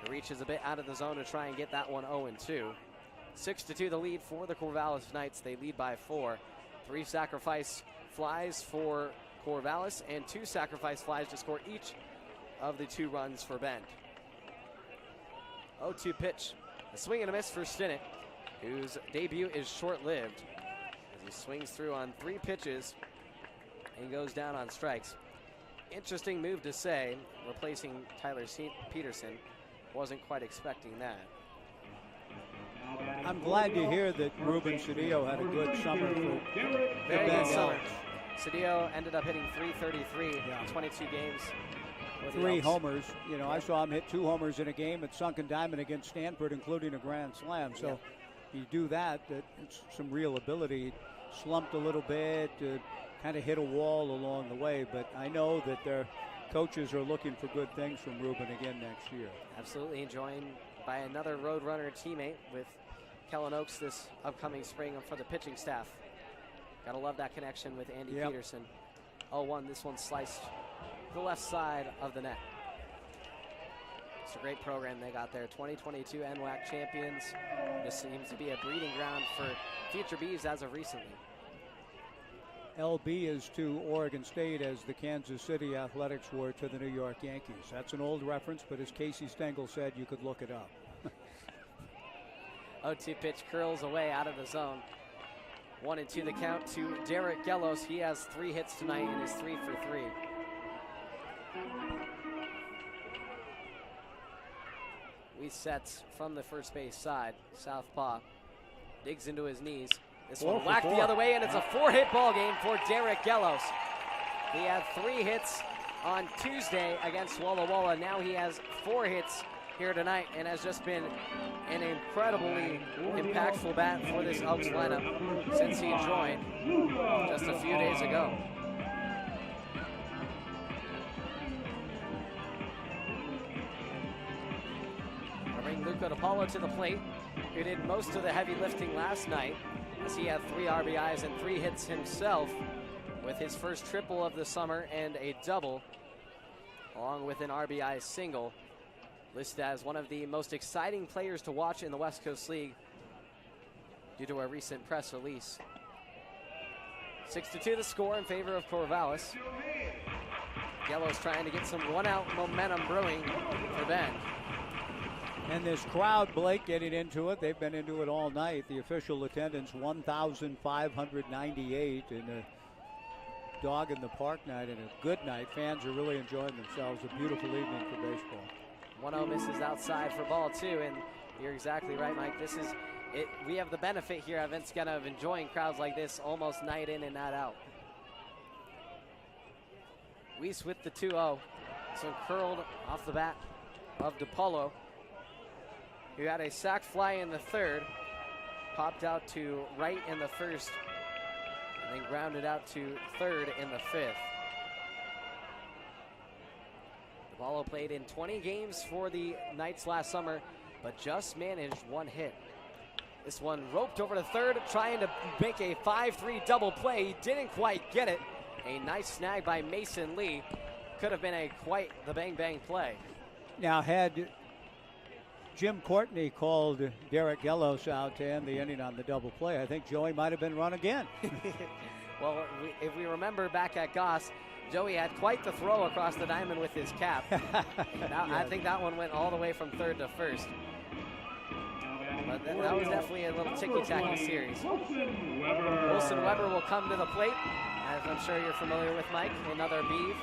He reaches a bit out of the zone to try and get that one 0-2. 6-2 the lead for the Corvallis Knights. They lead by 4. 3 sacrifice flies for Corvallis and 2 sacrifice flies to score each of the 2 runs for Bend. 0-2 pitch. A swing and a miss for Stinnett, whose debut is short-lived as he swings through on 3 pitches and goes down on strikes. Interesting move to say, replacing Tyler Peterson. Wasn't quite expecting that. I'm glad to hear that Ruben Cedillo had a good summer for Very good summer. Cedillo ended up hitting .333 in 22 games. 3 homers. You know, I saw him hit 2 homers in a game at Sunken Diamond against Stanford, including a grand slam. So you do that, it's some real ability. Slumped a little bit, kind of hit a wall along the way, but I know that their coaches are looking for good things from Ruben again next year. Absolutely, joined by another Roadrunner teammate with Kellen Oaks this upcoming spring for the pitching staff. Gotta love that connection with Andy Peterson. 0-1, this one sliced the left side of the net. It's a great program they got there. 2022 NWAC champions. This seems to be a breeding ground for future Bees as of recently. LB is to Oregon State as the Kansas City Athletics were to the New York Yankees. That's an old reference, but as Casey Stengel said, you could look it up. 0-2 pitch curls away out of the zone. 1-2 the count to Derek Gellos. He has 3 hits tonight and is 3 for 3. We sets from the first base side. Southpaw digs into his knees. This one whacked the other way, and it's a 4-hit ball game for Derek Gellos. He had 3 hits on Tuesday against Walla Walla. Now he has 4 hits here tonight and has just been an incredibly impactful bat for this Elks lineup since he joined just a few days ago. Bring Luca DiPaolo to the plate, who did most of the heavy lifting last night, as he had 3 RBIs and 3 hits himself with his first triple of the summer and a double, along with an RBI single. Listed as one of the most exciting players to watch in the West Coast League due to a recent press release. 6-2 the score in favor of Corvallis. Gellos trying to get some one-out momentum brewing for Ben. And this crowd, Blake, getting into it. They've been into it all night. The official attendance, 1,598 in a dog in the park night and a good night. Fans are really enjoying themselves. A beautiful evening for baseball. 1-0 misses outside for ball 2, and you're exactly right, Mike. This is it. We have the benefit here at Vince of enjoying crowds like this almost night in and night out. Weiss with the 2-0. So curled off the bat of DiPaolo, who had a sac fly in the 3rd, popped out to right in the 1st, and then grounded out to 3rd in the 5th. DiPaolo played in 20 games for the Knights last summer, but just managed 1 hit. This one roped over to 3rd, trying to make a 5-3 double play. He didn't quite get it. A nice snag by Mason Lee. Could have been quite the bang-bang play. Now, had Jim Courtney called Derek Gellos out to end the inning on the double play, I think Joey might have been run again. Well, if we remember back at Goss, Joey had quite the throw across the diamond with his cap. I think that one went all the way from 3rd to 1st. But that was definitely a little ticky-tacky series. Wilson Weber will come to the plate, as I'm sure you're familiar with, Mike. Another Beeve.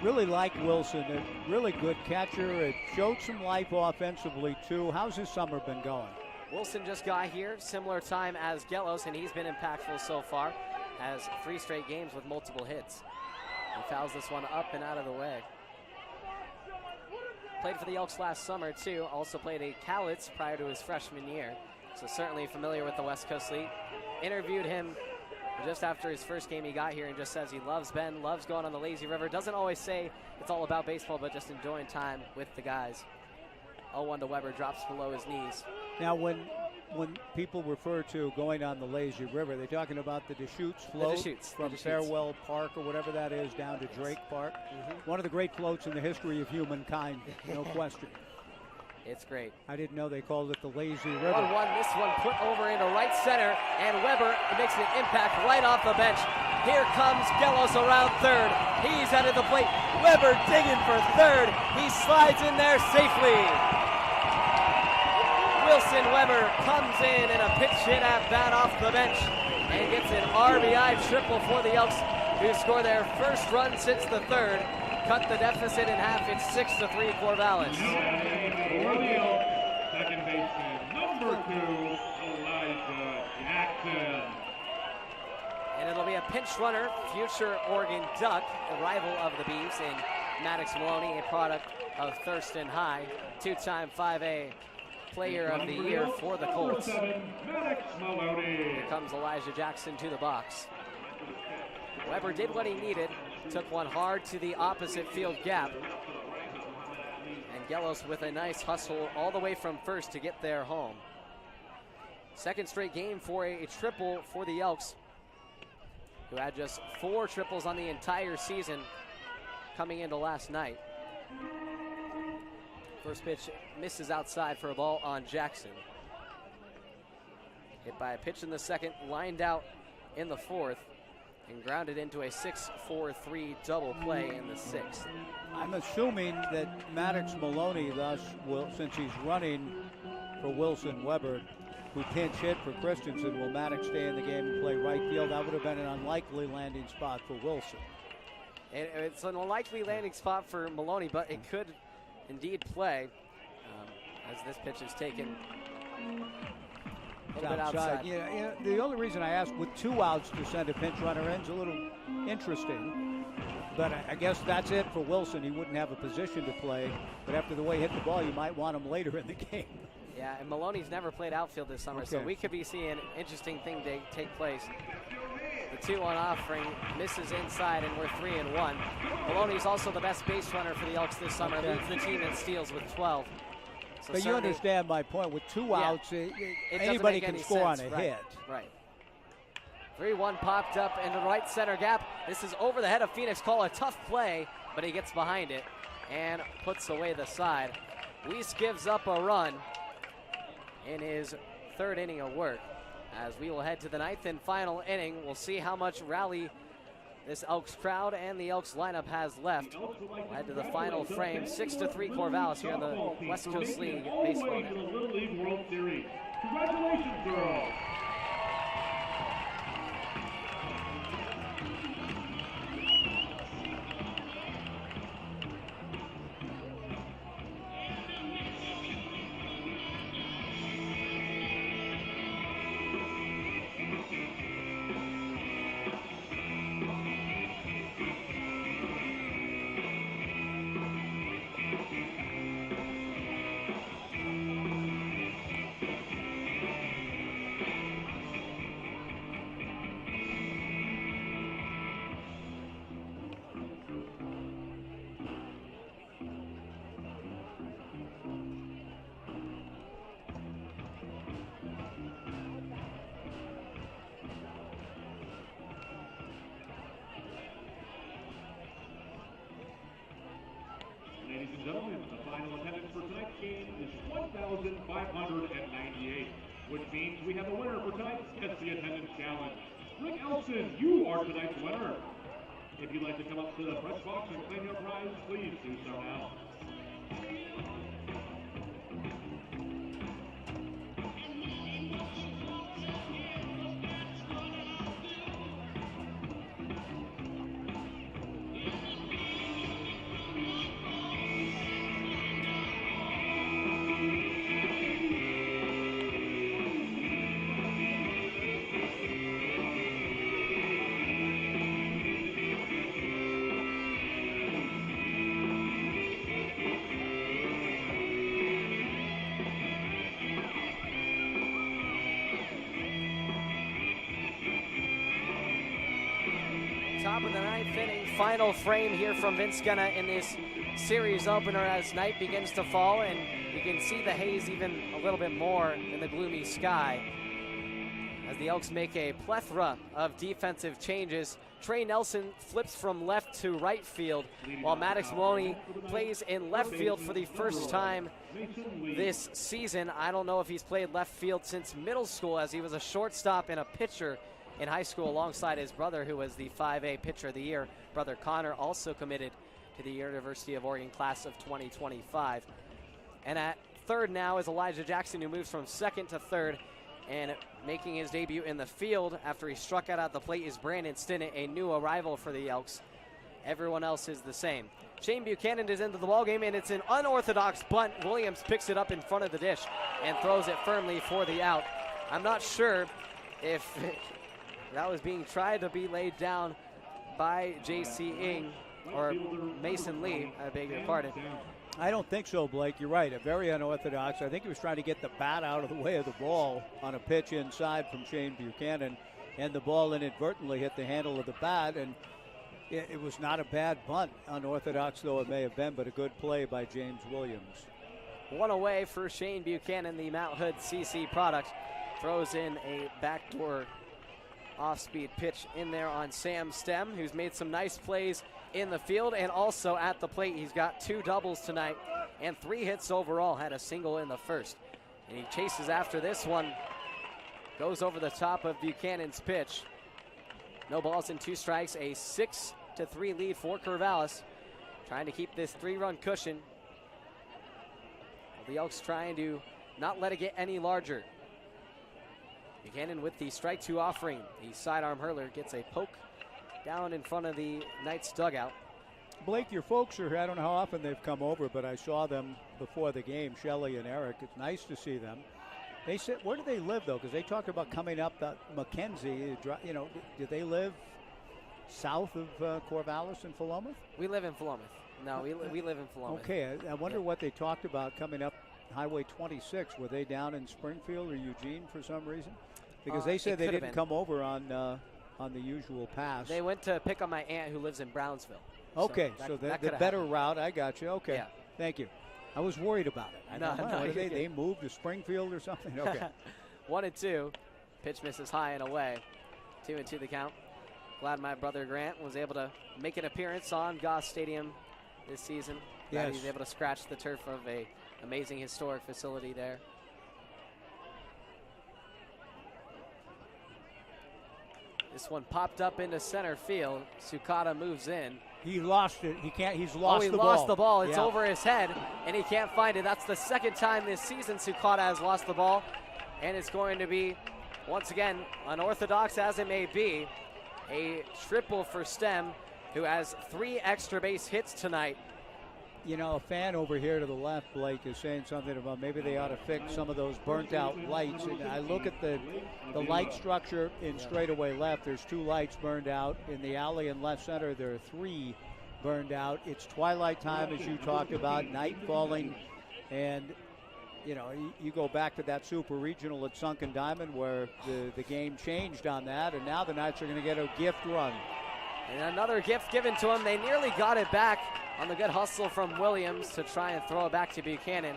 Really like Wilson, a really good catcher. It showed some life offensively, too. How's his summer been going? Wilson just got here, similar time as Gellos, and he's been impactful so far. Has 3 straight games with multiple hits. He fouls this one up and out of the way. Played for the Elks last summer, too. Also played a Cowlitz prior to his freshman year. So certainly familiar with the West Coast League. Interviewed him just after his first game he got here and just says he loves Bend, loves going on the lazy river. Doesn't always say it's all about baseball, but just enjoying time with the guys. 0-1 to Weber, drops below his knees. Now, when people refer to going on the lazy river, they're talking about the Deschutes float from Farewell Park or whatever that is down to Drake Park. One of the great floats in the history of humankind, no question. It's great. I didn't know they called it the lazy river. 1-1, this one put over into right center, and Weber makes an impact right off the bench. Here comes Gellos around third. He's at the plate. Weber digging for third. He slides in there safely. Wilson Weber comes in a pitch hit at bat off the bench and gets an RBI triple for the Elks, who score their first run since the third. Cut the deficit in half. It's 6-3 Corvallis. For the Elks, second baseman, number 2, Elijah Jackson. And it'll be a pinch runner, future Oregon Duck, a rival of the Beavs, in Maddox Maloney, a product of Thurston High, two-time 5A Player of the Year for the Colts. Here comes Elijah Jackson to the box. Weber did what he needed, took one hard to the opposite field gap. And Gellos with a nice hustle all the way from first to get there home. Second straight game for a triple for the Elks, who had just 4 triples on the entire season coming into last night. First pitch misses outside for a ball on Jackson. Hit by a pitch in the second, lined out in the fourth, and grounded into a 6-4-3 double play in the sixth. I'm assuming that Maddox Maloney, thus, will, since he's running for Wilson Weber, who pinch hit for Christensen, will Maddox stay in the game and play right field? That would have been an unlikely landing spot for Wilson. It's an unlikely landing spot for Maloney, but it could indeed play as this pitch is taken a little bit outside. Yeah, the only reason I asked, with 2 outs to send a pinch runner in is a little interesting. But I guess that's it for Wilson. He wouldn't have a position to play. But after the way he hit the ball, you might want him later in the game. Yeah, and Maloney's never played outfield this summer, so we could be seeing an interesting thing take place. The 2-1 offering misses inside, and we're 3-1. Maloney's also the best base runner for the Elks this summer. Leads the team in steals with 12. So but you understand my point. With 2 outs, anybody can score on a hit. Right. 3-1 popped up in the right center gap. This is over the head of Phoenix. Call a tough play, but he gets behind it and puts away the side. Weiss gives up a run in his 3rd inning of work. As we will head to the 9th and final inning, we'll see how much rally this Elks crowd and the Elks lineup has left. We'll head to the final frame, 6-3 Corvallis here in the West Coast League baseball. To the Little League World Series. Congratulations, girls. Ladies and gentlemen, the final attendance for tonight's game is 1,598, which means we have a winner for tonight's SC Attendance Challenge. Rick Elson, you are tonight's winner. If you'd like to come up to the press box and claim your prize, please do so now. top of the ninth inning. Final frame here from Vince Skenna in this series opener as night begins to fall, and you can see the haze even a little bit more in the gloomy sky. As the Elks make a plethora of defensive changes, Trey Nelson flips from left to right field, while Maddox Maloney plays in left field for the first time this season. I don't know if he's played left field since middle school, as he was a shortstop and a pitcher in high school alongside his brother, who was the 5A pitcher of the year. Brother Connor also committed to the University of Oregon class of 2025. And at third now is Elijah Jackson, who moves from second to third. And making his debut in the field after he struck out at the plate is Brandon Stinnett, a new arrival for the Elks. Everyone else is the same. Shane Buchanan is into the ballgame, and it's an unorthodox bunt. Williams picks it up in front of the dish and throws it firmly for the out. I'm not sure if that was being tried to be laid down by J.C. Ng or Mason Lee, I beg your pardon. I don't think so, Blake. You're right. Very unorthodox. I think he was trying to get the bat out of the way of the ball on a pitch inside from Shane Buchanan, and the ball inadvertently hit the handle of the bat, and it was not a bad bunt, unorthodox though it may have been, but a good play by James Williams. One away for Shane Buchanan, the Mount Hood CC product. Throws in a backdoor off-speed pitch in there on Sam Stem, who's made some nice plays in the field and also at the plate. He's got 2 doubles tonight and 3 hits overall, had a single in the first. And he chases after this one, goes over the top of Buchanan's pitch. No balls and 2 strikes, a 6-3 lead for Corvallis, trying to keep this 3-run cushion. The Elks trying to not let it get any larger. Buchanan with the strike 2 offering. The sidearm hurler gets a poke down in front of the Knights dugout. Blake, your folks are here. I don't know how often they've come over, but I saw them before the game, Shelley and Eric. It's nice to see them. They said, where do they live, though? Because they talked about coming up the Mackenzie. You know, do they live south of Corvallis and Philomath? We live in Philomath. No, we live in Philomath. Okay, I wonder what they talked about coming up Highway 26. Were they down in Springfield or Eugene for some reason? Because they said they didn't come over on the usual pass. They went to pick up my aunt who lives in Brownsville. Okay, so the better route. I got you. Okay, yeah. Thank you. I was worried about it. No, they moved to Springfield or something? Okay. 1-2. Pitch misses high and away. 2-2 the count. Glad my brother Grant was able to make an appearance on Goss Stadium this season. Glad he's able to scratch the turf of a amazing historic facility there. This one popped up into center field. Sukata moves in. He lost it. He's lost the ball. He lost the ball. It's over his head, and he can't find it. That's the second time this season Sukata has lost the ball, and it's going to be, once again, unorthodox as it may be, a triple for Stem, who has 3 extra base hits tonight. You know, a fan over here to the left, Blake, is saying something about maybe they ought to fix some of those burnt-out lights. And I look at the light structure in straightaway left. There's 2 lights burned out. In the alley in left center, there are 3 burned out. It's twilight time, as you talked about, night falling. And, you know, you go back to that super regional at Sunken Diamond where the game changed on that. And now the Knights are going to get a gift run. And another gift given to them. They nearly got it back on the good hustle from Williams to try and throw it back to Buchanan.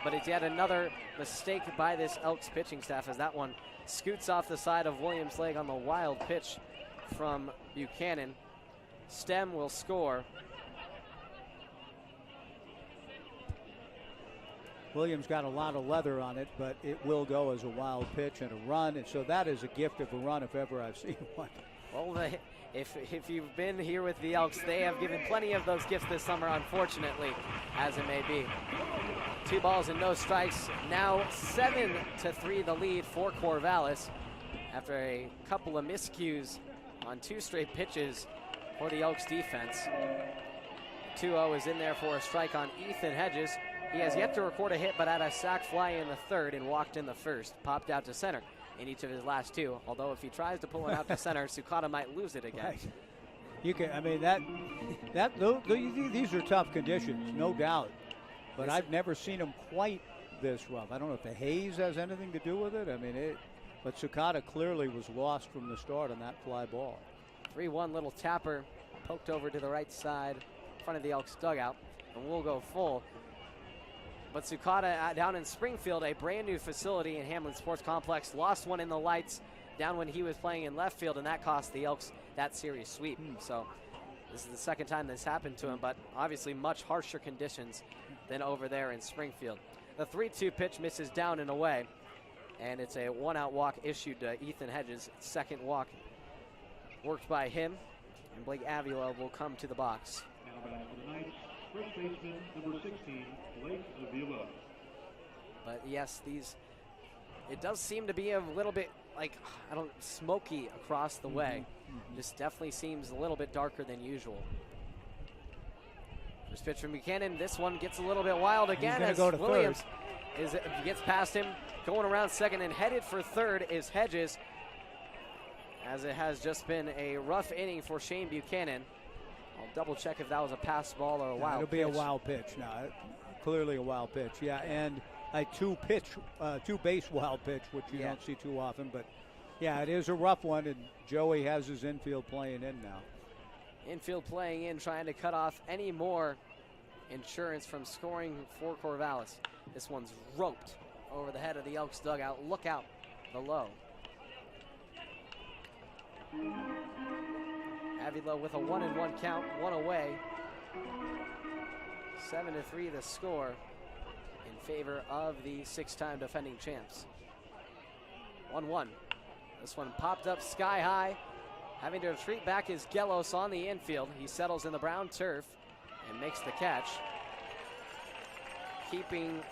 But it's yet another mistake by this Elks pitching staff as that one scoots off the side of Williams' leg on the wild pitch from Buchanan. Stem will score. Williams got a lot of leather on it, but it will go as a wild pitch and a run. And so that is a gift of a run if ever I've seen one. Well, if you've been here with the Elks, they have given plenty of those gifts this summer, unfortunately, as it may be. 2 balls and no strikes. Now 7-3 the lead for Corvallis after a couple of miscues on 2 straight pitches for the Elks defense. 2-0 is in there for a strike on Ethan Hedges. He has yet to record a hit, but had a sac fly in the third and walked in the first. Popped out to center in each of his last 2. Although if he tries to pull it out to center, Sukata might lose it again. Right. You can. I mean these are tough conditions, no doubt. But I've never seen them quite this rough. I don't know if the haze has anything to do with it. I mean but Sukata clearly was lost from the start on that fly ball. 3-1 little tapper poked over to the right side, in front of the Elks dugout, and we'll go full. But Sukata down in Springfield, a brand new facility in Hamlin Sports Complex, lost one in the lights down when he was playing in left field, and that cost the Elks that series sweep. So this is the second time this happened to him, but obviously much harsher conditions than over there in Springfield. The 3-2 pitch misses down and away, and it's a 1-out walk issued to Ethan Hedges. Second walk worked by him, and Blake Avila will come to the box. Now back for the ninth, first baseman, number 16, Blake Avila. But yes, it does seem to be a little bit like, smoky across the way. This definitely seems a little bit darker than usual. First pitch from Buchanan. This one gets a little bit wild again as Williams gets past him, going around second, and headed for third is Hedges, as it has just been a rough inning for Shane Buchanan. I'll double check if that was a pass ball or a wild pitch. It'll be a wild pitch now. Clearly a wild pitch, yeah, and a two base wild pitch, which you don't see too often, but yeah, it is a rough one, and Joey has his infield playing in now. Infield playing in, trying to cut off any more insurance from scoring for Corvallis. This one's roped over the head of the Elks dugout. Look out below. Avila with a 1-1 count, one away. 7-3 the score in favor of the 6-time defending champs. 1-1. This one popped up sky high. Having to retreat back is Gelos on the infield. He settles in the brown turf and makes the catch, keeping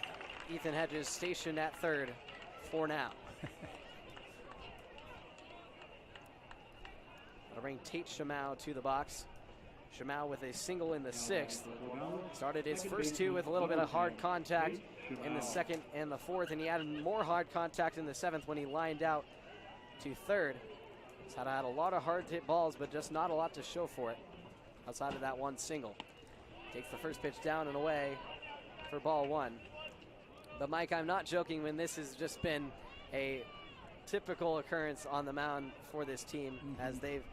Ethan Hedges stationed at third for now. That'll bring Tate Shamau to the box. Shamau with a single in the 6th. Started his first two with a little bit of hard contact in the 2nd and the 4th, and he added more hard contact in the 7th when he lined out to third. He's had a lot of hard hit balls, but just not a lot to show for it outside of that one single. Takes the first pitch down and away for ball 1. But Mike, I'm not joking when this has just been a typical occurrence on the mound for this team, as they've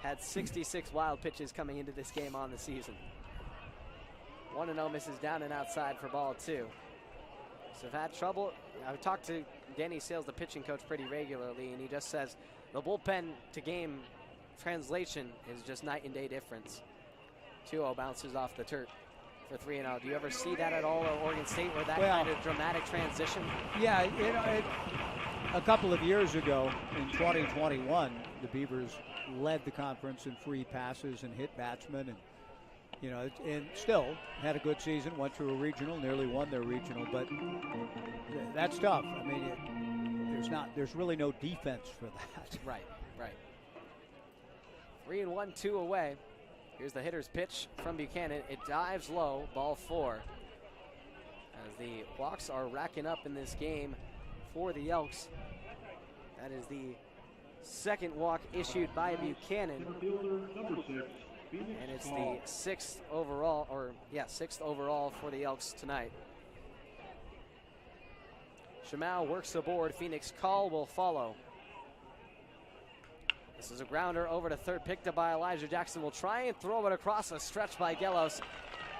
had 66 wild pitches coming into this game on the season. 1-0 misses down and outside for ball 2. So I've had trouble. I've talked to Danny Sales, the pitching coach, pretty regularly, and he just says the bullpen to game translation is just night and day difference. 2-0 bounces off the turf for 3-0. Do you ever see that at all at Oregon State, where that kind of dramatic transition? Yeah, a couple of years ago in 2021, the Beavers led the conference in free passes and hit batsmen, and still had a good season, went to a regional, nearly won their regional, but that's tough. I mean, there's really no defense for that. Right. 3-1, 2 away. Here's the hitter's pitch from Buchanan. It dives low, ball 4. As the walks are racking up in this game for the Elks. That is the 2nd walk issued by Buchanan. And it's the 6th overall, 6th overall for the Elks tonight. Shamau works aboard. Phoenix Call will follow. This is a grounder over to third, picked up by Elijah Jackson. Will try and throw it across a stretch by Gelos,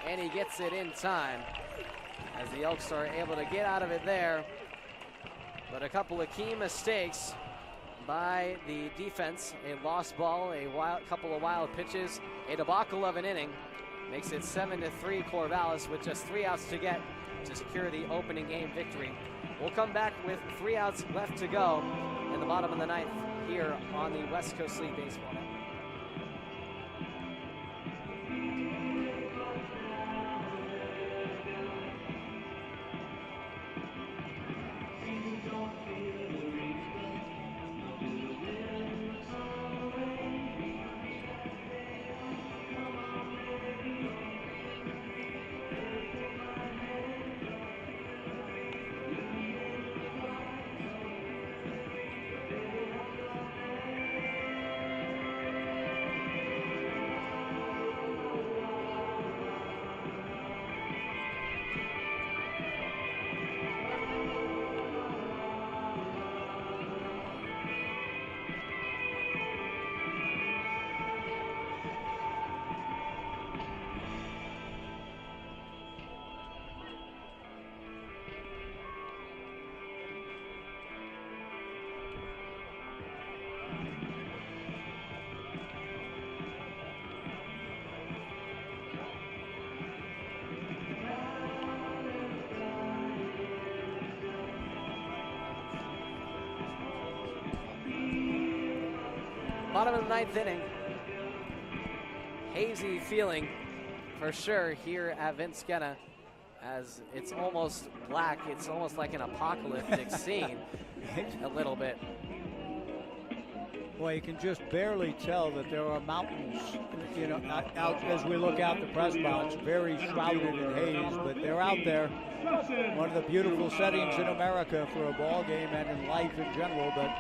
and he gets it in time as the Elks are able to get out of it there. But a couple of key mistakes by the defense. A lost ball, couple of wild pitches, a debacle of an inning. Makes it 7-3 Corvallis with just 3 outs to get to secure the opening game victory. We'll come back with 3 outs left to go in the bottom of the 9th here on the West Coast League Baseball Network. Bottom of the 9th inning. Hazy feeling for sure here at Vincennes, as it's almost black. It's almost like an apocalyptic scene a little bit. Well, you can just barely tell that there are mountains, you know, out as we look out the press box, very shrouded in haze, but they're out there. One of the beautiful settings in America for a ball game and in life in general, but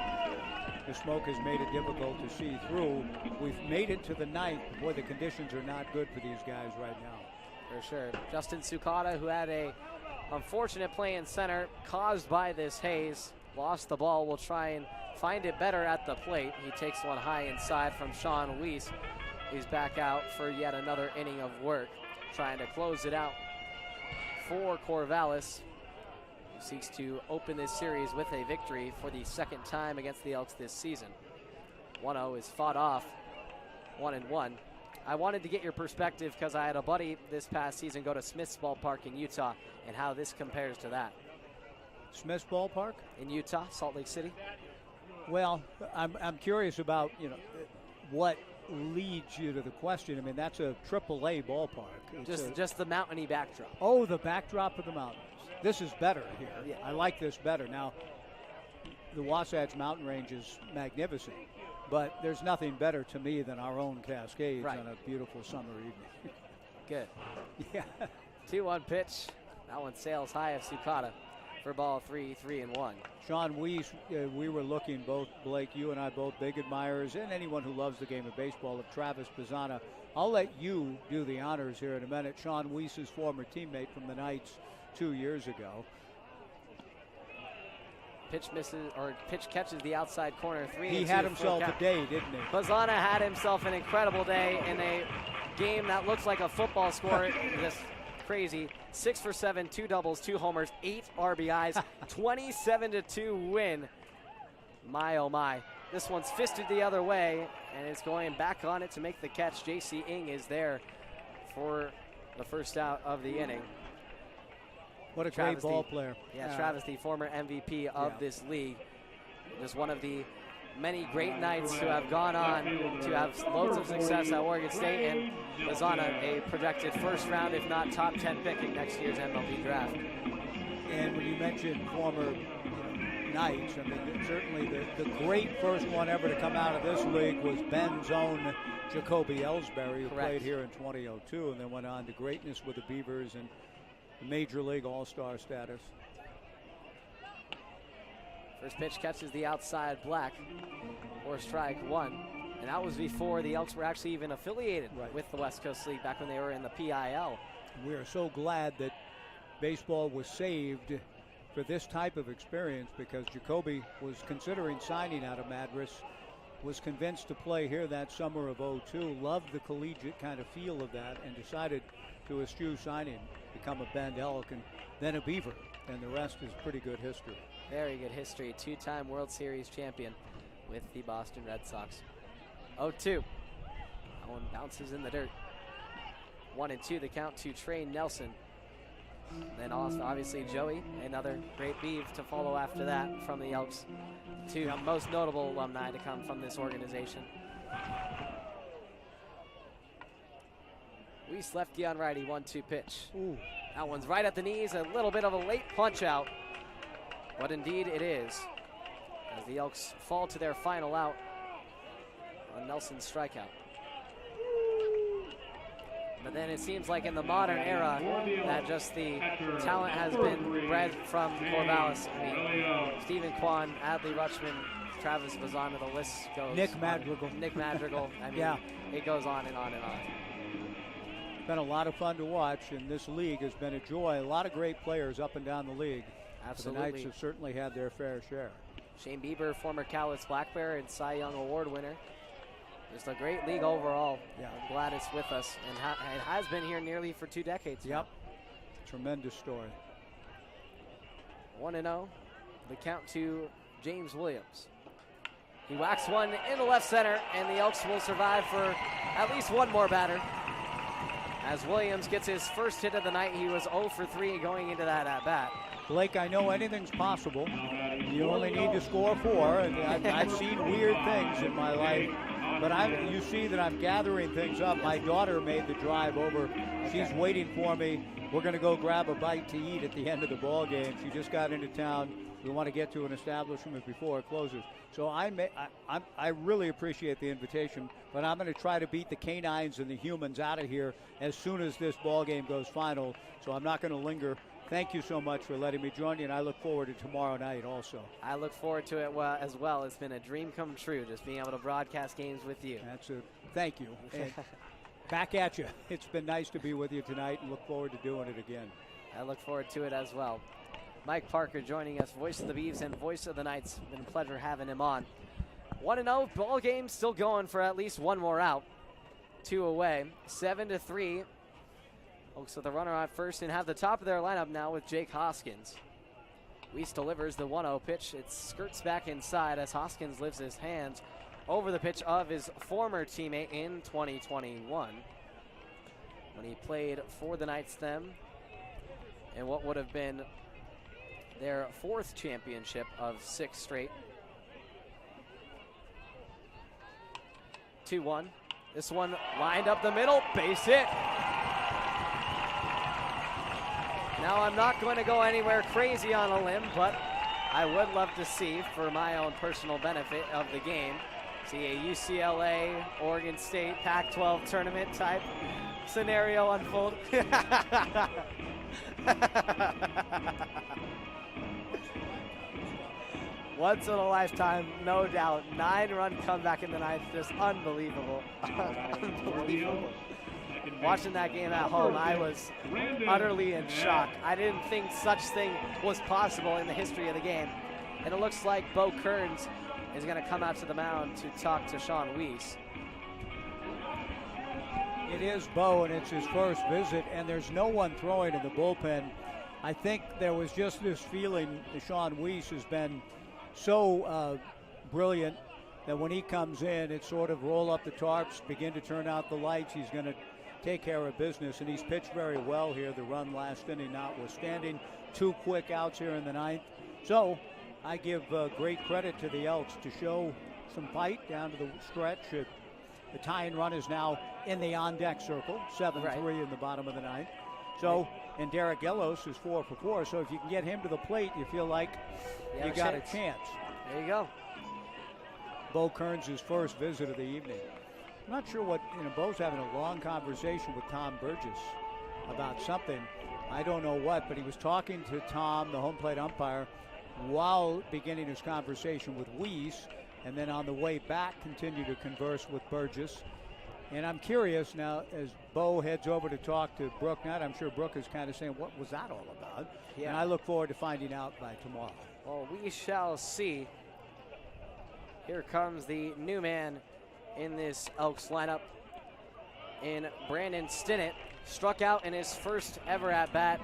the smoke has made it difficult to see through. We've made it to the 9th. Boy, the conditions are not good for these guys right now. For sure. Justin Sukata, who had a unfortunate play in center caused by this haze, lost the ball, will try and find it better at the plate. He takes one high inside from Sean Weiss. He's back out for yet another inning of work, trying to close it out for Corvallis, who seeks to open this series with a victory for the second time against the Elks this season. 1-0 is fought off, 1-1. I wanted to get your perspective because I had a buddy this past season go to Smith's Ballpark in Utah, and how this compares to that. Smith's Ballpark? In Utah, Salt Lake City. Well, I'm curious about, you know, what leads you to the question. I mean, that's a AAA ballpark. Just the mountainy backdrop. Oh, the backdrop of the mountains. This is better here. Yeah. I like this better. Now, the Wasatch Mountain Range is magnificent, but there's nothing better to me than our own Cascades on a beautiful summer evening. Good. Yeah. 2-1 pitch. That one sails high of Sukata for ball 3-1. Sean Weiss, we were looking, both Blake, you and I both big admirers, and anyone who loves the game of baseball, of Travis Bazzana. I'll let you do the honors here in a minute. Sean Weiss's former teammate from the Knights 2 years ago. Pitch misses, or pitch catches the outside corner. 3-2. He had himself a day, didn't he? Bazzana had himself an incredible day in a game that looks like a football score. Just crazy. 6 for 7, 2 doubles, 2 homers, 8 RBIs, 27-2 win. My oh my. This one's fisted the other way, and it's going back on it to make the catch. J.C. Ng is there for the first out of the inning. What a great ball player. Yeah, Travis, the former MVP of this league. Just one of the many great Knights who have gone on to have loads of success at Oregon State, and Bazzana, a projected first round, if not top 10 pick in next year's MLB draft. And when you mentioned former Knights, I mean, certainly the great first one ever to come out of this league was Ben's own Jacoby Ellsbury, who played here in 2002 and then went on to greatness with the Beavers and Major League All-Star status. First pitch catches the outside black for strike one. And that was before the Elks were actually even affiliated with the West Coast League, back when they were in the PIL. We are so glad that baseball was saved for this type of experience, because Jacoby was considering signing out of Madras, was convinced to play here that summer of '02, loved the collegiate kind of feel of that, and decided to eschew signing, become a Bend Elk, and then a Beaver. And the rest is pretty good history. Very good history. Two-time World Series champion with the Boston Red Sox. 0-2. That one bounces in the dirt. 1-2 the count to Trey Nelson. Then also, obviously, Joey, another great Beav to follow after that from the Elks. Two most notable alumni to come from this organization. Weiss lefty on righty, 1-2 pitch. Ooh. That one's right at the knees, a little bit of a late punch out. But indeed it is, as the Elks fall to their final out on Nelson's strikeout. But then it seems like in the modern era that just the talent has been bred from Corvallis. I mean, Stephen Kwan, Adley Rutschman, Travis Bazzana, the list goes. Nick Madrigal. Nick Madrigal. I mean, it goes on and on and on. Been a lot of fun to watch, and this league has been a joy. A lot of great players up and down the league. Absolutely. The Knights have certainly had their fair share. Shane Bieber, former Cowlitz Black Bear and Cy Young Award winner. Just a great league overall. Yeah. I'm glad it's with us, and it has been here nearly for 2 decades. Yep. Tremendous story. 1-0. The count to James Williams. He whacks one in the left center, and the Elks will survive for at least one more batter. As Williams gets his first hit of the night, he was 0 for 3 going into that at-bat. Blake, I know anything's possible. You only need to score 4, and I've seen weird things in my life. But you see that I'm gathering things up. My daughter made the drive over. She's waiting for me. We're going to go grab a bite to eat at the end of the ball game. She just got into town. We want to get to an establishment before it closes. So I really appreciate the invitation, but I'm going to try to beat the canines and the humans out of here as soon as this ball game goes final. So I'm not going to linger. Thank you so much for letting me join you, and I look forward to tomorrow night also. I look forward to it as well. It's been a dream come true just being able to broadcast games with you. Thank you. And back at you. It's been nice to be with you tonight and look forward to doing it again. I look forward to it as well. Mike Parker joining us, voice of the Beavs and voice of the Knights. Been a pleasure having him on. 1-0, ball game still going for at least one more out. 2 away, 7-3. Oaks with the runner on first and have the top of their lineup now with Jake Hoskins. Weiss delivers the 1-0 pitch. It skirts back inside as Hoskins lifts his hands over the pitch of his former teammate in 2021 when he played for the Knights then in what would have been their 4th championship of 6 straight. 2-1. This one lined up the middle, base hit. Now, I'm not going to go anywhere crazy on a limb, but I would love to see, for my own personal benefit of the game, see a UCLA, Oregon State, Pac-12 tournament type scenario unfold. Once in a lifetime, no doubt. 9-run comeback in the 9th, just unbelievable. Unbelievable. Watching that game at home, I was utterly in shock. I didn't think such thing was possible in the history of the game. And it looks like Bo Kearns is going to come out to the mound to talk to Sean Weiss. It is Bo, and it's his first visit, and there's no one throwing in the bullpen. I think there was just this feeling that Sean Weiss has been so brilliant that when he comes in, it's sort of roll up the tarps, begin to turn out the lights. He's going to take care of business, and he's pitched very well here, the run last inning notwithstanding. 2 quick outs here in the 9th. So I give great credit to the Elks to show some fight down to the stretch. The tying run is now in the on-deck circle, 7-3 in the bottom of the 9th. So, and Derek Ellos is 4 for 4, so if you can get him to the plate, you feel like you got a chance. There you go. Bo Kearns' first visit of the evening. I'm not sure what, Bo's having a long conversation with Tom Burgess about something. I don't know what, but he was talking to Tom, the home plate umpire, while beginning his conversation with Weiss, and then on the way back continue to converse with Burgess. And I'm curious now, as Bo heads over to talk to Brooke Knight, I'm sure Brooke is kind of saying, what was that all about? Yeah. And I look forward to finding out by tomorrow. Well, we shall see. Here comes the new man in this Elks lineup in Brandon Stinnett. Struck out in his first ever at-bat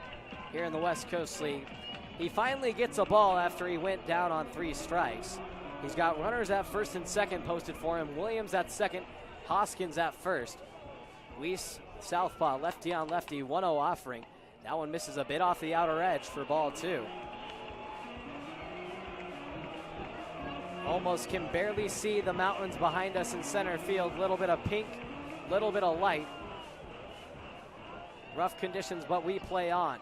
here in the West Coast League. He finally gets a ball after he went down on 3 strikes. He's got runners at first and second posted for him. Williams at second, Hoskins at first. Weiss, southpaw, lefty on lefty, 1-0 offering. That one misses a bit off the outer edge for ball 2. Almost can barely see the mountains behind us in center field. Little bit of pink, little bit of light. Rough conditions, but we play on.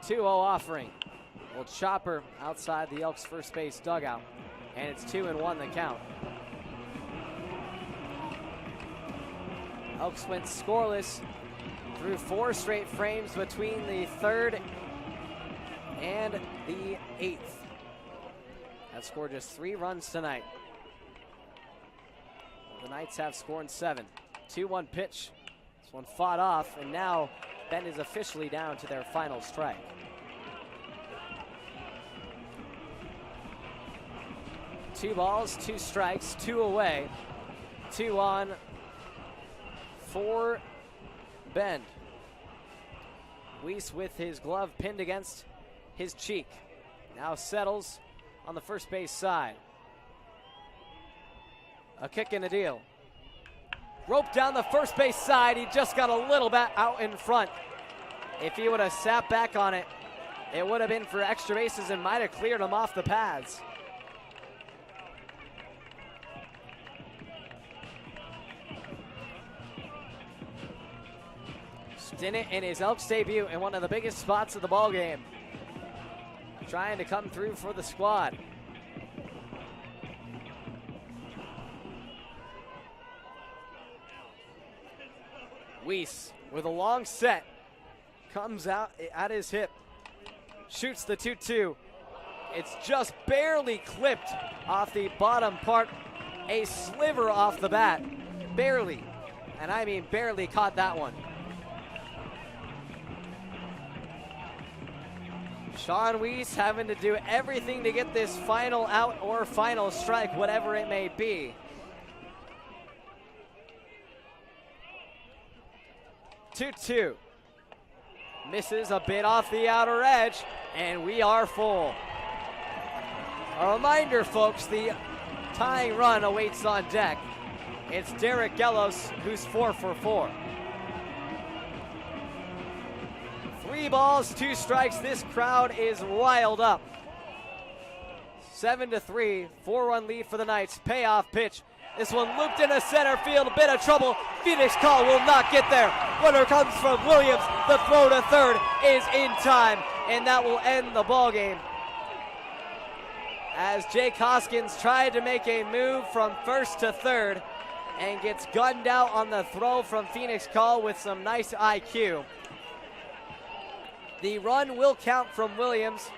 2-0 offering. Well, chopper outside the Elks first base dugout. And it's 2-1 the count. Elks went scoreless through 4 straight frames between the 3rd and the 8th. Have scored just 3 runs tonight. The Knights have scored 7. 2-1 pitch. This one fought off, and now Bend is officially down to their final strike. Two balls, 2 strikes, 2 away. 2 on for Bend. Weiss with his glove pinned against his cheek. Now settles on the first base side. A kick and a deal. Rope down the first base side. He just got a little bit out in front. If he would have sat back on it, it would have been for extra bases and might have cleared him off the pads. Stinnett in his Elks debut in one of the biggest spots of the ball game, trying to come through for the squad. Weiss with a long set, comes out at his hip, shoots the 2-2. It's just barely clipped off the bottom part, a sliver off the bat, barely, and I mean barely caught that one. Sean Weiss having to do everything to get this final out or final strike, whatever it may be. 2-2. Misses a bit off the outer edge, and we are full. A reminder, folks, the tying run awaits on deck. It's Derek Gellos, who's 4 for 4. 3 balls, 2 strikes. This crowd is riled up. 7-3, 4-run lead for the Knights. Payoff pitch. This one looped into center field, a bit of trouble. Phoenix Call will not get there. Runner comes from Williams. The throw to third is in time, and that will end the ball game. As Jake Hoskins tried to make a move from first to third and gets gunned out on the throw from Phoenix Call with some nice IQ. The run will count from Williams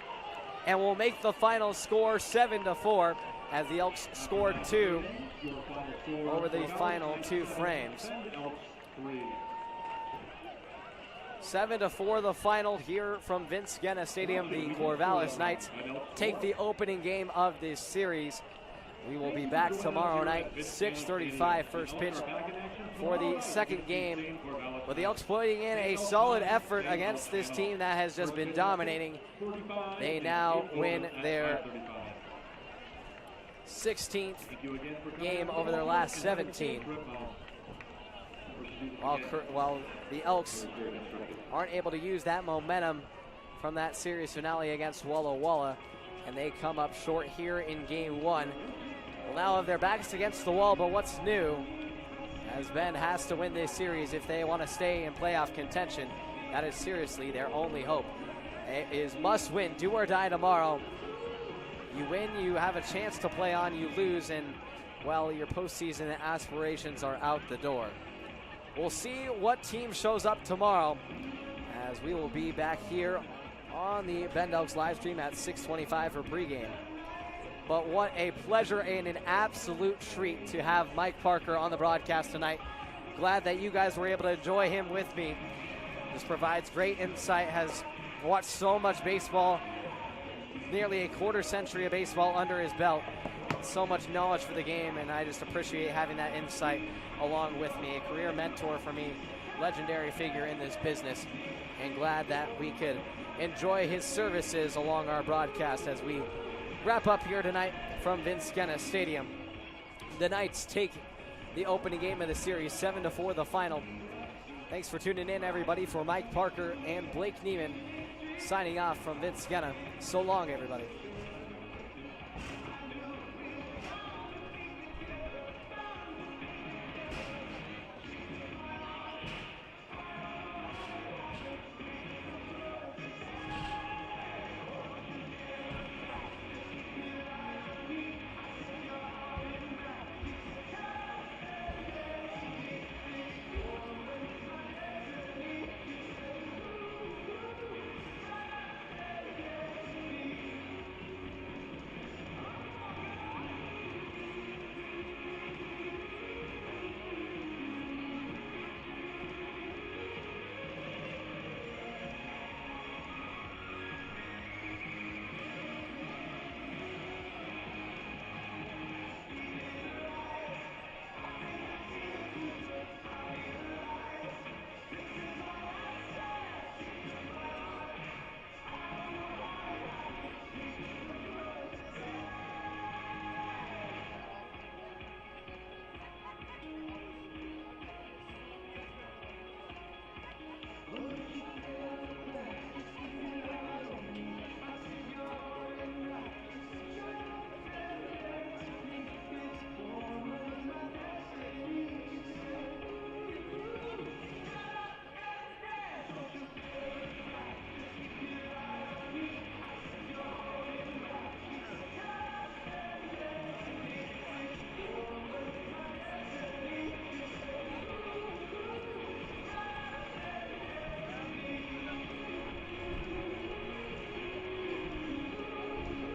and will make the final score 7-4 as the Elks scored 2 over the final 2 frames. 7-4 the final here from Vince Guenna Stadium. The Corvallis Knights take the opening game of this series. We will be back tomorrow night, 6:35 first pitch for the second game. With the Elks putting in a solid effort against this team that has just been dominating. They now win their 16th game over their last 17. While the Elks aren't able to use that momentum from that series finale against Walla Walla, and they come up short here in game 1. Well, now have their backs against the wall, but what's new, as Ben has to win this series if they want to stay in playoff contention. That is seriously their only hope. It is must win, do or die tomorrow. You win, you have a chance to play on. You lose, and, well, your postseason aspirations are out the door. We'll see what team shows up tomorrow, as we will be back here on the Bend Elks live stream at 6:25 for pregame. But what a pleasure and an absolute treat to have Mike Parker on the broadcast tonight. Glad that you guys were able to enjoy him with me. Just provides great insight, has watched so much baseball, nearly a quarter century of baseball under his belt. So much knowledge for the game, and I just appreciate having that insight along with me. A career mentor for me, legendary figure in this business, and glad that we could enjoy his services along our broadcast as we wrap up here tonight from Vince Guenna Stadium. The Knights take the opening game of the series, 7-4 the final. Thanks for tuning in, everybody. For Mike Parker and Blake Neiman, signing off from Vince Guenna. So long, everybody.